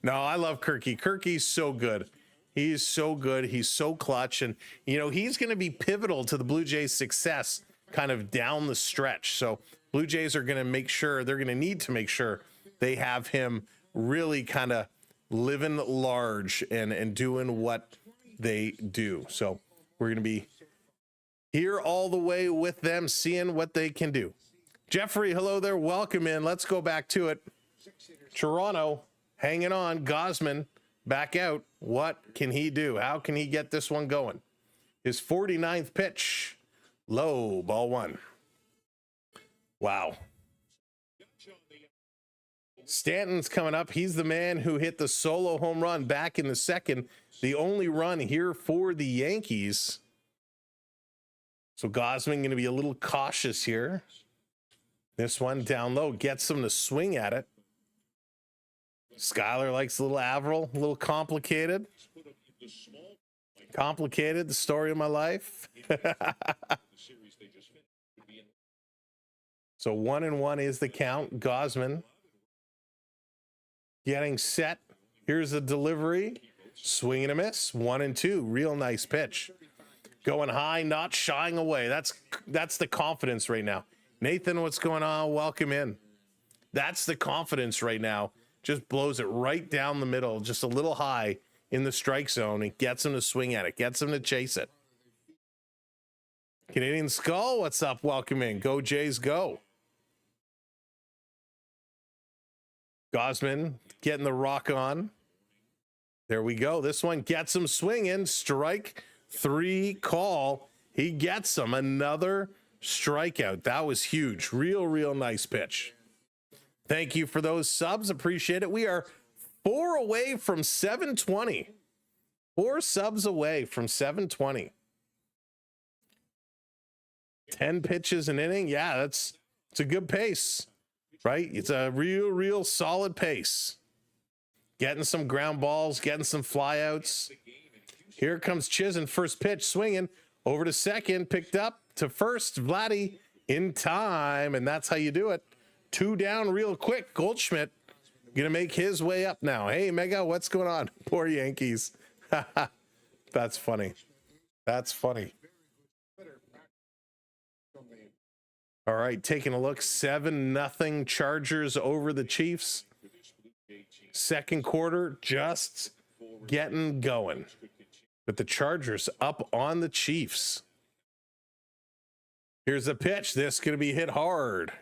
No, I love Kirky. Kirky's so good. He's so good. He's so clutch. And, you know, he's going to be pivotal to the Blue Jays' success kind of down the stretch. So Blue Jays are going to make sure, they're going to need to make sure they have him really kind of living large and doing what they do. So we're going to be here all the way with them, seeing what they can do. Jeffrey, hello there. Welcome in. Let's go back to it. Toronto hanging on. Gausman back out. What can he do? How can he get this one going? His 49th pitch. Low, ball one. Wow. Stanton's coming up. He's the man who hit the solo home run back in the 2nd. The only run here for the Yankees. So Gausman going to be a little cautious here. This one down low gets him to swing at it. Schuyler likes a little Averill, a little complicated. Complicated, the story of my life. So 1-1 is the count. Gausman getting set. Here's the delivery. Swing and a miss. 1-2. Real nice pitch. Going high, not shying away. That's the confidence right now. Nathan, what's going on? Welcome in. That's the confidence right now. Just blows it right down the middle, just a little high in the strike zone. It gets him to swing at it, gets him to chase it. Canadian Skull, what's up? Welcome in. Go Jays, go. Gausman getting the rock on. There we go. This one gets him swinging. Strike 3 call. He gets him. Another strikeout. That was huge. Real nice pitch. Thank you for those subs. Appreciate it. We are 4 away from 720. 4 subs away from 720. 10 pitches an inning. Yeah, it's a good pace, right? It's a real solid pace. Getting some ground balls, getting some flyouts. Here comes Chisholm, first pitch, swinging over to second, picked up to first. Vladdy in time, and that's how you do it. 2 down real quick. Goldschmidt gonna make his way up now. Hey, Mega, what's going on? Poor Yankees. That's funny. That's funny. All right, taking a look. 7-0 Chargers over the Chiefs. Second quarter just getting going. But the Chargers up on the Chiefs. Here's a pitch. This is going to be hit hard.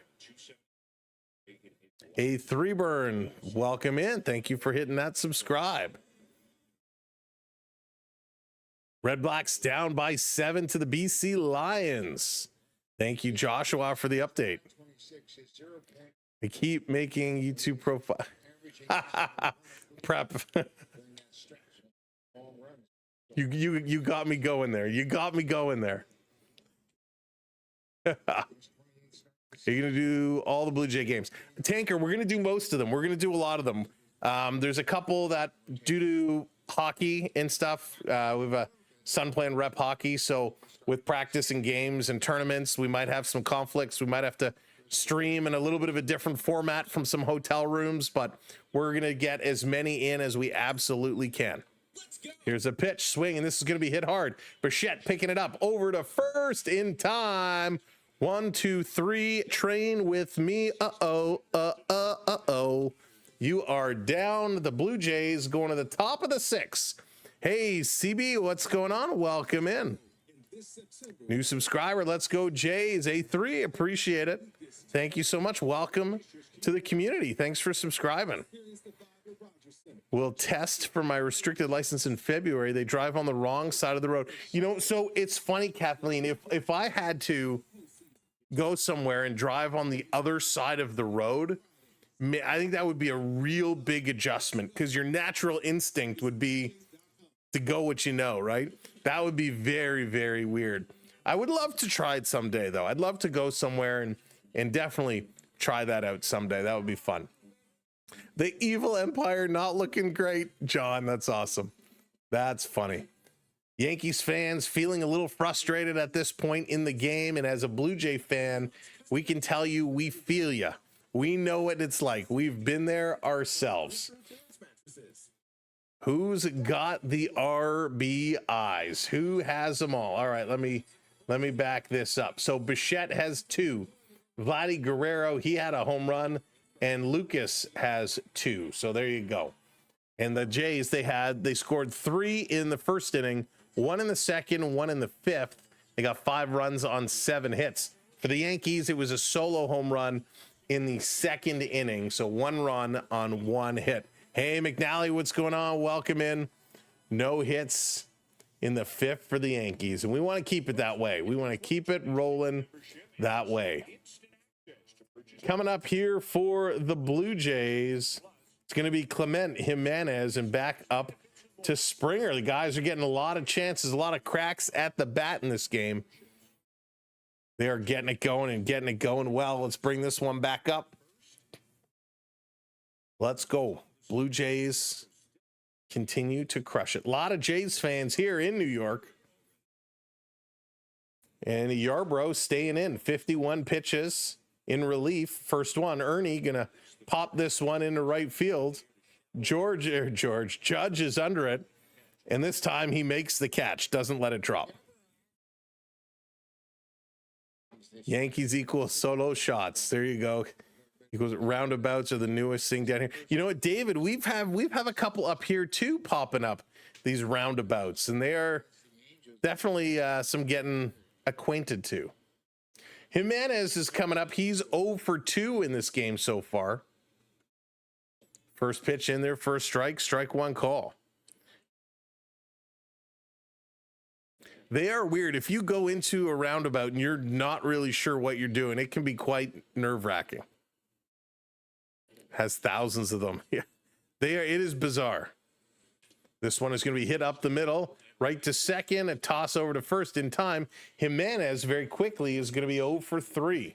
A 3-burn. Welcome in. Thank you for hitting that subscribe. Red Blacks down by 7 to the BC Lions. Thank you, Joshua, for the update. I keep making YouTube profile. Prep. You got me going there. You got me going there. You're going to do all the Blue Jay games. Tanker, we're going to do most of them. We're going to do a lot of them. There's a couple that due to hockey and stuff, we have a son playing rep hockey. So with practice and games and tournaments, we might have some conflicts. We might have to stream in a little bit of a different format from some hotel rooms, but we're going to get as many in as we absolutely can. Here's a pitch, swing, and this is going to be hit hard. Bichette picking it up over to first in time. 1, 2, 3, train with me. Uh-oh. You are down. The Blue Jays going to the top of the 6th. Hey, CB, what's going on? Welcome in. New subscriber. Let's go Jays. A3, appreciate it. Thank you so much. Welcome to the community. Thanks for subscribing. Will test for my restricted license in February. They drive on the wrong side of the road. You know, so it's funny, Kathleen, if I had to go somewhere and drive on the other side of the road, I think that would be a real big adjustment, because your natural instinct would be to go what you know, right? That would be very, very weird. I would love to try it someday, though. I'd love to go somewhere and definitely try that out someday. That would be fun. The evil empire not looking great. John, that's awesome. That's funny. Yankees fans feeling a little frustrated at this point in the game. And as a Blue Jay fan, we can tell you we feel you. We know what it's like. We've been there ourselves. Who's got the RBIs? Who has them all? All right, let me back this up. So Bichette has 2. Vladdy Guerrero, he had a home run, and Lucas has 2. So there you go. And the Jays, they scored 3 in the first inning, 1 in the second, 1 in the 5th. They got 5 runs on 7 hits. For the Yankees, it was a solo home run in the second inning. So 1 run on 1 hit. Hey, McNally, what's going on? Welcome in. No hits in the 5th for the Yankees. And we want to keep it that way. We want to keep it rolling that way. Coming up here for the Blue Jays, it's going to be Clement Jimenez and back up to Springer. The guys are getting a lot of chances, a lot of cracks at the bat in this game. They are getting it going and getting it going well. Let's bring this one back up. Let's go. Blue Jays continue to crush it. A lot of Jays fans here in New York. And Yarbrough staying in. 51 pitches in relief. First one, Ernie gonna pop this one into right field. Judge is under it, and this time he makes the catch, doesn't let it drop. Yankees equal solo shots. There you go. Equals roundabouts are the newest thing down here. You know what, David? We've have a couple up here too popping up, these roundabouts, and they are definitely some getting acquainted to. Jimenez is coming up. He's 0 for 2 in this game so far. First pitch in there, first strike 1 call. They are weird. If you go into a roundabout and you're not really sure what you're doing, it can be quite nerve-wracking. Has thousands of them. Yeah, it is bizarre. This one is going to be hit up the middle, right to second, a toss over to first in time. Jimenez very quickly is going to be 0 for 3.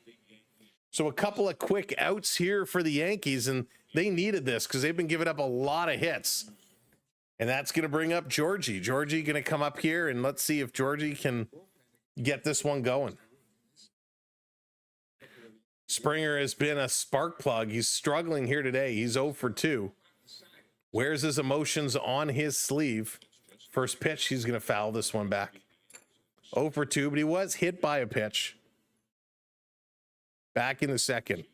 So a couple of quick outs here for the Yankees, and they needed this because they've been giving up a lot of hits. And that's going to bring up Georgie. Georgie going to come up here, and let's see if Georgie can get this one going. Springer has been a spark plug. He's struggling here today. He's 0 for 2. Wears his emotions on his sleeve. First pitch, he's going to foul this one back. 0 for 2, but he was hit by a pitch. Back in the second.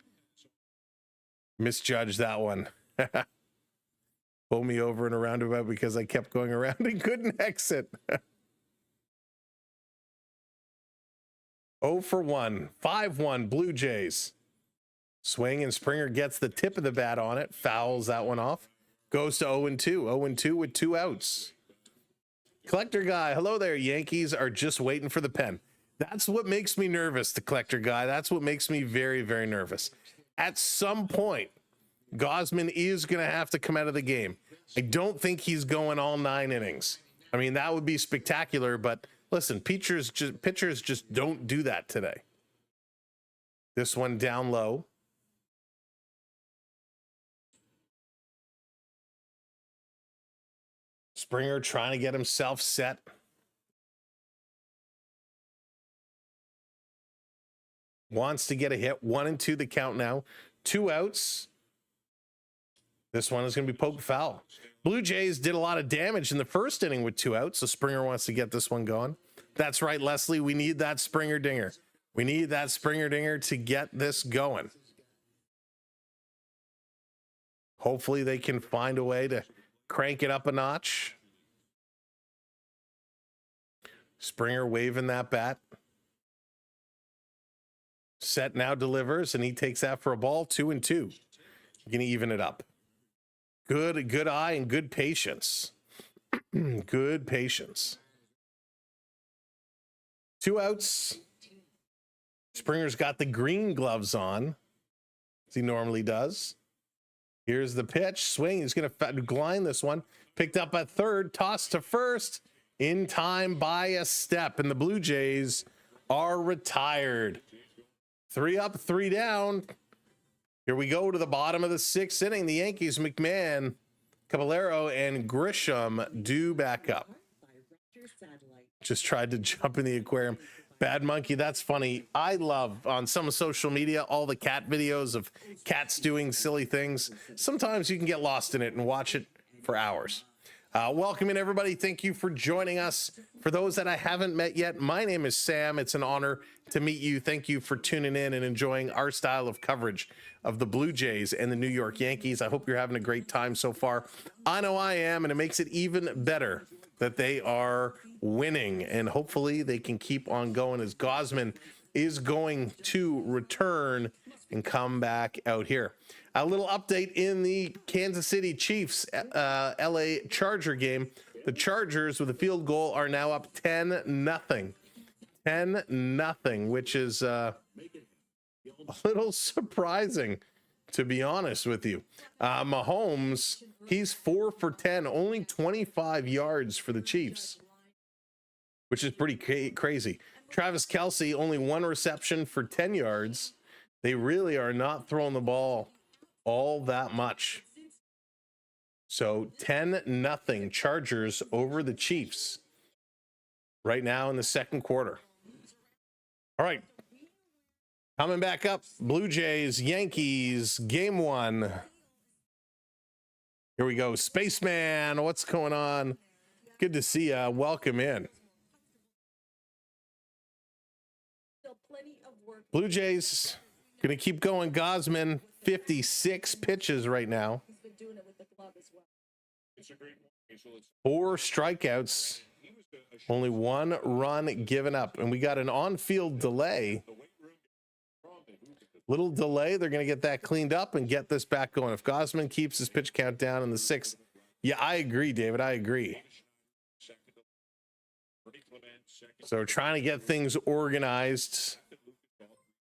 Misjudged that one. Pull me over in a roundabout because I kept going around and couldn't exit. 0 for 1. 5-1 Blue Jays. Swing, and Springer gets the tip of the bat on it. Fouls that one off. Goes to 0-2. 0-2 with 2 outs. Collector Guy, hello there. Yankees are just waiting for the pen. That's what makes me nervous, the Collector Guy. That's what makes me very, very nervous. At some point, Gausman is going to have to come out of the game. I don't think he's going all 9 innings. I mean, that would be spectacular, but listen, pitchers just don't do that today. This one down low. Springer trying to get himself set. Wants to get a hit. 1-2 the count now. 2 outs. This one is going to be poked foul. Blue Jays did a lot of damage in the first inning with 2 outs, so Springer wants to get this one going. That's right, Leslie. We need that Springer dinger. We need that Springer dinger to get this going. Hopefully they can find a way to crank it up a notch. Springer waving that bat. Set now delivers, and he takes that for a ball. 2-2. Gonna even it up. Good eye and good patience. Good patience. 2 outs. Springer's got the green gloves on, as he normally does. Here's the pitch. Swing. He's going to line this one. Picked up at third. Tossed to first. In time by a step. And the Blue Jays are retired. 3 up, 3 down. Here we go to the bottom of the 6th inning. The Yankees, McMahon, Caballero, and Grisham do back up. Just tried to jump in the aquarium. Bad monkey, that's funny. I love on some social media all the cat videos of cats doing silly things. Sometimes you can get lost in it and watch it for hours. Welcome in, everybody. Thank you for joining us. For those that I haven't met yet, my name is Sam. It's an honor to meet you. Thank you for tuning in and enjoying our style of coverage of the Blue Jays and the New York Yankees. I hope you're having a great time so far. I know I am, and it makes it even better that they are winning, and hopefully they can keep on going as Gausman is going to return and come back out here. A little update in the Kansas City Chiefs LA Charger game. The Chargers with a field goal are now up 10-0. 10-0, which is a little surprising, to be honest with you. Mahomes, he's 4 for 10, only 25 yards for the Chiefs, which is pretty crazy. Travis Kelce, only 1 reception for 10 yards. They really are not throwing the ball all that much. So 10-0 Chargers over the Chiefs right now in the second quarter. All right. Coming back up, Blue Jays, Yankees, game 1. Here we go. Spaceman, what's going on? Good to see you. Welcome in. Blue Jays going to keep going. Gausman, 56 pitches right now. 4 strikeouts. Only 1 run given up. And we got an on-field delay. Little delay. They're going to get that cleaned up and get this back going. If Gausman keeps his pitch count down in the 6th. Yeah, I agree, David. I agree. So we're trying to get things organized.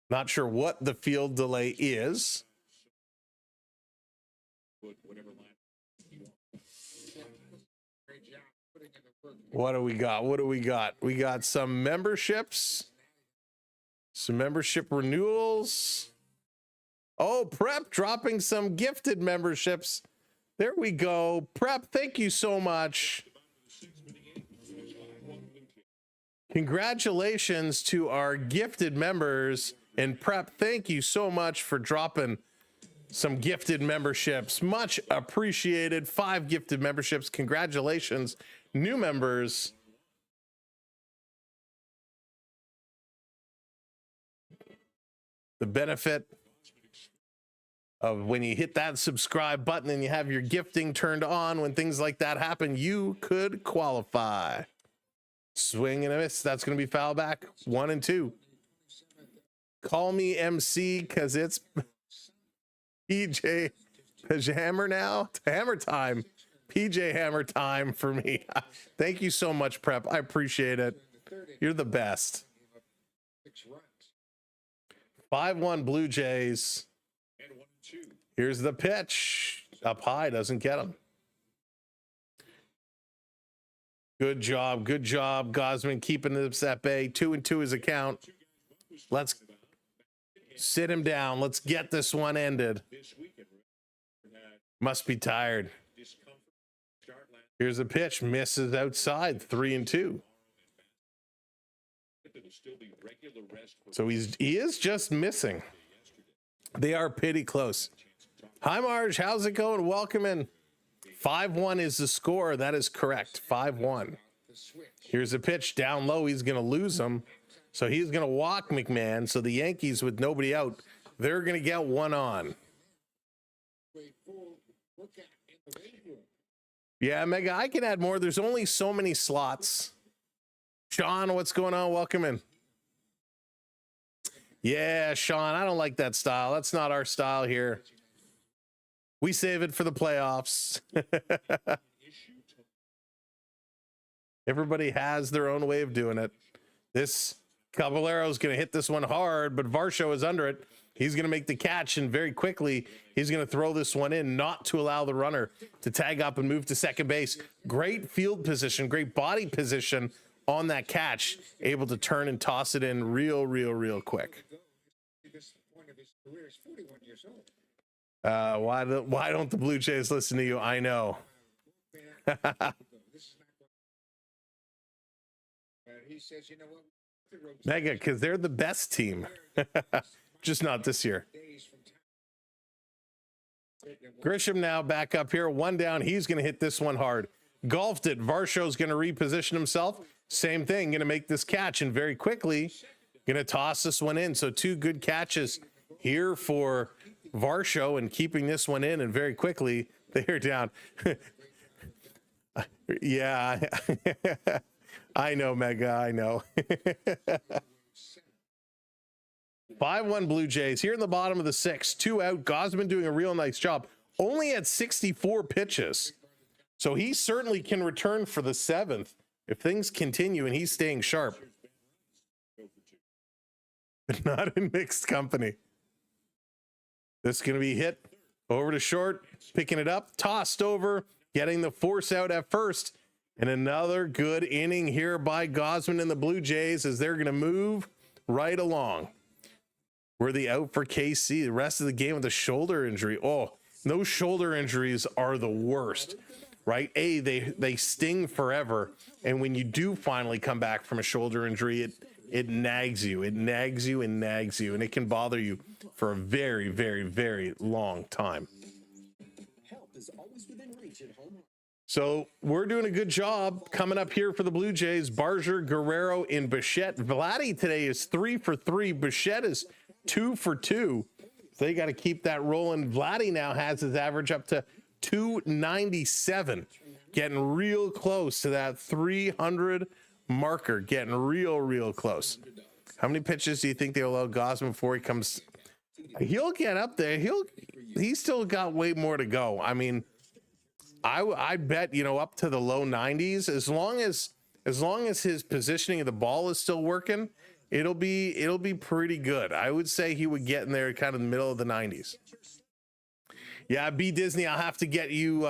Not sure what the field delay is. What do we got? What do we got? We got some memberships. Some membership renewals. Oh, Prep dropping some gifted memberships. There we go. Prep, thank you so much. Congratulations to our gifted members. And Prep, thank you so much for dropping some gifted memberships. Much appreciated. 5 gifted memberships. Congratulations, new members. The benefit of when you hit that subscribe button and you have your gifting turned on, when things like that happen, you could qualify. Swing and a miss. That's going to be foul back. 1-2. Call me MC because it's PJ Hammer now. Hammer time. PJ Hammer time for me. Thank you so much, Prep. I appreciate it. You're the best. 5-1 Blue Jays. Here's the pitch. Up high, doesn't get him. Good job. Good job, Gausman, keeping this at bay. 2-2 his account. Let's sit him down. Let's get this one ended. Must be tired. Here's a pitch. Misses outside. 3-2. So he is just missing. They are pretty close. Hi, Marge. How's it going? Welcome in. 5-1 is the score. That is correct. 5-1. Here's a pitch down low. He's going to lose him. So he's going to walk McMahon. So the Yankees, with nobody out, they're going to get one on. Yeah, Mega, I can add more. There's only so many slots. Sean, what's going on? Welcome in. Yeah, Sean, I don't like that style. That's not our style here. We save it for the playoffs. Everybody has their own way of doing it. This Caballero's going to hit this one hard, but Varsho is under it. He's going to make the catch, and very quickly, he's going to throw this one in, not to allow the runner to tag up and move to second base. Great field position, great body position on that catch, able to turn and toss it in real quick. Why don't the Blue Jays listen to you? I know. Mega, because they're the best team. Just not this year. Grisham now back up here. One down. He's going to hit this one hard. Golfed it. Varsho's going to reposition himself. Same thing. Going to make this catch, and very quickly going to toss this one in. So 2 good catches here for Varsho, and keeping this one in, and very quickly they're down. Yeah, I know, Mega, I know. 5-1 Blue Jays here in the bottom of the 6th. 2 out. Gausman doing a real nice job. Only at 64 pitches. So he certainly can return for the 7th if things continue and he's staying sharp. But not in mixed company. This is going to be hit over to short, picking it up, tossed over, getting the force out at first. And another good inning here by Gausman and the Blue Jays as they're going to move right along. Were they out for KC the rest of the game with a shoulder injury? Oh, those shoulder injuries are the worst, right? They sting forever. And when you do finally come back from a shoulder injury, it nags you. It nags you and nags you. And it can bother you for a very long time. Help is always within reach at home. So we're doing a good job coming up here for the Blue Jays. Barger, Guerrero, and Bichette. Vladdy today is 3 for 3. Bichette is 2 for 2. So they got to keep that rolling. Vladdy now has his average up to 297. Getting real close to that 300 marker. Getting real close. How many pitches do you think they'll allow Gausman before he comes? He'll get up there. He's still got way more to go. I mean, I bet, up to the low 90s, as long as his positioning of the ball is still working, it'll be pretty good. I would say he would get in there kind of the middle of the 90s. Yeah, B Disney, I'll have to get you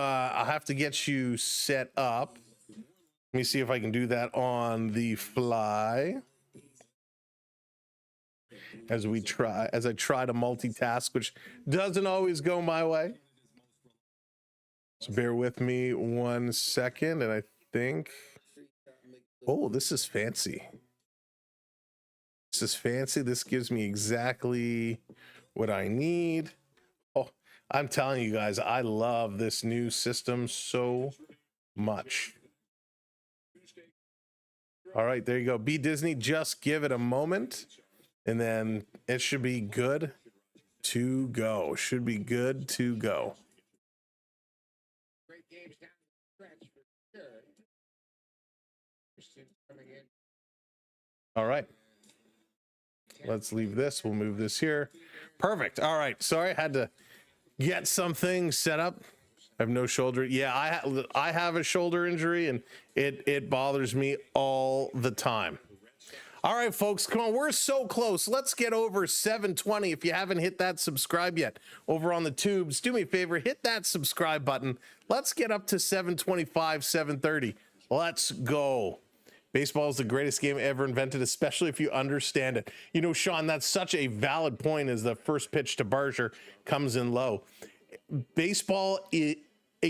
set up. Let me see if I can do that on the fly. As I try to multitask, which doesn't always go my way. So bear with me 1 second, and I think, oh, this is fancy. This is fancy. This gives me exactly what I need. Oh, I'm telling you guys, I love this new system so much. All right, there you go. B Disney, just give it a moment, and then it should be good to go. Should be good to go. Games down the stretch for sure. Coming in. All right. Let's leave this. We'll move this here. Perfect. All right. Sorry, I had to get something set up. I have no shoulder. Yeah, I have a shoulder injury, and it bothers me all the time. All right, folks, come on. We're so close. Let's get over 720. If you haven't hit that subscribe yet over on the tubes, do me a favor, hit that subscribe button. Let's get up to 725, 730. Let's go. Baseball is the greatest game ever invented, especially if you understand it. You know, Sean, that's such a valid point as the first pitch to Barger comes in low. Baseball, it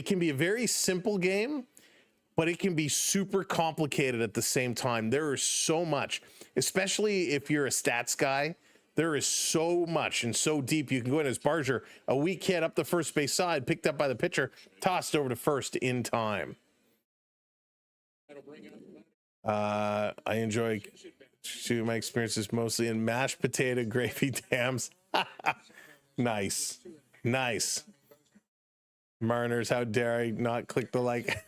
can be a very simple game, but it can be super complicated at the same time. There is so much, especially if you're a stats guy. There is so much and so deep you can go in as Barger. A weak hit up the first base side, picked up by the pitcher, tossed over to first in time. I enjoy shooting my experiences mostly in mashed potato gravy dams. Nice. Nice. Mariners, how dare I not click the like?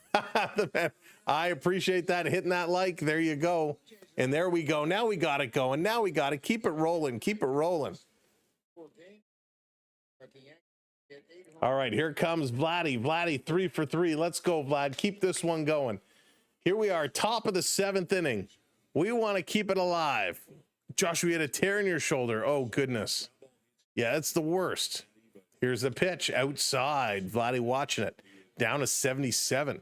I appreciate that. Hitting that like. There you go. And there we go. Now we got it going. Now we got to keep it rolling. Keep it rolling. All right, here comes Vladdy. Vladdy, 3 for 3. Let's go, Vlad. Keep this one going. Here we are, top of the 7th inning. We want to keep it alive. Josh, we had a tear in your shoulder. Oh, goodness. Yeah, it's the worst. Here's the pitch outside. Vladdy watching it. Down to 77.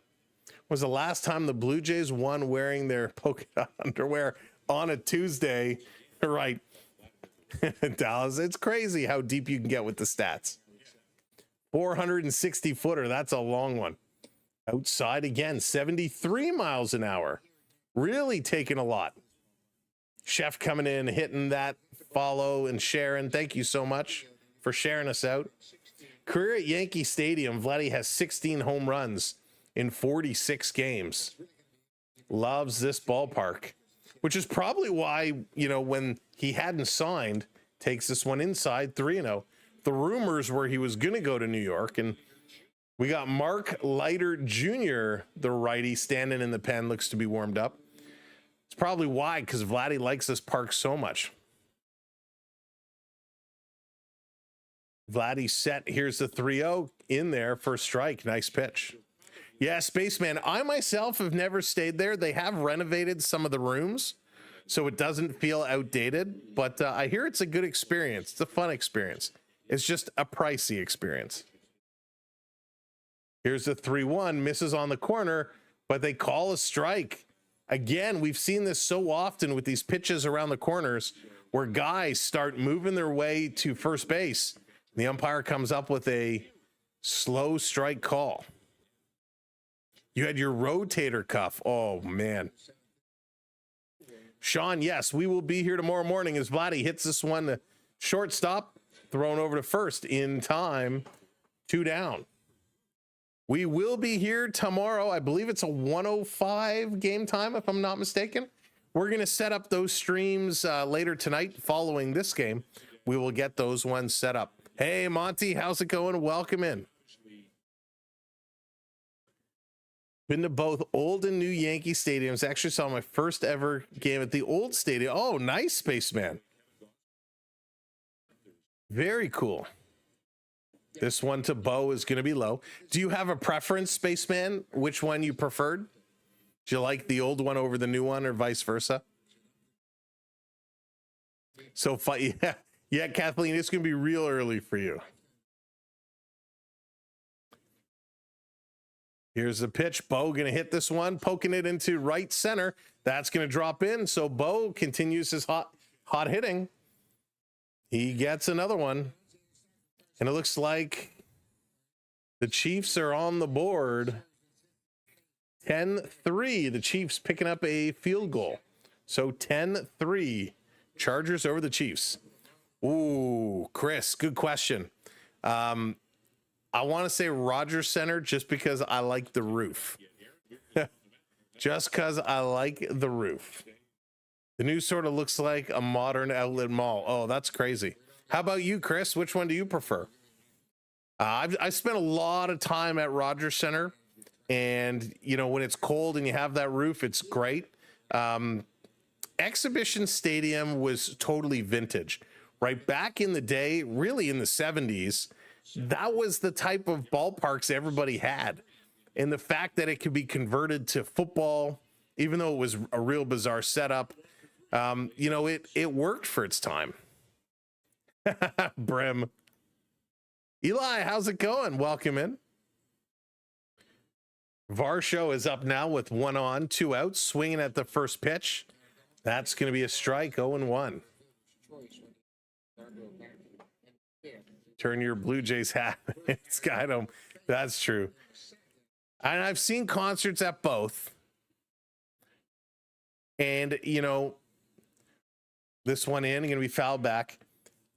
Was the last time the Blue Jays won wearing their polka dot underwear on a Tuesday? Right. Dallas, it's crazy how deep you can get with the stats. 460 footer. That's a long one. Outside again, 73 miles an hour. Really taking a lot. Chef coming in, hitting that follow, and Sharon, thank you so much for sharing us out. Career at Yankee Stadium, Vladdy has 16 home runs in 46 games. Loves this ballpark, which is probably why, you know, when he hadn't signed, takes this one inside 3-0. The rumors were he was going to go to New York, and we got Mark Leiter Jr., the righty, standing in the pen, looks to be warmed up. It's probably why, because Vladdy likes this park so much. Vladdy set. Here's the 3-0 in there for a strike. Nice pitch. Yeah, Spaceman, I myself have never stayed there. They have renovated some of the rooms, so it doesn't feel outdated, but I hear it's a good experience. It's a fun experience. It's just a pricey experience. Here's the 3-1, misses on the corner, but they call a strike. Again, we've seen this so often with these pitches around the corners where guys start moving their way to first base. The umpire comes up with a slow strike call. You had your rotator cuff. Oh, man. Sean, yes, we will be here tomorrow morning as Vladdy hits this one to shortstop, thrown over to first in time, 2 down. We will be here tomorrow. I believe it's a 1:05 game time, if I'm not mistaken. We're going to set up those streams later tonight following this game. We will get those ones set up. Hey, Monty, how's it going? Welcome in. Been to both old and new Yankee stadiums. Actually saw my first ever game at the old stadium. Oh, nice, Spaceman. Very cool. This one to Bo is going to be low. Do you have a preference, Spaceman? Which one you preferred? Do you like the old one over the new one or vice versa? So, yeah, Kathleen, it's going to be real early for you. Here's the pitch. Bo going to hit this one, poking it into right center. That's going to drop in. So Bo continues his hot hitting. He gets another one. And it looks like the Chiefs are on the board. 10-3. The Chiefs picking up a field goal. So 10-3. Chargers over the Chiefs. Ooh, Chris, good question. I want to say Rogers Center just because I like the roof. Just because I like the roof. The new sort of looks like a modern outlet mall. Oh, that's crazy. How about you, Chris? Which one do you prefer? I spent a lot of time at Rogers Center, and you know, when it's cold and you have that roof, it's great. Exhibition Stadium was totally vintage, right? Back in the day, really in the 70s, that was the type of ballparks everybody had. And the fact that it could be converted to football, even though it was a real bizarre setup, you know, it worked for its time. Brim. Eli, how's it going? Welcome in. Varsho is up now with 1 on, 2 outs, swinging at the first pitch. That's going to be a strike, 0-1. Turn your Blue Jays hat. It's got him. That's true. And I've seen concerts at both. And, you know, this one in, going to be fouled back.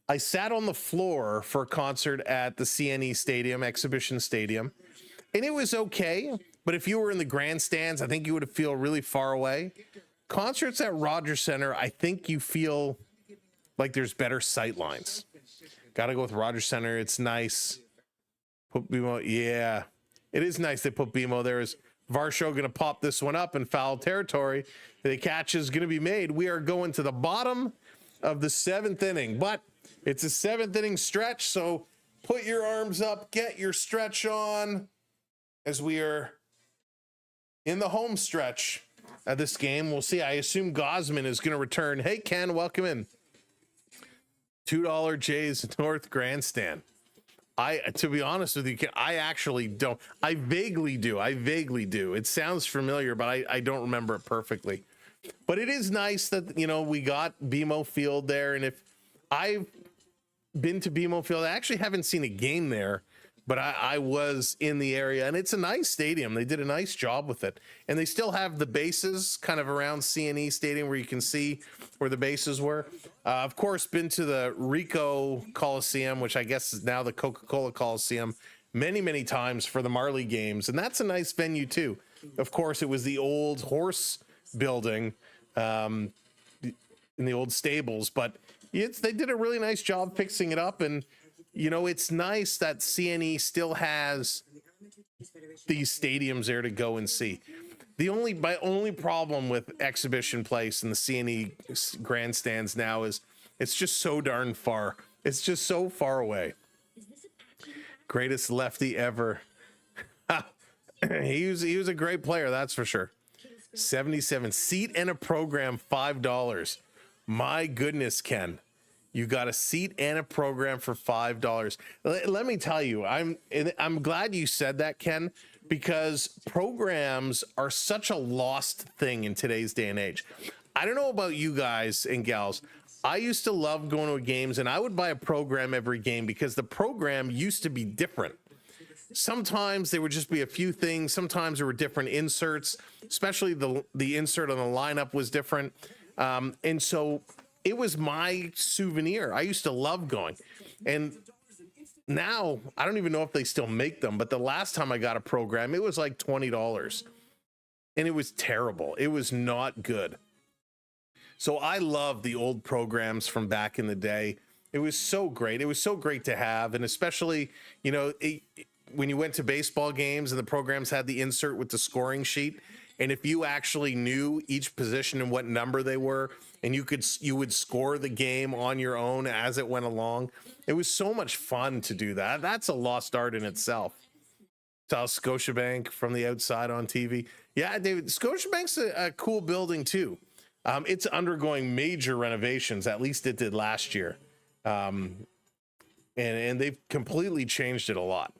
I sat on the floor for a concert at the CNE Stadium, Exhibition Stadium, and it was okay. But if you were in the grandstands, I think you would feel really far away. Concerts at Rogers Center, I think you feel like there's better sight lines. Got to go with Rogers Center. It's nice. Put BMO. Yeah, it is nice they put BMO there. Is Varsho going to pop this one up in foul territory? The catch is going to be made. We are going to the bottom of the 7th inning, but it's a 7th inning stretch. So put your arms up, get your stretch on as we are in the home stretch of this game. We'll see. I assume Gausman is going to return. Hey, Ken, welcome in. $2 Jays North Grandstand. To be honest with you, I actually don't. I vaguely do. It sounds familiar, but I don't remember it perfectly. But it is nice that, you know, we got BMO Field there. And if I've been to BMO Field, I actually haven't seen a game there, but I was in the area, and it's a nice stadium. They did a nice job with it. And they still have the bases kind of around CNE Stadium where you can see where the bases were. Of course, been to the Ricoh Coliseum, which I guess is now the Coca-Cola Coliseum, many, many times for the Marley games. And that's a nice venue too. Of course, it was the old horse building in the old stables, but they did a really nice job fixing it up. And, you know, it's nice that CNE still has these stadiums there to go and see. My only problem with Exhibition Place and the CNE grandstands now is it's just so darn far. It's just so far away. Greatest lefty ever. He was a great player, that's for sure. 77 seat and a program, $5. My goodness, Ken. You got a seat and a program for $5. Let me tell you, I'm glad you said that, Ken, because programs are such a lost thing in today's day and age. I don't know about you guys and gals. I used to love going to games, and I would buy a program every game because the program used to be different. Sometimes there would just be a few things. Sometimes there were different inserts, especially the insert on the lineup was different. And so it was my souvenir. I used to love going. And now I don't even know if they still make them, but the last time I got a program, it was like $20 and it was terrible. It was not good. So I love the old programs from back in the day. It was so great. It was so great to have. And especially, you know, when you went to baseball games and the programs had the insert with the scoring sheet, and if you actually knew each position and what number they were, and you would score the game on your own as it went along, it was so much fun to do that. That's a lost art in itself. Saw Scotiabank from the outside on TV. Yeah, David, Scotiabank's a cool building too. It's undergoing major renovations. At least it did last year, and they've completely changed it a lot.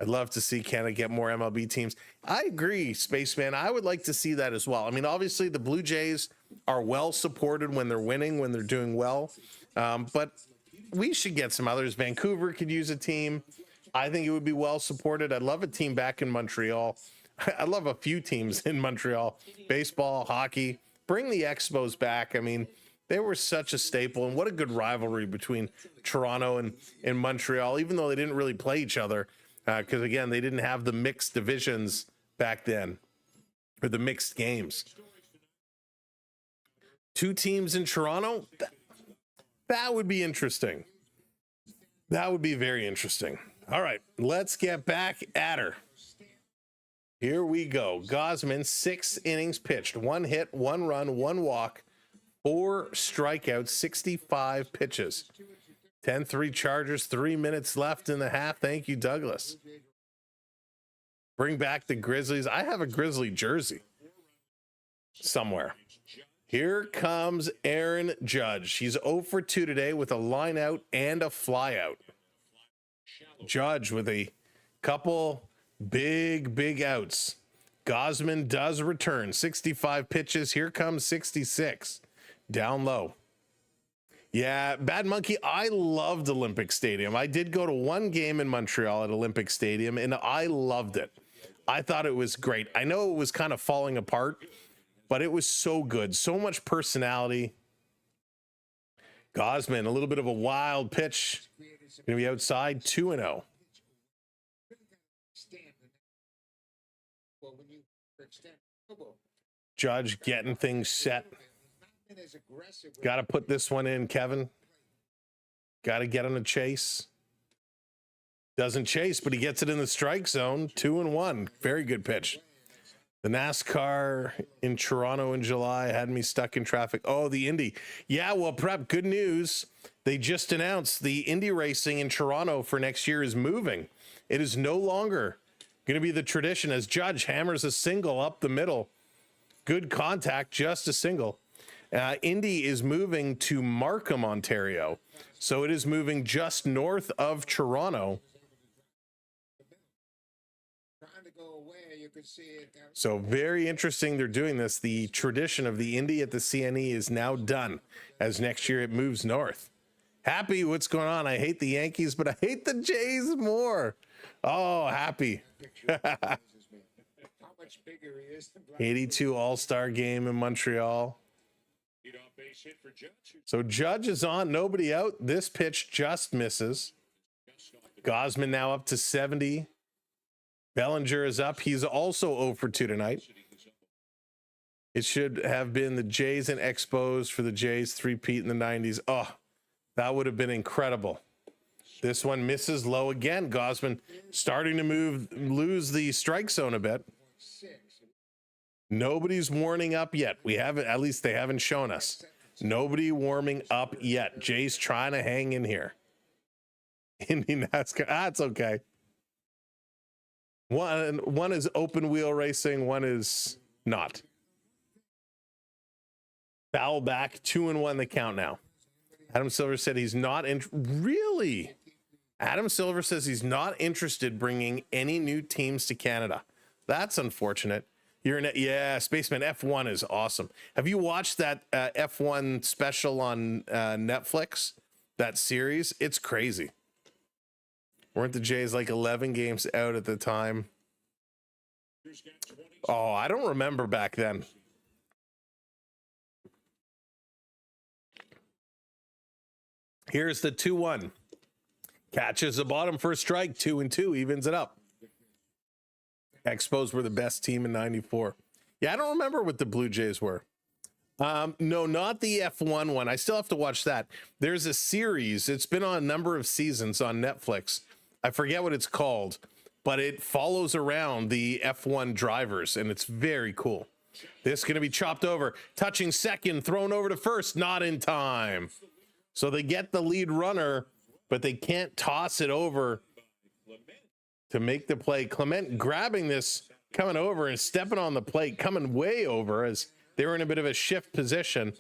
I'd love to see Canada get more MLB teams. I agree, Spaceman. I would like to see that as well. I mean, obviously the Blue Jays are well supported when they're winning, when they're doing well. But we should get some others. Vancouver could use a team. I think it would be well supported. I'd love a team back in Montreal. I love a few teams in Montreal. Baseball, hockey. Bring the Expos back. I mean, they were such a staple, and what a good rivalry between Toronto and Montreal, even though they didn't really play each other. Because, again, they didn't have the mixed divisions back then, or the mixed games. Two teams in Toronto? That would be interesting. That would be very interesting. All right, let's get back at her. Here we go. Gausman, 6 innings pitched. 1 hit, 1 run, 1 walk, 4 strikeouts, 65 pitches. 10-3 Chargers, 3 minutes left in the half. Thank you, Douglas. Bring back the Grizzlies. I have a Grizzly jersey somewhere. Here comes Aaron Judge. He's 0 for 2 today with a line out and a fly out. Judge with a couple big outs. Gausman does return. 65 pitches. Here comes 66. Down low. Yeah, Bad Monkey, I loved Olympic Stadium. I did go to one game in Montreal at Olympic Stadium, and I loved it. I thought it was great. I know it was kind of falling apart, but it was so good. So much personality. Gausman, a little bit of a wild pitch. Going to be outside, 2-0. Judge getting things set. Got to put this one in, Kevin. Got to get on a chase. Doesn't chase, but he gets it in the strike zone. 2-1. Very good pitch. The NASCAR in Toronto in July had me stuck in traffic. Oh, the Indy. Yeah, well, Prep, good news. They just announced the Indy racing in Toronto for next year is moving. It is no longer going to be the tradition as Judge hammers a single up the middle. Good contact, just a single. Indy is moving to Markham, Ontario. So it is moving just north of Toronto. So very interesting they're doing this. The tradition of the Indy at the CNE is now done as next year it moves north. Happy, what's going on? I hate the Yankees, but I hate the Jays more. Oh, happy. 82 All-Star game in Montreal. So Judge is on, nobody out. This pitch just misses. Gausman now up to 70. Bellinger is up. He's also 0 for 2 tonight. It should have been the Jays and Expos for the Jays three-peat in the 90s. Oh, that would have been incredible. This one misses low again. Gausman starting to lose the strike zone a bit. Nobody's warming up yet. We haven't, at least they haven't shown us. Nobody warming up yet. Jay's trying to hang in here. Indian NASCAR. That's okay. One is open wheel racing, one is not. Foul back, 2-1 the count now. Adam Silver said he's not really. Adam Silver says he's not interested bringing any new teams to Canada. That's unfortunate. Yeah, Spaceman F1 is awesome. Have you watched that F1 special on Netflix? That series? It's crazy. Weren't the Jays like 11 games out at the time? Oh, I don't remember back then. Here's the 2-1. Catches the bottom for a strike, 2-2, evens it up. Expos were the best team in 94. Yeah, I don't remember what the Blue Jays were. No, not the F1 one. I still have to watch that. There's a series. It's been on a number of seasons on Netflix. I forget what it's called, but it follows around the F1 drivers, and it's very cool. This is going to be chopped over. Touching second, thrown over to first, not in time. So they get the lead runner, but they can't toss it over to make the play. Clement grabbing this, coming over and stepping on the plate, coming way over as they were in a bit of a shift position.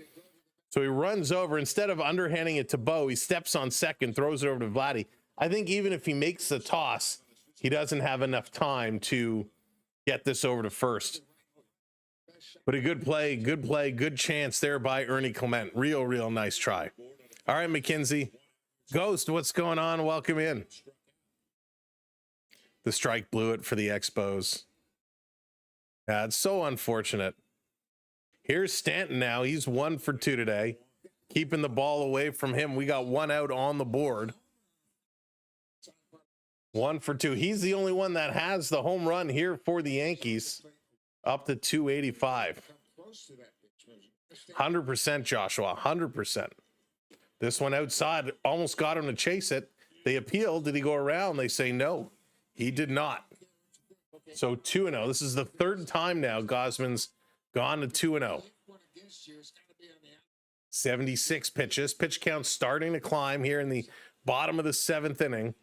So he runs over. Instead of underhanding it to Bo, he steps on second, throws it over to Vladdy. I think even if he makes the toss, he doesn't have enough time to get this over to first. But a good play, good chance there by Ernie Clement. Real nice try. All right, McKenzie. Ghost, what's going on? Welcome in. The strike blew it for the Expos. Yeah, it's so unfortunate. Here's Stanton now. He's 1 for 2 today. Keeping the ball away from him. We got 1 out on the board. 1 for 2. He's the only one that has the home run here for the Yankees. Up to 285. 100%, Joshua. 100%. This one outside almost got him to chase it. They appealed. Did he go around? They say no. He did not. So 2-0. This is the third time now Gausman's gone to 2-0. 76 pitches. Pitch count starting to climb here in the bottom of the 7th inning.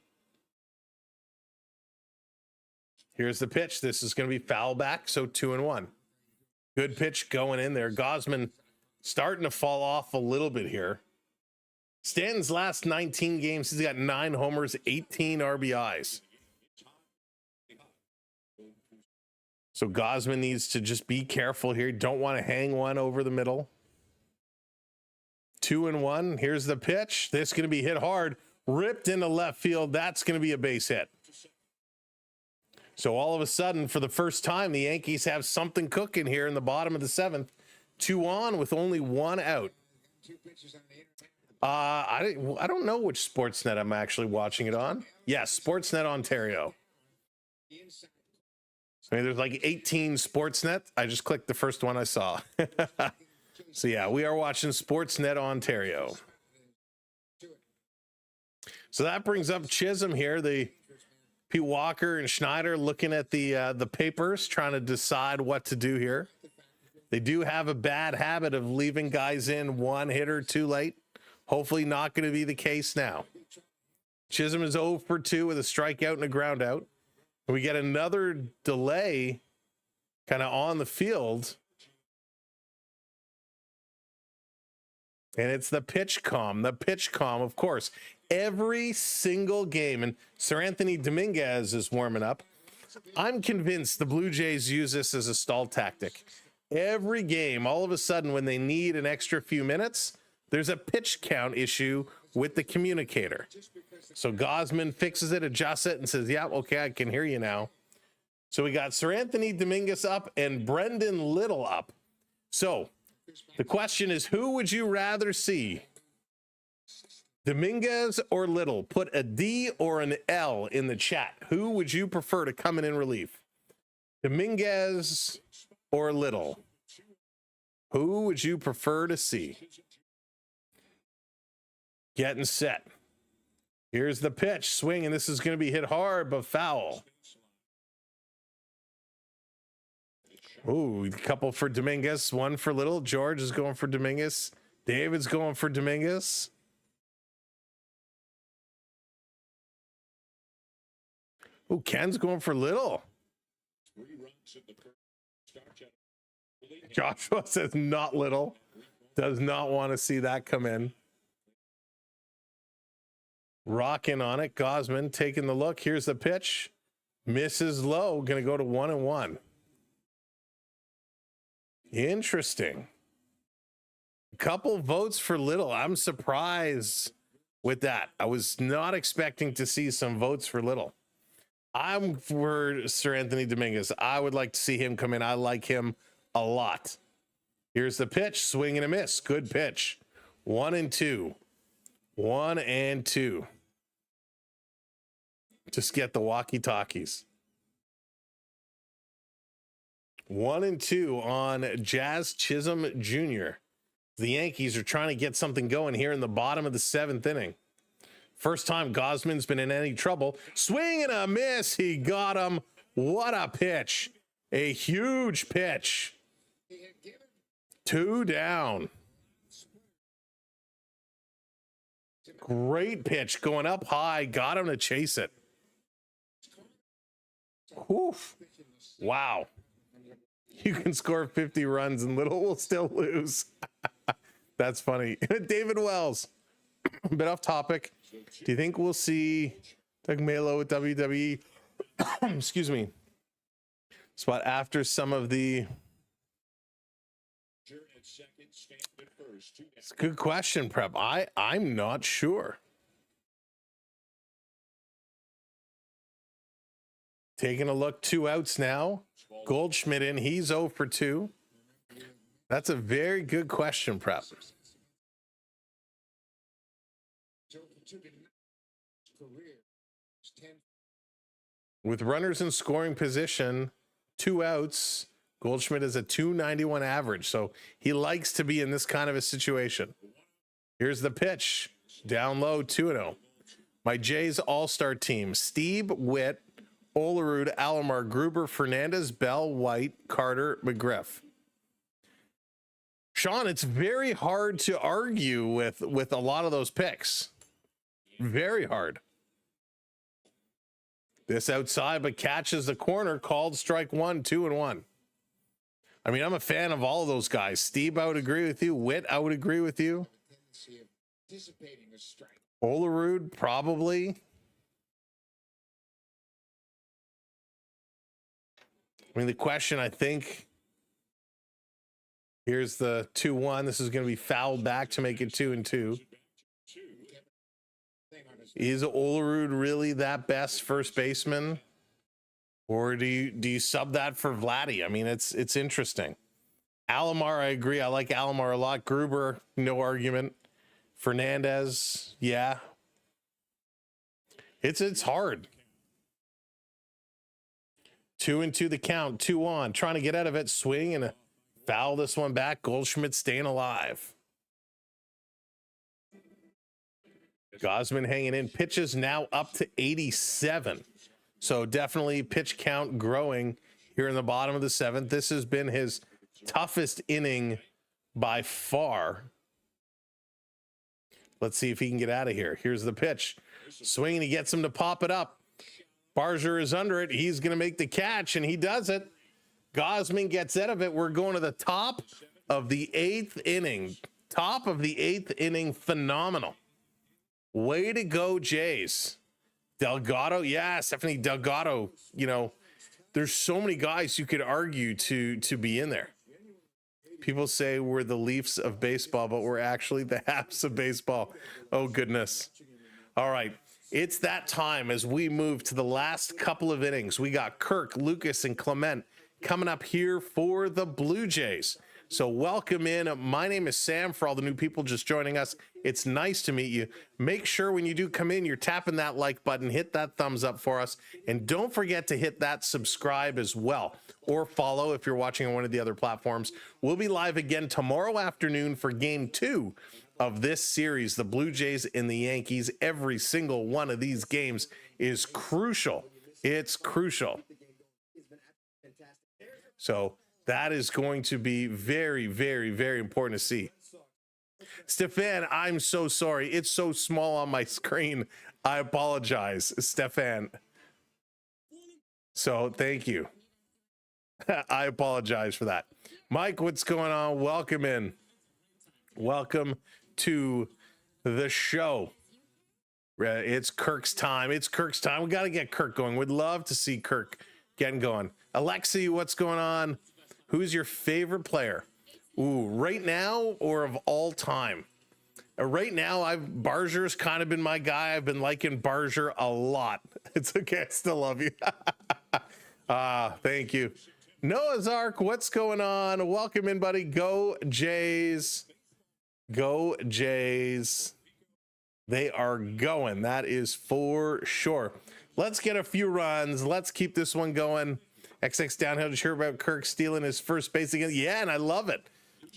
Here's the pitch. This is going to be foul back, so 2-1. Good pitch going in there. Gausman starting to fall off a little bit here. Stanton's last 19 games, he's got 9 homers, 18 RBIs. So Gausman needs to just be careful here. Don't want to hang one over the middle. 2-1. Here's the pitch. This is going to be hit hard. Ripped into left field. That's going to be a base hit. So all of a sudden, for the first time, the Yankees have something cooking here in the bottom of the 7th. 2 on with only 1 out. I don't know which Sportsnet I'm actually watching it on. Yes, Sportsnet Ontario. I mean, there's like 18 Sportsnet. I just clicked the first one I saw. So yeah, we are watching Sportsnet Ontario. So that brings up Chisholm here. The Pete Walker and Schneider looking at the papers, trying to decide what to do here. They do have a bad habit of leaving guys in one hitter too late. Hopefully not going to be the case now. Chisholm is 0 for 2 with a strikeout and a ground out. We get another delay kind of on the field. And it's the pitch calm. The pitch calm, of course. Every single game. And Sir Anthony Dominguez is warming up. I'm convinced the Blue Jays use this as a stall tactic. Every game, all of a sudden, when they need an extra few minutes, there's a pitch count issue with the communicator. So Gausman fixes it, adjusts it, and says, yeah, okay, I can hear you now. So we got Sir Anthony Dominguez up and Brendan Little up. So the question is, who would you rather see? Dominguez or Little? Put a D or an L in the chat. Who would you prefer to come in relief? Dominguez or Little? Who would you prefer to see? Getting set. Here's the pitch. Swing, and this is going to be hit hard, but foul. Ooh, a couple for Dominguez, 1 for Little. George is going for Dominguez. David's going for Dominguez. Ooh, Ken's going for Little. Joshua says not Little. Does not want to see that come in. Rocking on it. Gausman taking the look. Here's the pitch. Misses low. Going to go to 1-1. Interesting. A couple votes for Little. I'm surprised with that. I was not expecting to see some votes for Little. I'm for Sir Anthony Dominguez. I would like to see him come in. I like him a lot. Here's the pitch. Swing and a miss. Good pitch. 1-2. 1-2. Just get the walkie-talkies. 1-2 on Jazz Chisholm Jr. The Yankees are trying to get something going here in the bottom of the 7th inning. First time Gausman's been in any trouble. Swing and a miss. He got him. What a pitch. A huge pitch. 2 down. Great pitch going up high. Got him to chase it. Oof. Wow. You can score 50 runs and Little will still lose. That's funny. David Wells, a bit off topic. Do you think we'll see Doug Melo with WWE? Excuse me. Spot after some of the. It's a good question, Prep. I'm not sure. Taking a look, 2 outs now. Goldschmidt in, he's 0 for 2. That's a very good question, Prep. With runners in scoring position, 2 outs, Goldschmidt is a 291 average, so he likes to be in this kind of a situation. Here's the pitch. Down low, 2-0. My Jays all-star team, Steve, Witt, Olerud, Alomar, Gruber, Fernandez, Bell, White, Carter, McGriff. Sean, it's very hard to argue with a lot of those picks. Very hard. This outside, but catches the corner, called strike 1, 2-1. I mean, I'm a fan of all of those guys. Steve, I would agree with you. Witt, I would agree with you. Olerud, probably. I mean, the question, I think, here's the 2-1. This is going to be fouled back to make it 2-2. Is Olerud really that best first baseman? Or do you sub that for Vladdy? I mean, it's interesting. Alomar, I agree. I like Alomar a lot. Gruber, no argument. Fernandez, yeah. It's hard. 2-2 the count, 2 on. Trying to get out of it, swing and foul this one back. Goldschmidt staying alive. Gausman hanging in. Pitches now up to 87. So definitely pitch count growing here in the bottom of the 7th. This has been his toughest inning by far. Let's see if he can get out of here. Here's the pitch. Swinging, he gets him to pop it up. Barger is under it. He's going to make the catch, and he does it. Gausman gets out of it. We're going to the top of the 8th inning. Top of the 8th inning. Phenomenal. Way to go, Jays. Delgado, yeah, Stephanie Delgado. You know, there's so many guys you could argue to be in there. People say we're the Leafs of baseball, but we're actually the Habs of baseball. Oh, goodness. All right. It's that time as we move to the last couple of innings. We got Kirk, Lucas, and Clement coming up here for the Blue Jays. So welcome in. My name is Sam. For all the new people just joining us, it's nice to meet you. Make sure when you do come in, you're tapping that like button, hit that thumbs up for us, and don't forget to hit that subscribe as well, or follow if you're watching on one of the other platforms. We'll be live again tomorrow afternoon for game 2 of this series, the Blue Jays and the Yankees. Every single one of these games is crucial. It's crucial. So that is going to be very, very, very important to see. Stefan, I'm so sorry. It's so small on my screen. I apologize, Stefan. So thank you. I apologize for that. Mike, what's going on? Welcome in. Welcome to the show. It's Kirk's time. It's Kirk's time. We got to get Kirk going. We'd love to see Kirk getting going. Alexi, what's going on? Who's your favorite player? Ooh, right now or of all time? Right now, Barger's kind of been my guy. I've been liking Barger a lot. It's okay. I still love you. Thank you. Noah's Ark, what's going on? Welcome in, buddy. Go Jays. Go Jays. They are going. That is for sure. Let's get a few runs. Let's keep this one going. XX Downhill, did you hear about Kirk stealing his first base again? Yeah, and I love it.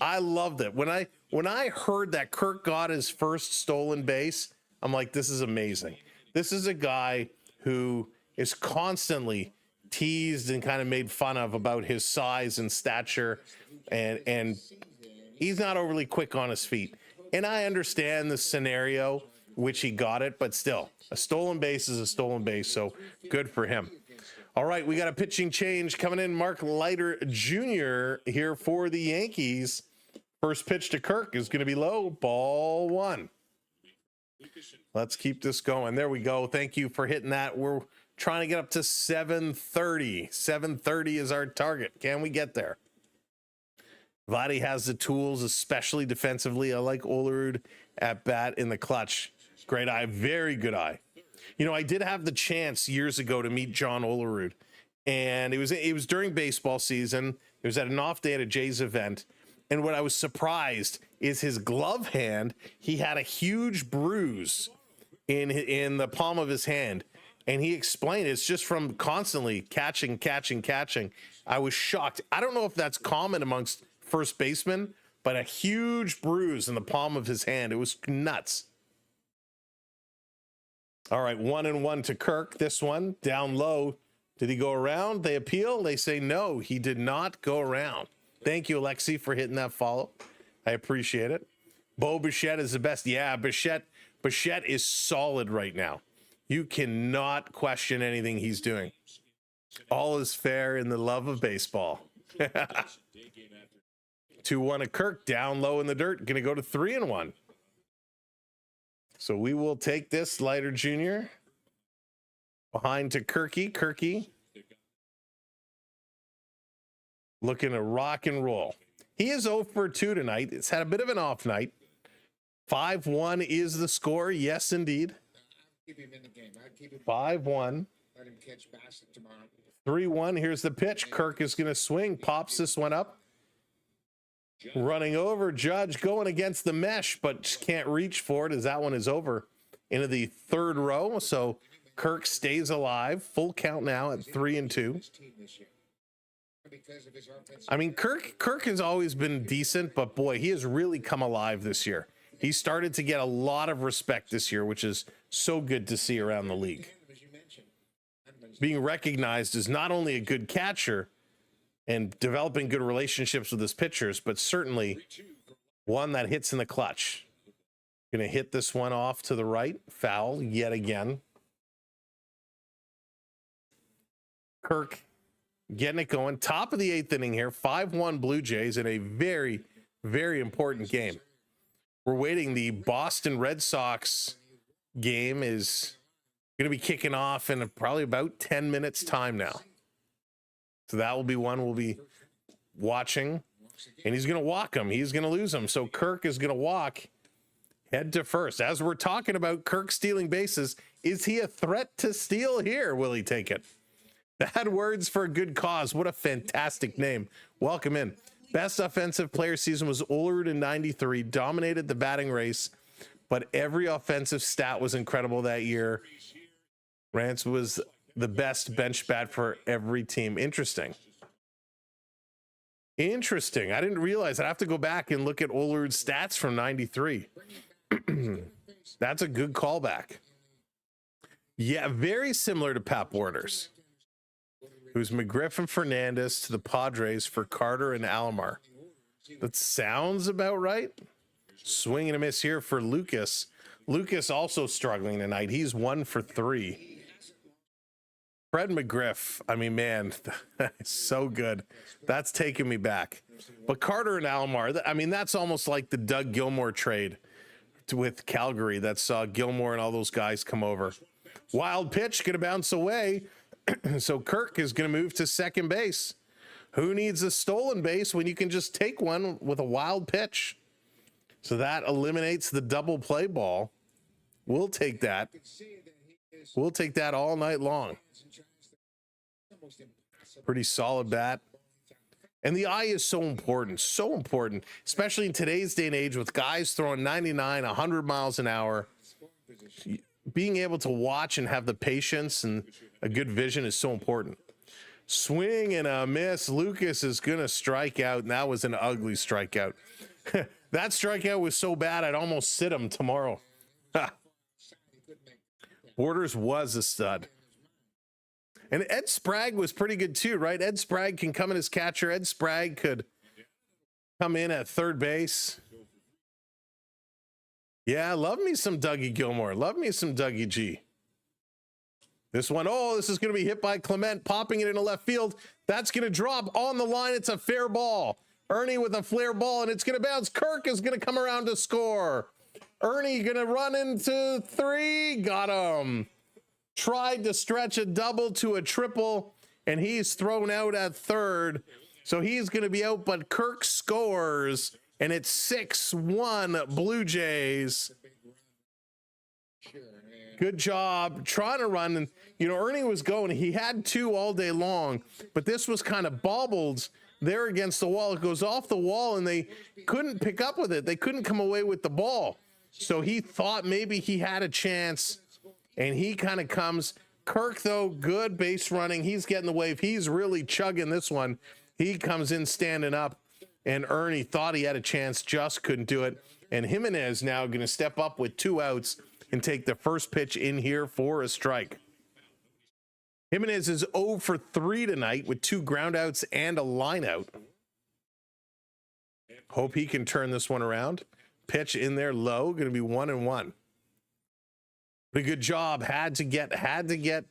I loved it. When I heard that Kirk got his first stolen base, I'm like, this is amazing. This is a guy who is constantly teased and kind of made fun of about his size and stature, and he's not overly quick on his feet. And I understand the scenario which he got it, but still, a stolen base is a stolen base, so good for him. All right, we got a pitching change coming in. Mark Leiter Jr. here for the Yankees. First pitch to Kirk is going to be low. Ball 1. Let's keep this going. There we go. Thank you for hitting that. We're trying to get up to 730. 730 is our target. Can we get there? Vladdy has the tools, especially defensively. I like Olerud at bat in the clutch. Great eye. Very good eye. You know, I did have the chance years ago to meet John Olerud, and it was during baseball season. It was at an off day at a Jays event, and what I was surprised is his glove hand. He had a huge bruise in the palm of his hand, and he explained it's just from constantly catching. I was shocked. I don't know if that's common amongst first basemen, but a huge bruise in the palm of his hand. It was nuts. All right, 1-1 to Kirk. This one down low. Did he go around? They appeal. They say no, he did not go around. Thank you, Alexi, for hitting that follow. I appreciate it. Bo Bichette is the best. Yeah, Bichette is solid right now. You cannot question anything he's doing. All is fair in the love of baseball. 2-1 to Kirk, down low in the dirt. Going to go to 3-1. So we will take this, Leiter Jr. Behind to Kirky. looking to rock and roll. He is 0 for 2 tonight. It's had a bit of an off night. 5-1 is the score. Yes, indeed. Keep him in the game. I'd keep him. 5-1. Let him catch Bassett tomorrow. 3-1. Here's the pitch. Kirk is going to swing. Pops this one up. Running over. Judge going against the mesh, but just can't reach for it as that one is over into the third row. So Kirk stays alive. Full count now at 3-2. I mean, Kirk has always been decent, but boy, he has really come alive this year. He started to get a lot of respect this year, which is so good to see around the league. Being recognized as not only a good catcher and developing good relationships with his pitchers, but certainly one that hits in the clutch. Going to hit this one off to the right. Foul yet again. Kirk getting it going. Top of the 8th inning here. 5-1 Blue Jays in a very, very important game. We're waiting. The Boston Red Sox game is going to be kicking off in probably about 10 minutes time now. So that will be one we'll be watching. And he's going to walk him. He's going to lose him. So Kirk is going to walk head to first. As we're talking about Kirk stealing bases, is he a threat to steal here? Will he take it? Bad words for a good cause. What a fantastic name. Welcome in. Best offensive player season was Olerud in 93, dominated the batting race, but every offensive stat was incredible that year. Rance was the best bench bat for every team. Interesting. Interesting. I didn't realize. I'd have to go back and look at Olerud's stats from 93. That's a good callback. Yeah, very similar to Pat Warner's. It was McGriff and Fernandez to the Padres for Carter and Alomar. That sounds about right. Swing and a miss here for Lucas. Lucas also struggling tonight. He's 1 for 3. Fred McGriff, I mean, man, so good. That's taking me back. But Carter and Alomar, I mean, that's almost like the Doug Gilmour trade with Calgary that saw Gilmour and all those guys come over. Wild pitch, going to bounce away. So Kirk is going to move to second base. Who needs a stolen base when you can just take one with a wild pitch? So that eliminates the double play ball. We'll take that. We'll take that all night long. Pretty solid bat. And the eye is so important, especially in today's day and age with guys throwing 99, 100 miles an hour. Being able to watch and have the patience and a good vision is so important. Swing and a miss. Lucas is going to strike out, and that was an ugly strikeout. That strikeout was so bad, I'd almost sit him tomorrow. Borders was a stud. And Ed Sprague was pretty good too, right? Ed Sprague can come in as catcher. Ed Sprague could come in at third base. Yeah, love me some Dougie Gilmour. Love me some Dougie G. This one, oh, this is going to be hit by Clement, popping it into left field. That's going to drop on the line. It's a fair ball. Ernie with a flare ball, and it's going to bounce. Kirk is going to come around to score. Ernie going to run into 3. Got him. Tried to stretch a double to a triple, and he's thrown out at third. So he's going to be out, but Kirk scores. And it's 6-1 Blue Jays. Good job trying to run. And, you know, Ernie was going. He had 2 all day long, but this was kind of bobbled there against the wall. It goes off the wall, and they couldn't pick up with it. They couldn't come away with the ball. So he thought maybe he had a chance, and he kind of comes. Kirk, though, good base running. He's getting the wave. He's really chugging this one. He comes in standing up. And Ernie thought he had a chance, just couldn't do it. And Jimenez now going to step up with 2 outs and take the first pitch in here for a strike. Jimenez is 0 for 3 tonight with 2 ground outs and a line out. Hope he can turn this one around. Pitch in there low, going to be 1-1. But a good job. Had to get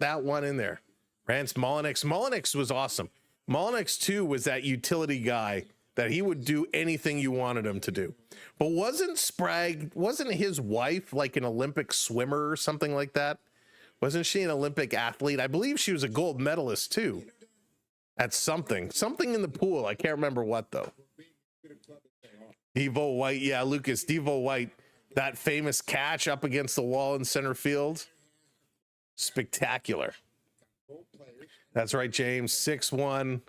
that one in there. Rance Molyneux. Molyneux was awesome. Molyneux too was that utility guy that he would do anything you wanted him to do. But wasn't his wife like an Olympic swimmer or something like that? Wasn't she an Olympic athlete? I believe she was a gold medalist too. at something in the pool. I can't remember what though. Devo White, yeah, Lucas, Devo White, that famous catch up against the wall in center field. Spectacular. That's right, James. 6-1.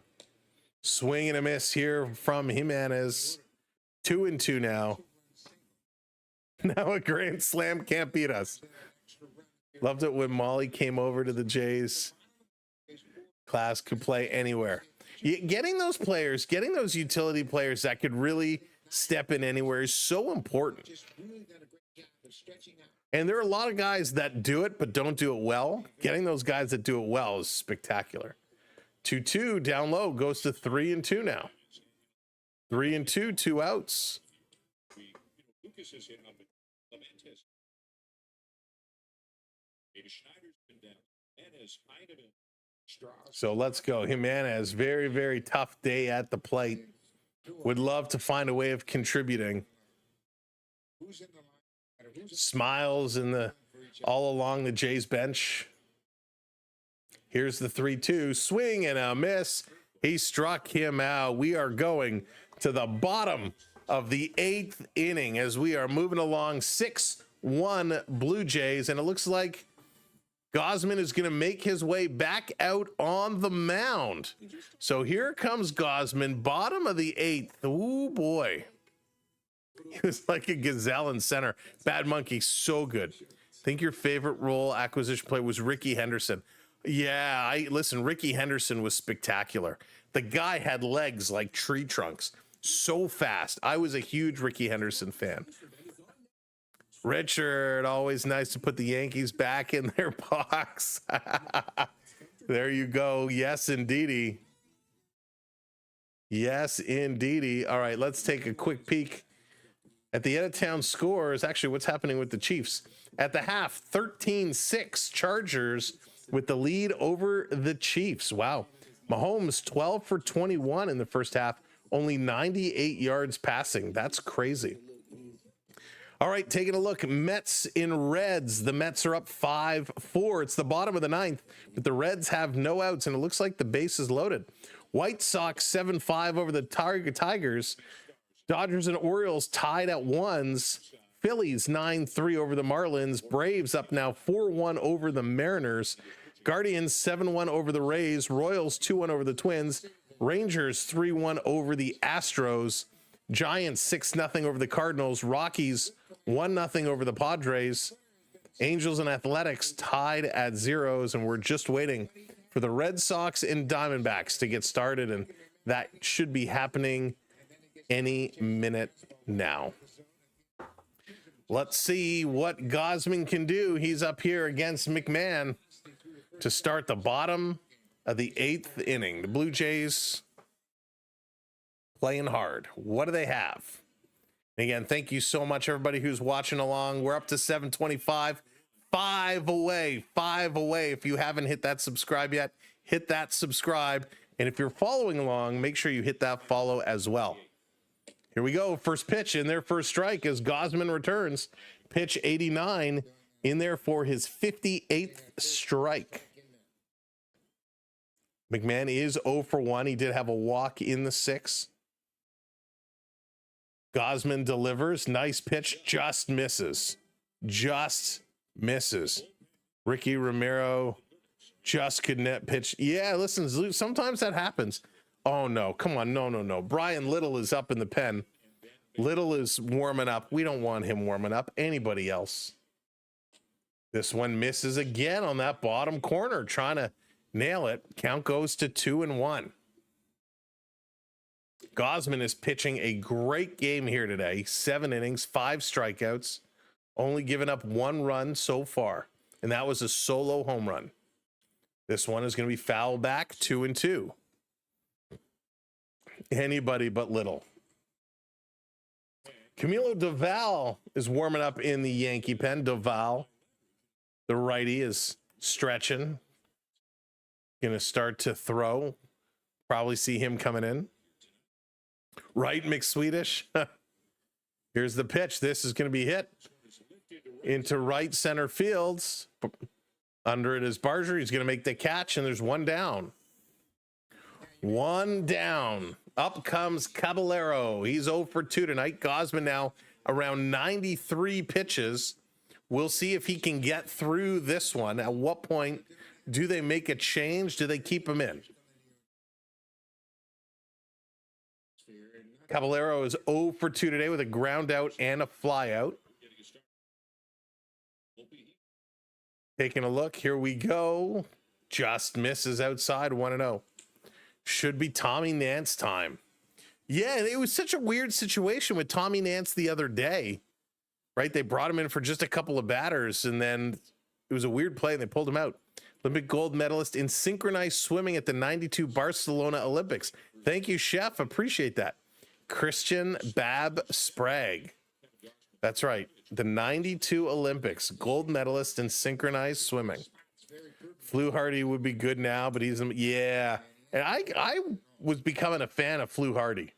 Swing and a miss here from Jimenez. 2-2 now. Now a grand slam can't beat us. Loved it when Molly came over to the Jays. Class could play anywhere. Getting those players, getting those utility players that could really step in anywhere is so important. And there are a lot of guys that do it but don't do it well. Getting those guys that do it well is spectacular. 2-2 down low, goes to 3-2 now. 3-2, 2 outs. So let's go. Jimenez, very, very tough day at the plate. Would love to find a way of contributing. Smiles in the all along the Jays bench. Here's the 3-2 swing and a miss. He struck him out. We are going to the bottom of the 8th inning as we are moving along. 6-1 Blue Jays, and it looks like Gausman is going to make his way back out on the mound. So here comes Gausman, bottom of the 8th. Oh boy. He was like a gazelle in center. Bad Monkey, so good. I think your favorite role acquisition play was Ricky Henderson. Yeah, listen, Ricky Henderson was spectacular. The guy had legs like tree trunks. So fast. I was a huge Ricky Henderson fan. Richard, always nice to put the Yankees back in their box. There you go. Yes, indeedy. Yes, indeedy. All right, let's take a quick peek at the out-of-town scores. Actually, what's happening with the Chiefs? At the half, 13-6 Chargers with the lead over the Chiefs. Wow. Mahomes, 12 for 21 in the first half, only 98 yards passing. That's crazy. All right, taking a look. Mets in Reds. The Mets are up 5-4. It's the bottom of the 9th, but the Reds have no outs, and it looks like the base is loaded. White Sox 7-5 over the Tigers. Dodgers and Orioles tied at 1s. Phillies 9-3 over the Marlins. Braves up now 4-1 over the Mariners. Guardians 7-1 over the Rays. Royals 2-1 over the Twins. Rangers 3-1 over the Astros. Giants 6-0 over the Cardinals. Rockies 1-0 over the Padres. Angels and Athletics tied at 0s, and we're just waiting for the Red Sox and Diamondbacks to get started, and that should be happening any minute now. Let's see what Gausman can do. He's up here against McMahon to start the bottom of the 8th inning. The Blue Jays playing hard. What do they have? And again, thank you so much, everybody who's watching along. We're up to 725. 5 away. If you haven't hit that subscribe yet, hit that subscribe. And if you're following along, make sure you hit that follow as well. Here we go. First pitch in there, first strike as Gausman returns. Pitch 89 in there for his 58th strike. McMahon is 0 for 1. He did have a walk in the 6th. Gausman delivers. Nice pitch. Just misses. Ricky Romero just could net pitch. Yeah, listen, sometimes that happens. Oh, no. Come on. No. Brian Little is up in the pen. Little is warming up. We don't want him warming up. Anybody else? This one misses again on that bottom corner, trying to nail it. Count goes to 2-1. Gausman is pitching a great game here today. 7 innings, 5 strikeouts, only given up 1 run so far, and that was a solo home run. This one is going to be foul back, 2-2. Anybody but Little. Camilo Doval is warming up in the Yankee pen. Doval, the righty, is stretching. Going to start to throw. Probably see him coming in. Right, McSwedish. Here's the pitch. This is going to be hit into right center fields. Under it is Barger. He's going to make the catch, and there's one down. One down. Up comes Caballero. He's 0 for 2 tonight. Gausman now around 93 pitches. We'll see if he can get through this one. At what point do they make a change? Do they keep him in? Caballero is 0 for 2 today with a ground out and a fly out. Taking a look. Here we go. Just misses outside 1-0. Should be Tommy Nance time. Yeah, it was such a weird situation with Tommy Nance the other day, right? They brought him in for just a couple of batters, and then it was a weird play, and they pulled him out. Olympic gold medalist in synchronized swimming at the 92 Barcelona Olympics. Thank you, Chef. Appreciate that. Christian Bab Sprague. That's right. The 92 Olympics, gold medalist in synchronized swimming. Fluharty would be good now, but he's, yeah. And I was becoming a fan of Fluharty.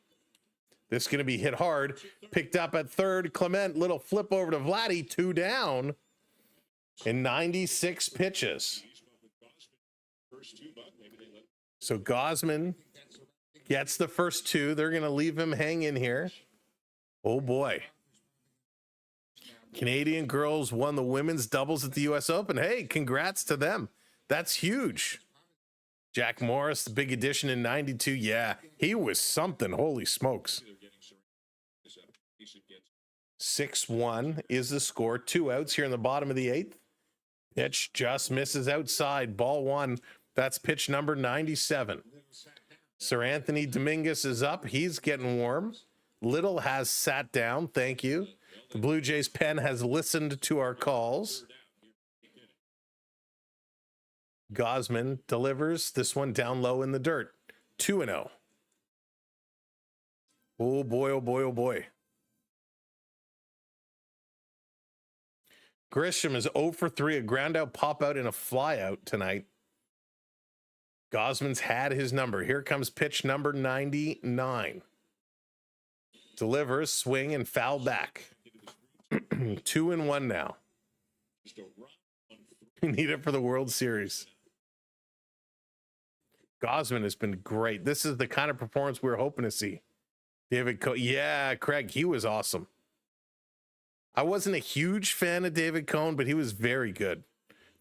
This is going to be hit hard. Picked up at third. Clement, little flip over to Vladdy, 2 down in 96 pitches. So Gausman gets the first 2. They're going to leave him hanging here. Oh boy. Canadian girls won the women's doubles at the US Open. Hey, congrats to them. That's huge. Jack Morris, the big addition in 92. Yeah, he was something. Holy smokes. 6-1 is the score. 2 outs here in the bottom of the 8th. Pitch just misses outside. Ball 1. That's pitch number 97. Sir Anthony Dominguez is up. He's getting warm. Little has sat down. Thank you. The Blue Jays pen has listened to our calls. Gausman delivers this one down low in the dirt. 2-0. Oh boy, oh boy, oh boy. Grisham is 0 for 3, a ground out, pop out, and a fly out tonight. Gausman's had his number. Here comes pitch number 99. Delivers, swing, and foul back. 2-1 now. We need it for the World Series. Gausman has been great. This is the kind of performance we were hoping to see. David Cone. Yeah, Craig, he was awesome. I wasn't a huge fan of David Cone, but he was very good.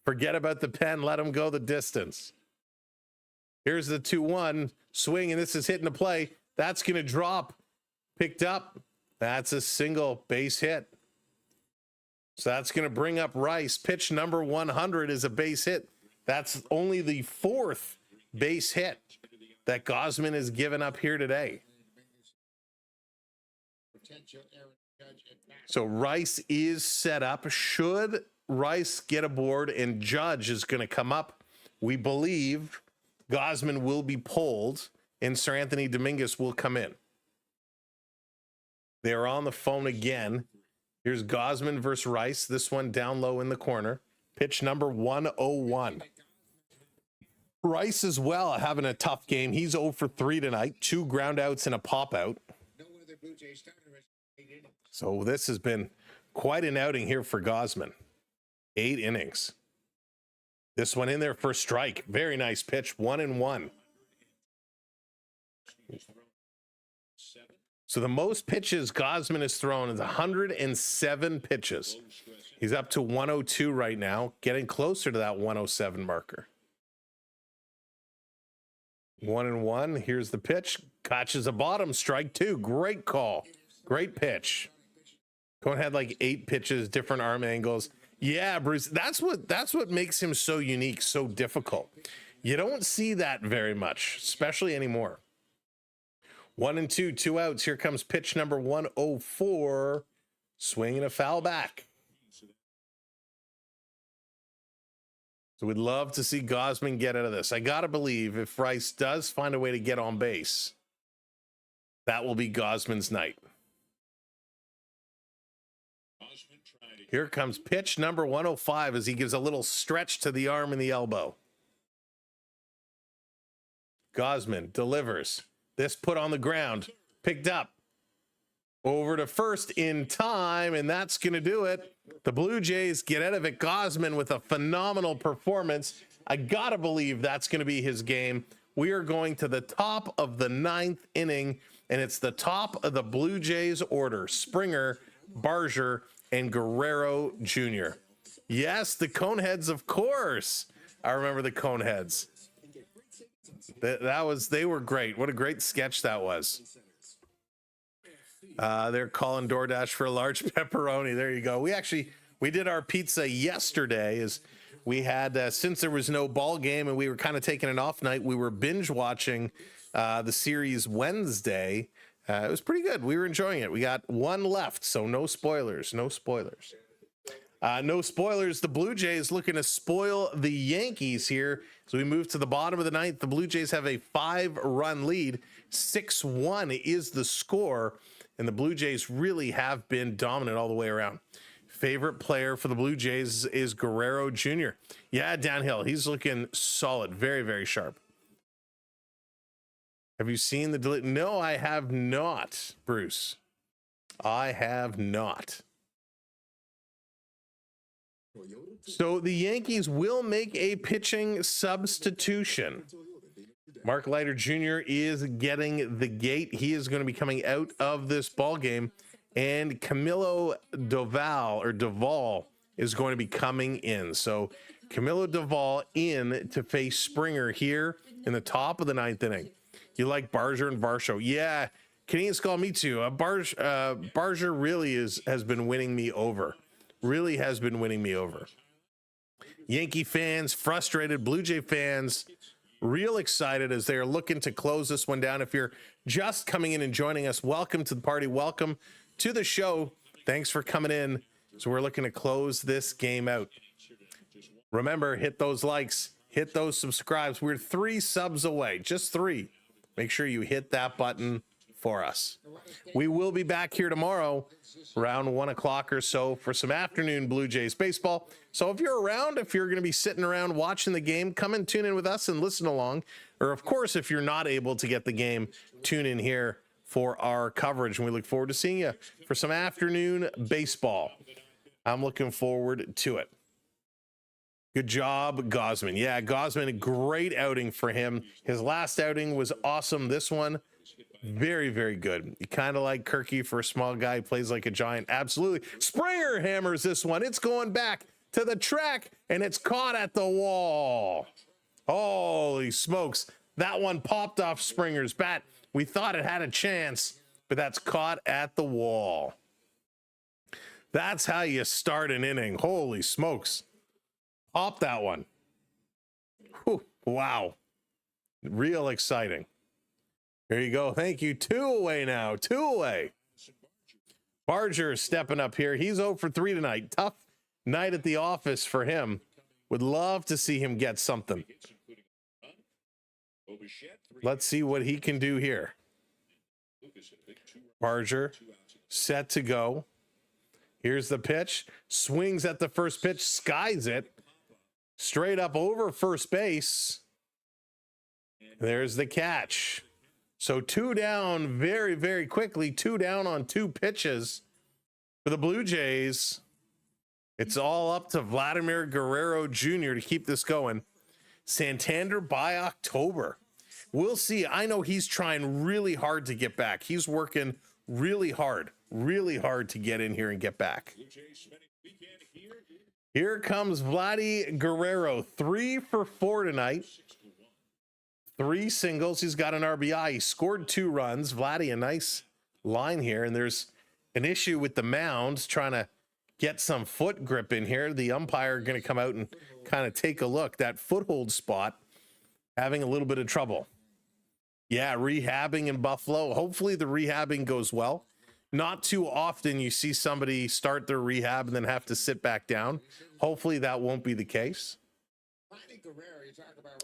Forget about the pen. Let him go the distance. Here's the 2-1 swing, and this is hitting the play. That's going to drop. Picked up. That's a single base hit. So that's going to bring up Rice. Pitch number 100 is a base hit. That's only the 4th base hit that Gausman has given up here today. So Rice is set up. Should Rice get aboard and Judge is going to come up, we believe Gausman will be pulled and Sir Anthony Dominguez will come in. They're on the phone again. Here's Gausman versus Rice. This one down low in the corner. Pitch number 101. Rice as well having a tough game. He's 0 for 3 tonight. 2 ground outs and a pop out. So this has been quite an outing here for Gausman. 8 innings. This one in there for strike. Very nice pitch. 1-1. So the most pitches Gausman has thrown is 107 pitches. He's up to 102 right now, getting closer to that 107 marker. 1-1. Here's the pitch. Catches a bottom. Strike 2. Great call. Great pitch. Cone had like 8 pitches, different arm angles. Yeah, Bruce. That's what makes him so unique, so difficult. You don't see that very much, especially anymore. 1-2, 2 outs. Here comes pitch number 104. Swing and a foul back. So we'd love to see Gausman get out of this. I got to believe if Rice does find a way to get on base, that will be Gausman's night. Here comes pitch number 105 as he gives a little stretch to the arm and the elbow. Gausman delivers. This put on the ground. Picked up. Over to first in time, and that's going to do it. The Blue Jays get out of it. Gausman with a phenomenal performance. I got to believe that's going to be his game. We are going to the top of the 9th inning, and it's the top of the Blue Jays order: Springer, Barger, and Guerrero Jr. Yes, the Coneheads, of course. I remember the Coneheads. They were great. What a great sketch that was. They're calling DoorDash for a large pepperoni. There you go. We did our pizza yesterday. As we had, since there was no ball game and we were kind of taking an off night, we were binge watching the series Wednesday. It was pretty good. We were enjoying it. We got one left, so no spoilers. No spoilers. No spoilers. The Blue Jays looking to spoil the Yankees here. So we move to the bottom of the 9th. The Blue Jays have a 5-run lead. 6-1 is the score. And the Blue Jays really have been dominant all the way around. Favorite player for the Blue Jays is Guerrero Jr. Yeah, downhill. He's looking solid. Very, very sharp. Have you seen the delete? No, I have not, Bruce. I have not. So the Yankees will make a pitching substitution. Mark Leiter Jr. is getting the gate. He is going to be coming out of this ball game, and Camilo Doval is going to be coming in. So Camilo Doval in to face Springer here in the top of the 9th inning. You like Barger and Varsho? Yeah, Canadian Skull, me too. Barger really has been winning me over. Really has been winning me over. Yankee fans, frustrated. Blue Jay fans, real excited as they are looking to close this one down. If you're just coming in and joining us, welcome to the party. Welcome to the show. Thanks for coming in. So we're looking to close this game out. Remember, hit those likes, hit those subscribes. We're 3 subs away, just 3. Make sure you hit that button for us. We will be back here tomorrow around 1 o'clock or so for some afternoon Blue Jays baseball. So if you're around, if you're going to be sitting around watching the game, come and tune in with us and listen along. Or of course, if you're not able to get the game, tune in here for our coverage. And we look forward to seeing you for some afternoon baseball. I'm looking forward to it. Good job, Gausman. Yeah, Gausman, a great outing for him. His last outing was awesome. This one, very, very good. You kind of like Kirky for a small guy. He plays like a giant. Absolutely. Springer hammers this one. It's going back to the track, and it's caught at the wall. Holy smokes. That one popped off Springer's bat. We thought it had a chance, but that's caught at the wall. That's how you start an inning. Holy smokes. Pop that one. Whew, wow. Real exciting. There you go. Thank you. 2 away now. 2 away. Barger is stepping up here. He's 0 for 3 tonight. Tough night at the office for him. Would love to see him get something. Let's see what he can do here. Barger set to go. Here's the pitch. Swings at the first pitch. Skies it. Straight up over first base. There's the catch. So 2 down very, very quickly. 2 down on 2 pitches for the Blue Jays. It's all up to Vladimir Guerrero Jr. to keep this going. Santander by October. We'll see. I know he's trying really hard to get back. He's working really hard to get in here and get back. Here comes Vladdy Guerrero. 3 for 4 tonight. 3 singles. He's got an RBI. He scored 2 runs. Vladdy, a nice line here. And there's an issue with the mound, trying to get some foot grip in here. The umpire going to come out and kind of take a look. That foothold spot having a little bit of trouble. Yeah, rehabbing in Buffalo. Hopefully the rehabbing goes well. Not too often you see somebody start their rehab and then have to sit back down. Hopefully that won't be the case.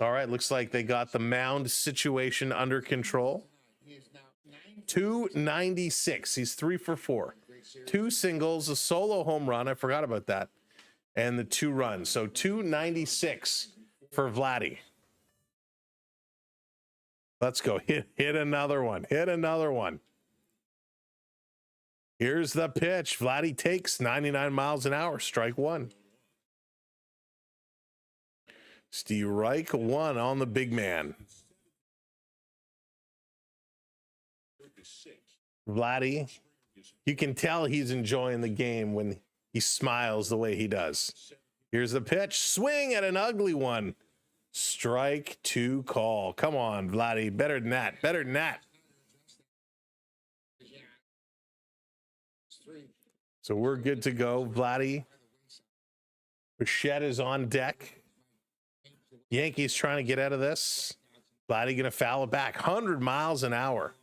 All right, looks like they got the mound situation under control. 296. He's 3 for 4. 2 singles, a solo home run. I forgot about that. And the 2 runs. So 296 for Vladdy. Let's go. Hit another one. Hit another one. Here's the pitch. Vladdy takes 99 miles an hour. Strike 1. Strike 1 on the big man. Vladdy, you can tell he's enjoying the game when he smiles the way he does. Here's the pitch. Swing at an ugly one. Strike 2 call. Come on, Vladdy. Better than that. Better than that. So we're good to go, Vladdy. Bichette is on deck. Yankees trying to get out of this. Vladdy going to foul it back. 100 miles an hour.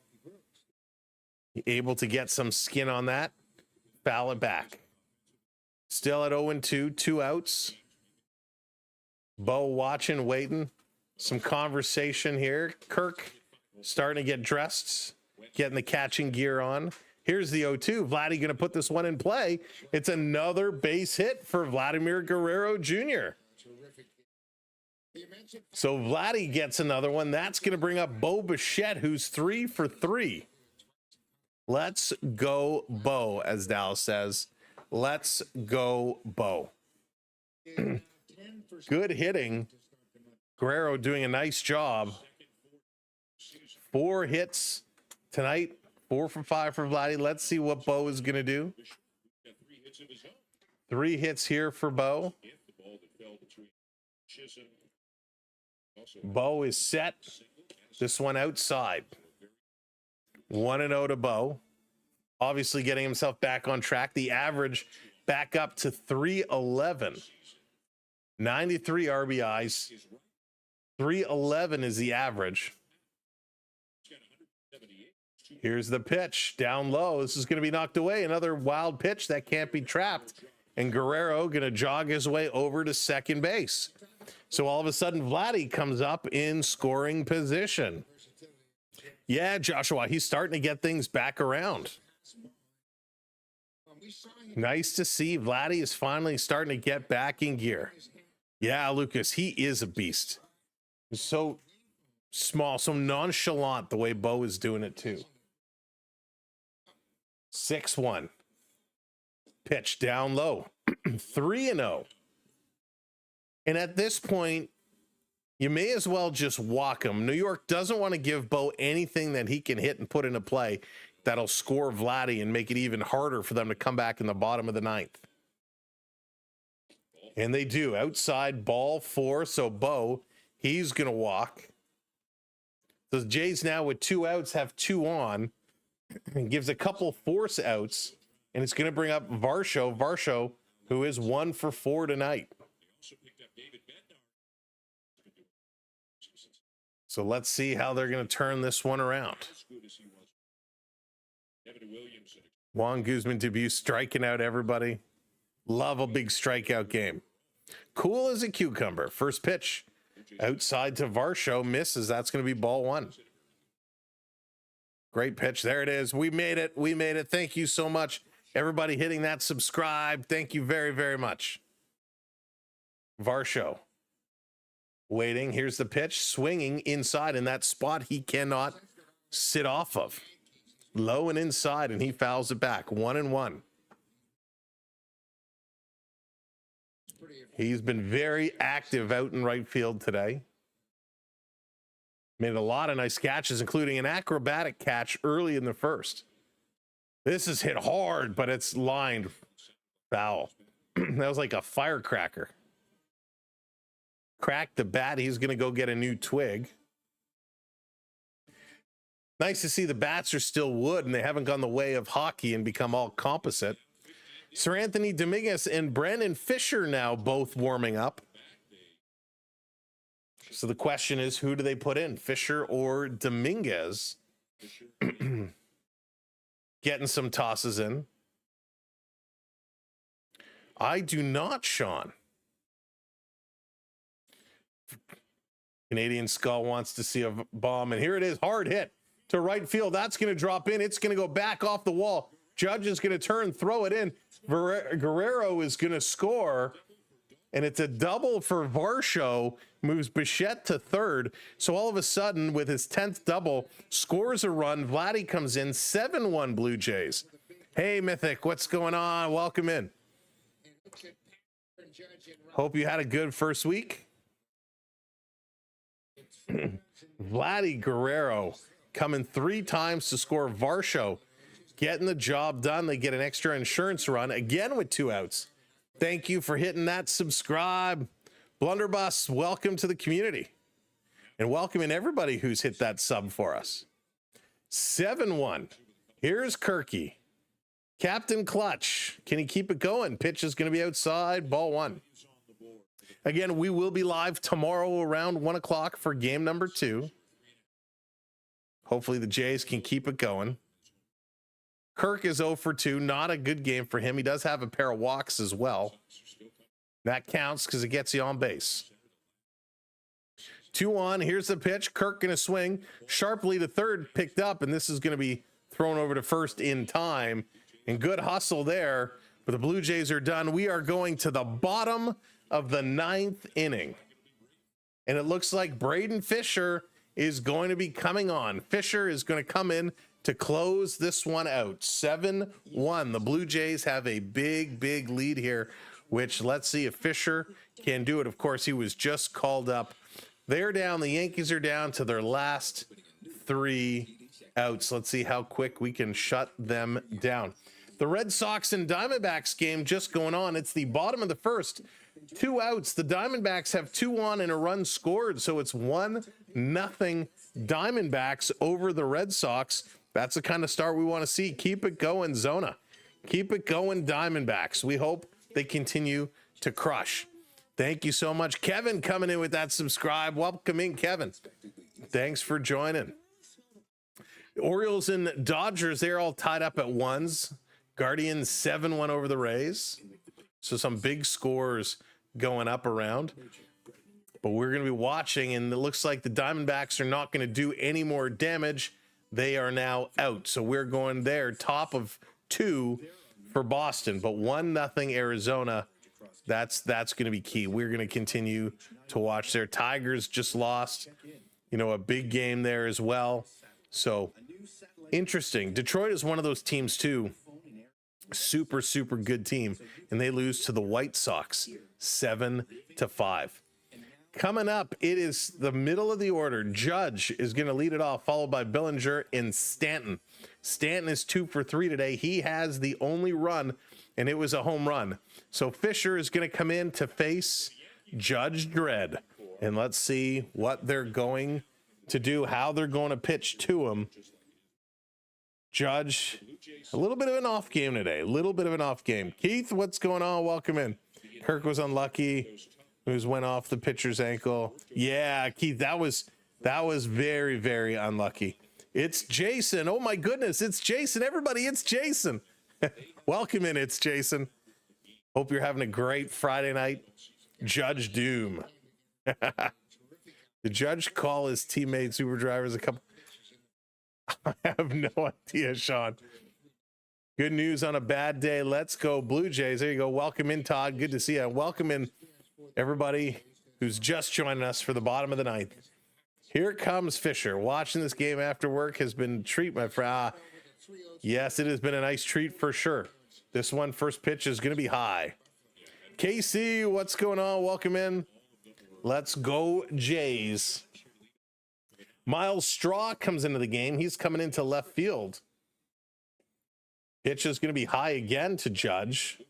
Able to get some skin on that. Foul it back. Still at 0-2, 2 outs. Bo watching, waiting. Some conversation here. Kirk starting to get dressed, getting the catching gear on. Here's the 0-2. Vladdy going to put this one in play. It's another base hit for Vladimir Guerrero Jr. So Vladdy gets another one. That's going to bring up Bo Bichette, who's 3 for 3. Let's go, Bo, as Dallas says. Let's go, Bo. Good hitting. Guerrero doing a nice job. 4 hits tonight. 4 for 5 for Vladdy. Let's see what Bo is going to do. 3 hits here for Bo. Bo is set. This one outside. 1-0 to Bo. Obviously getting himself back on track. The average back up to 311. 93 RBIs. 311 is the average. Here's the pitch. Down low. This is going to be knocked away. Another wild pitch that can't be trapped. And Guerrero going to jog his way over to second base. So all of a sudden, Vladdy comes up in scoring position. Yeah, Joshua, he's starting to get things back around. Nice to see Vladdy is finally starting to get back in gear. Yeah, Lucas, he is a beast. He's so small, so nonchalant the way Bo is doing it too. 6-1. Pitch down low. 3-0. And at this point, you may as well just walk him. New York doesn't want to give Bo anything that he can hit and put into play that'll score Vladdy and make it even harder for them to come back in the bottom of the 9th. And they do. Outside, ball 4. So Bo, he's going to walk. The Jays now with 2 outs have 2 on and gives a couple force outs. And it's going to bring up Varsho, who is 1 for 4 tonight. So let's see how they're going to turn this one around. Juan Guzman debut striking out everybody. Love a big strikeout game. Cool as a cucumber. First pitch outside to Varsho, misses. That's going to be ball 1. Great pitch. There it is. We made it. We made it. Thank you so much. Everybody hitting that subscribe. Thank you very, very much. Varsho waiting. Here's the pitch. Swinging inside in that spot he cannot sit off of. Low and inside, and he fouls it back. 1-1. He's been very active out in right field today. Made a lot of nice catches, including an acrobatic catch early in the first. This is hit hard, but it's lined foul. That was like a firecracker. Cracked the bat. He's going to go get a new twig. Nice to see the bats are still wood and they haven't gone the way of hockey and become all composite. Sir Anthony Dominguez and Brandon Fisher now both warming up. So the question is, who do they put in, Fisher or Dominguez? Getting some tosses in. I do not, Sean. Canadian Skull wants to see a bomb, and here it is, hard hit to right field. That's going to drop in. It's going to go back off the wall. Judge is going to turn, throw it in. Guerrero is going to score, and it's a double for Varsho. Moves Bichette to third. So all of a sudden, with his 10th double, scores a run. Vladdy comes in, 7-1 Blue Jays. Hey, Mythic, what's going on? Welcome in. Hope you had a good first week. Vladdy Guerrero coming 3 times to score. Varsho getting the job done. They get an extra insurance run again with 2 outs. Thank you for hitting that subscribe. Blunderbuss, welcome to the community. And welcoming everybody who's hit that sub for us. 7-1. Here's Kirky. Captain Clutch. Can he keep it going? Pitch is going to be outside. Ball 1. Again, we will be live tomorrow around 1 o'clock for game number 2. Hopefully the Jays can keep it going. Kirk is 0 for 2. Not a good game for him. He does have a pair of walks as well. That counts because it gets you on base. 2-1. Here's the pitch. Kirk going to swing sharply to third, picked up, and this is going to be thrown over to first in time. And good hustle there. But the Blue Jays are done. We are going to the bottom of the 9th inning. And it looks like Braden Fisher is going to be coming on. Fisher is going to come in to close this one out. 7-1. The Blue Jays have a big, big lead here, which let's see if Fisher can do it. Of course, he was just called up. They're down. The Yankees are down to their last 3 outs. Let's see how quick we can shut them down. The Red Sox and Diamondbacks game just going on. It's the bottom of the first. 2 outs. The Diamondbacks have 2 on and a run scored. So it's 1-0 Diamondbacks over the Red Sox. That's the kind of start we want to see. Keep it going, Zona. Keep it going, Diamondbacks. We hope they continue to crush. Thank you so much. Kevin coming in with that subscribe. Welcome in, Kevin. Thanks for joining. Orioles and Dodgers, they're all tied up at 1s. Guardians 7-1 over the Rays. So some big scores going up around. But we're going to be watching, and it looks like the Diamondbacks are not going to do any more damage. They are now out. So we're going there, top of 2 for Boston. But 1-0 Arizona. That's going to be key. We're going to continue to watch there. Tigers just lost, a big game there as well. So interesting. Detroit is one of those teams too. Super, super good team. And they lose to the White Sox 7-5. Coming up, it is the middle of the order. Judge is going to lead it off, followed by Bellinger and Stanton. Stanton is 2 for 3 today. He has the only run, and it was a home run. So Fisher is going to come in to face Judge Dredd. And let's see what they're going to do, how they're going to pitch to him. Judge, a little bit of an off game today. A little bit of an off game. Keith, what's going on? Welcome in. Kirk was unlucky. Who's went off the pitcher's ankle. Yeah, Keith, that was very, very unlucky. It's Jason. Oh my goodness, it's Jason. Everybody, it's Jason. Welcome in, it's Jason. Hope you're having a great Friday night. Judge Doom. The Judge call his teammates Uber drivers a couple. I have no idea, Sean. Good news on a bad day. Let's go Blue Jays. There you go. Welcome in, Todd. Good to see you. Welcome in everybody who's just joining us for the bottom of the 9th. Here comes Fisher. Watching this game after work has been a treat, my friend. Yes, it has been a nice treat for sure. This one, first pitch is going to be high. Casey, what's going on? Welcome in. Let's go Jays. Miles Straw comes into the game. He's coming into left field. Pitch is going to be high again to Judge.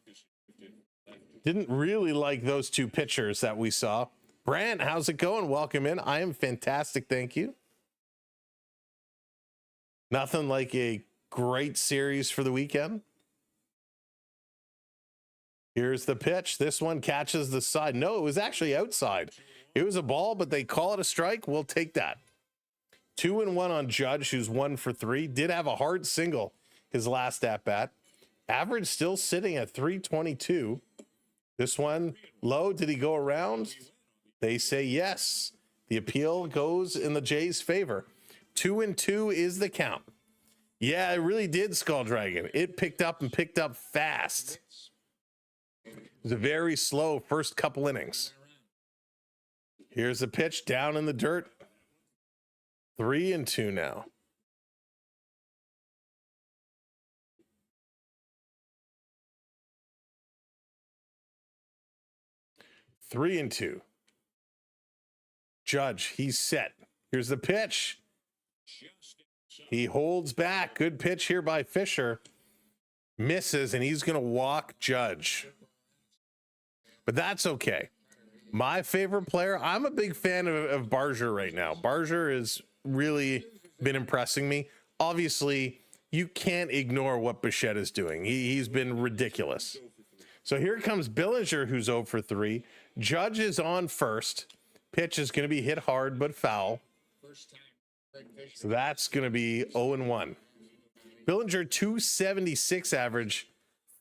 Didn't really like those 2 pitchers that we saw. Brant, how's it going? Welcome in. I am fantastic. Thank you. Nothing like a great series for the weekend. Here's the pitch. This one catches the side. No, it was actually outside. It was a ball, but they call it a strike. We'll take that. 2-1 on Judge, who's 1 for 3. Did have a hard single his last at bat. Average still sitting at 322. This one low. Did he go around? They say yes. The appeal goes in the Jays' favor. 2-2 is the count. Yeah, it really did, Skull Dragon. It picked up and picked up fast. It was a very slow first couple innings. Here's the pitch down in the dirt. 3-2 now. Three and two. Judge, he's set. Here's the pitch. He holds back. Good pitch here by Fisher. Misses, and he's going to walk Judge. But that's okay. My favorite player, I'm a big fan of Barger right now. Barger has really been impressing me. Obviously, you can't ignore what Bichette is doing. He's been ridiculous. So here comes Billinger, who's 0 for 3. Judge is on first. Pitch is going to be hit hard but foul. So that's going to be 0-1. Billinger 276 average.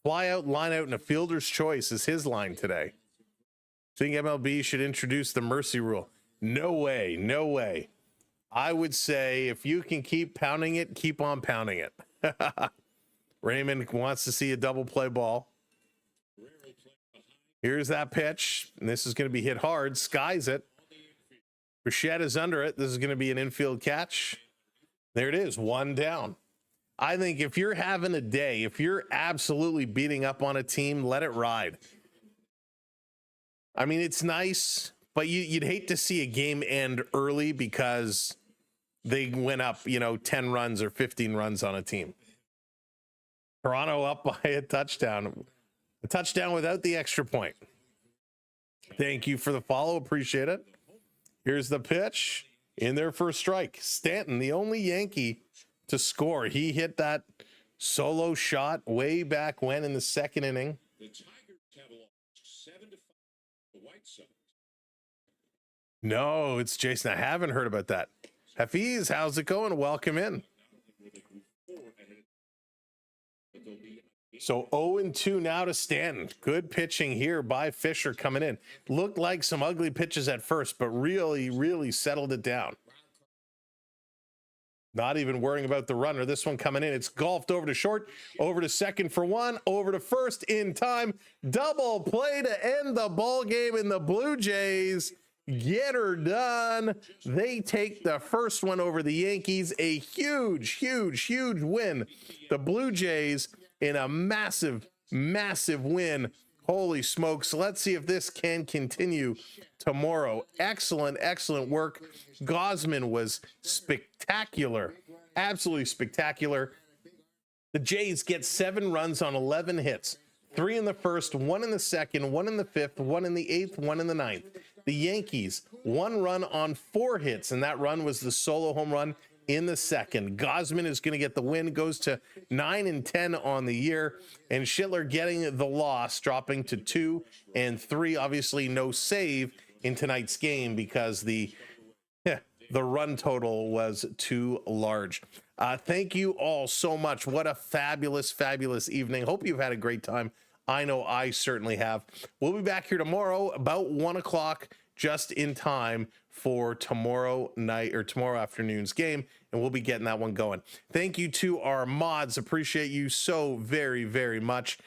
Fly out, line out, and a fielder's choice is his line today. Think MLB should introduce the mercy rule? No way, no way. I would say if you can keep pounding it, keep on pounding it. Raymond wants to see a double play ball. Here's that pitch, and this is going to be hit hard. Skies it. Bichette is under it. This is going to be an infield catch. There it is, 1 down. I think if you're having a day, if you're absolutely beating up on a team, let it ride. I mean, it's nice, but you'd hate to see a game end early because they went up, 10 runs or 15 runs on a team. Toronto up by a touchdown without the extra point. Thank you for the follow. Appreciate it. Here's the pitch in there for a strike. Stanton, the only Yankee to score. He hit that solo shot way back when in the second inning. The Tigers have lost 7-5 the White Sox. No, it's Jason. I haven't heard about that. Hafiz, how's it going? Welcome in. So 0-2 now to Stanton. Good pitching here by Fisher coming in. Looked like some ugly pitches at first, but really settled it down. Not even worrying about the runner. This one coming in. It's golfed over to short, over to second for 1, over to first in time. Double play to end the ball game, and the Blue Jays get her done. They take the first one over the Yankees. A huge win. The Blue Jays in a massive win. Holy smokes. Let's see if this can continue tomorrow. Excellent work. Gausman was spectacular. Absolutely spectacular. The Jays get 7 runs on 11 hits. 3 in the first, 1 in the second, 1 in the fifth, 1 in the 8th, 1 in the 9th. The Yankees, 1 run on 4 hits, and that run was the solo home run in the second. Gausman is going to get the win, goes to 9-10 on the year, and Schlittler getting the loss, dropping to 2 and 3. Obviously, no save in tonight's game because the run total was too large. Thank you all so much. What a fabulous evening. Hope you've had a great time. I know I certainly have. We'll be back here tomorrow about 1 o'clock, just in time for tomorrow night or tomorrow afternoon's game, and we'll be getting that one going. Thank you to our mods. Appreciate you so very much.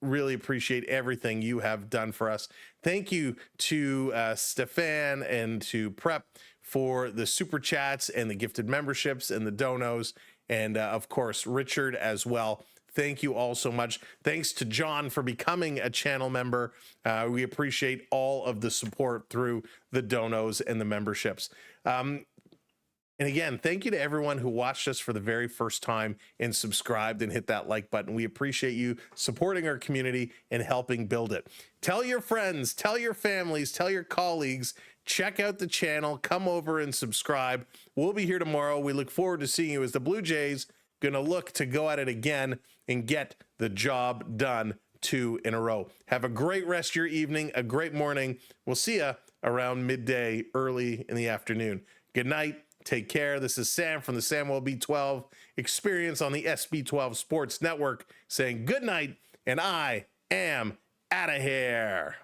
Really appreciate everything you have done for us. Thank you to Stefan and to Prep for the super chats and the gifted memberships and the donos, and of course Richard as well. Thank you all so much. Thanks to John for becoming a channel member. We appreciate all of the support through the donos and the memberships. And again, thank you to everyone who watched us for the very first time and subscribed and hit that like button. We appreciate you supporting our community and helping build it. Tell your friends, tell your families, tell your colleagues, check out the channel, come over and subscribe. We'll be here tomorrow. We look forward to seeing you as the Blue Jays going to look to go at it again and get the job done 2 in a row. Have a great rest of your evening, a great morning. We'll see you around midday, early in the afternoon. Good night. Take care. This is Sam from the Samuel B12 Experience on the SB12 Sports Network saying good night, and I am out of here.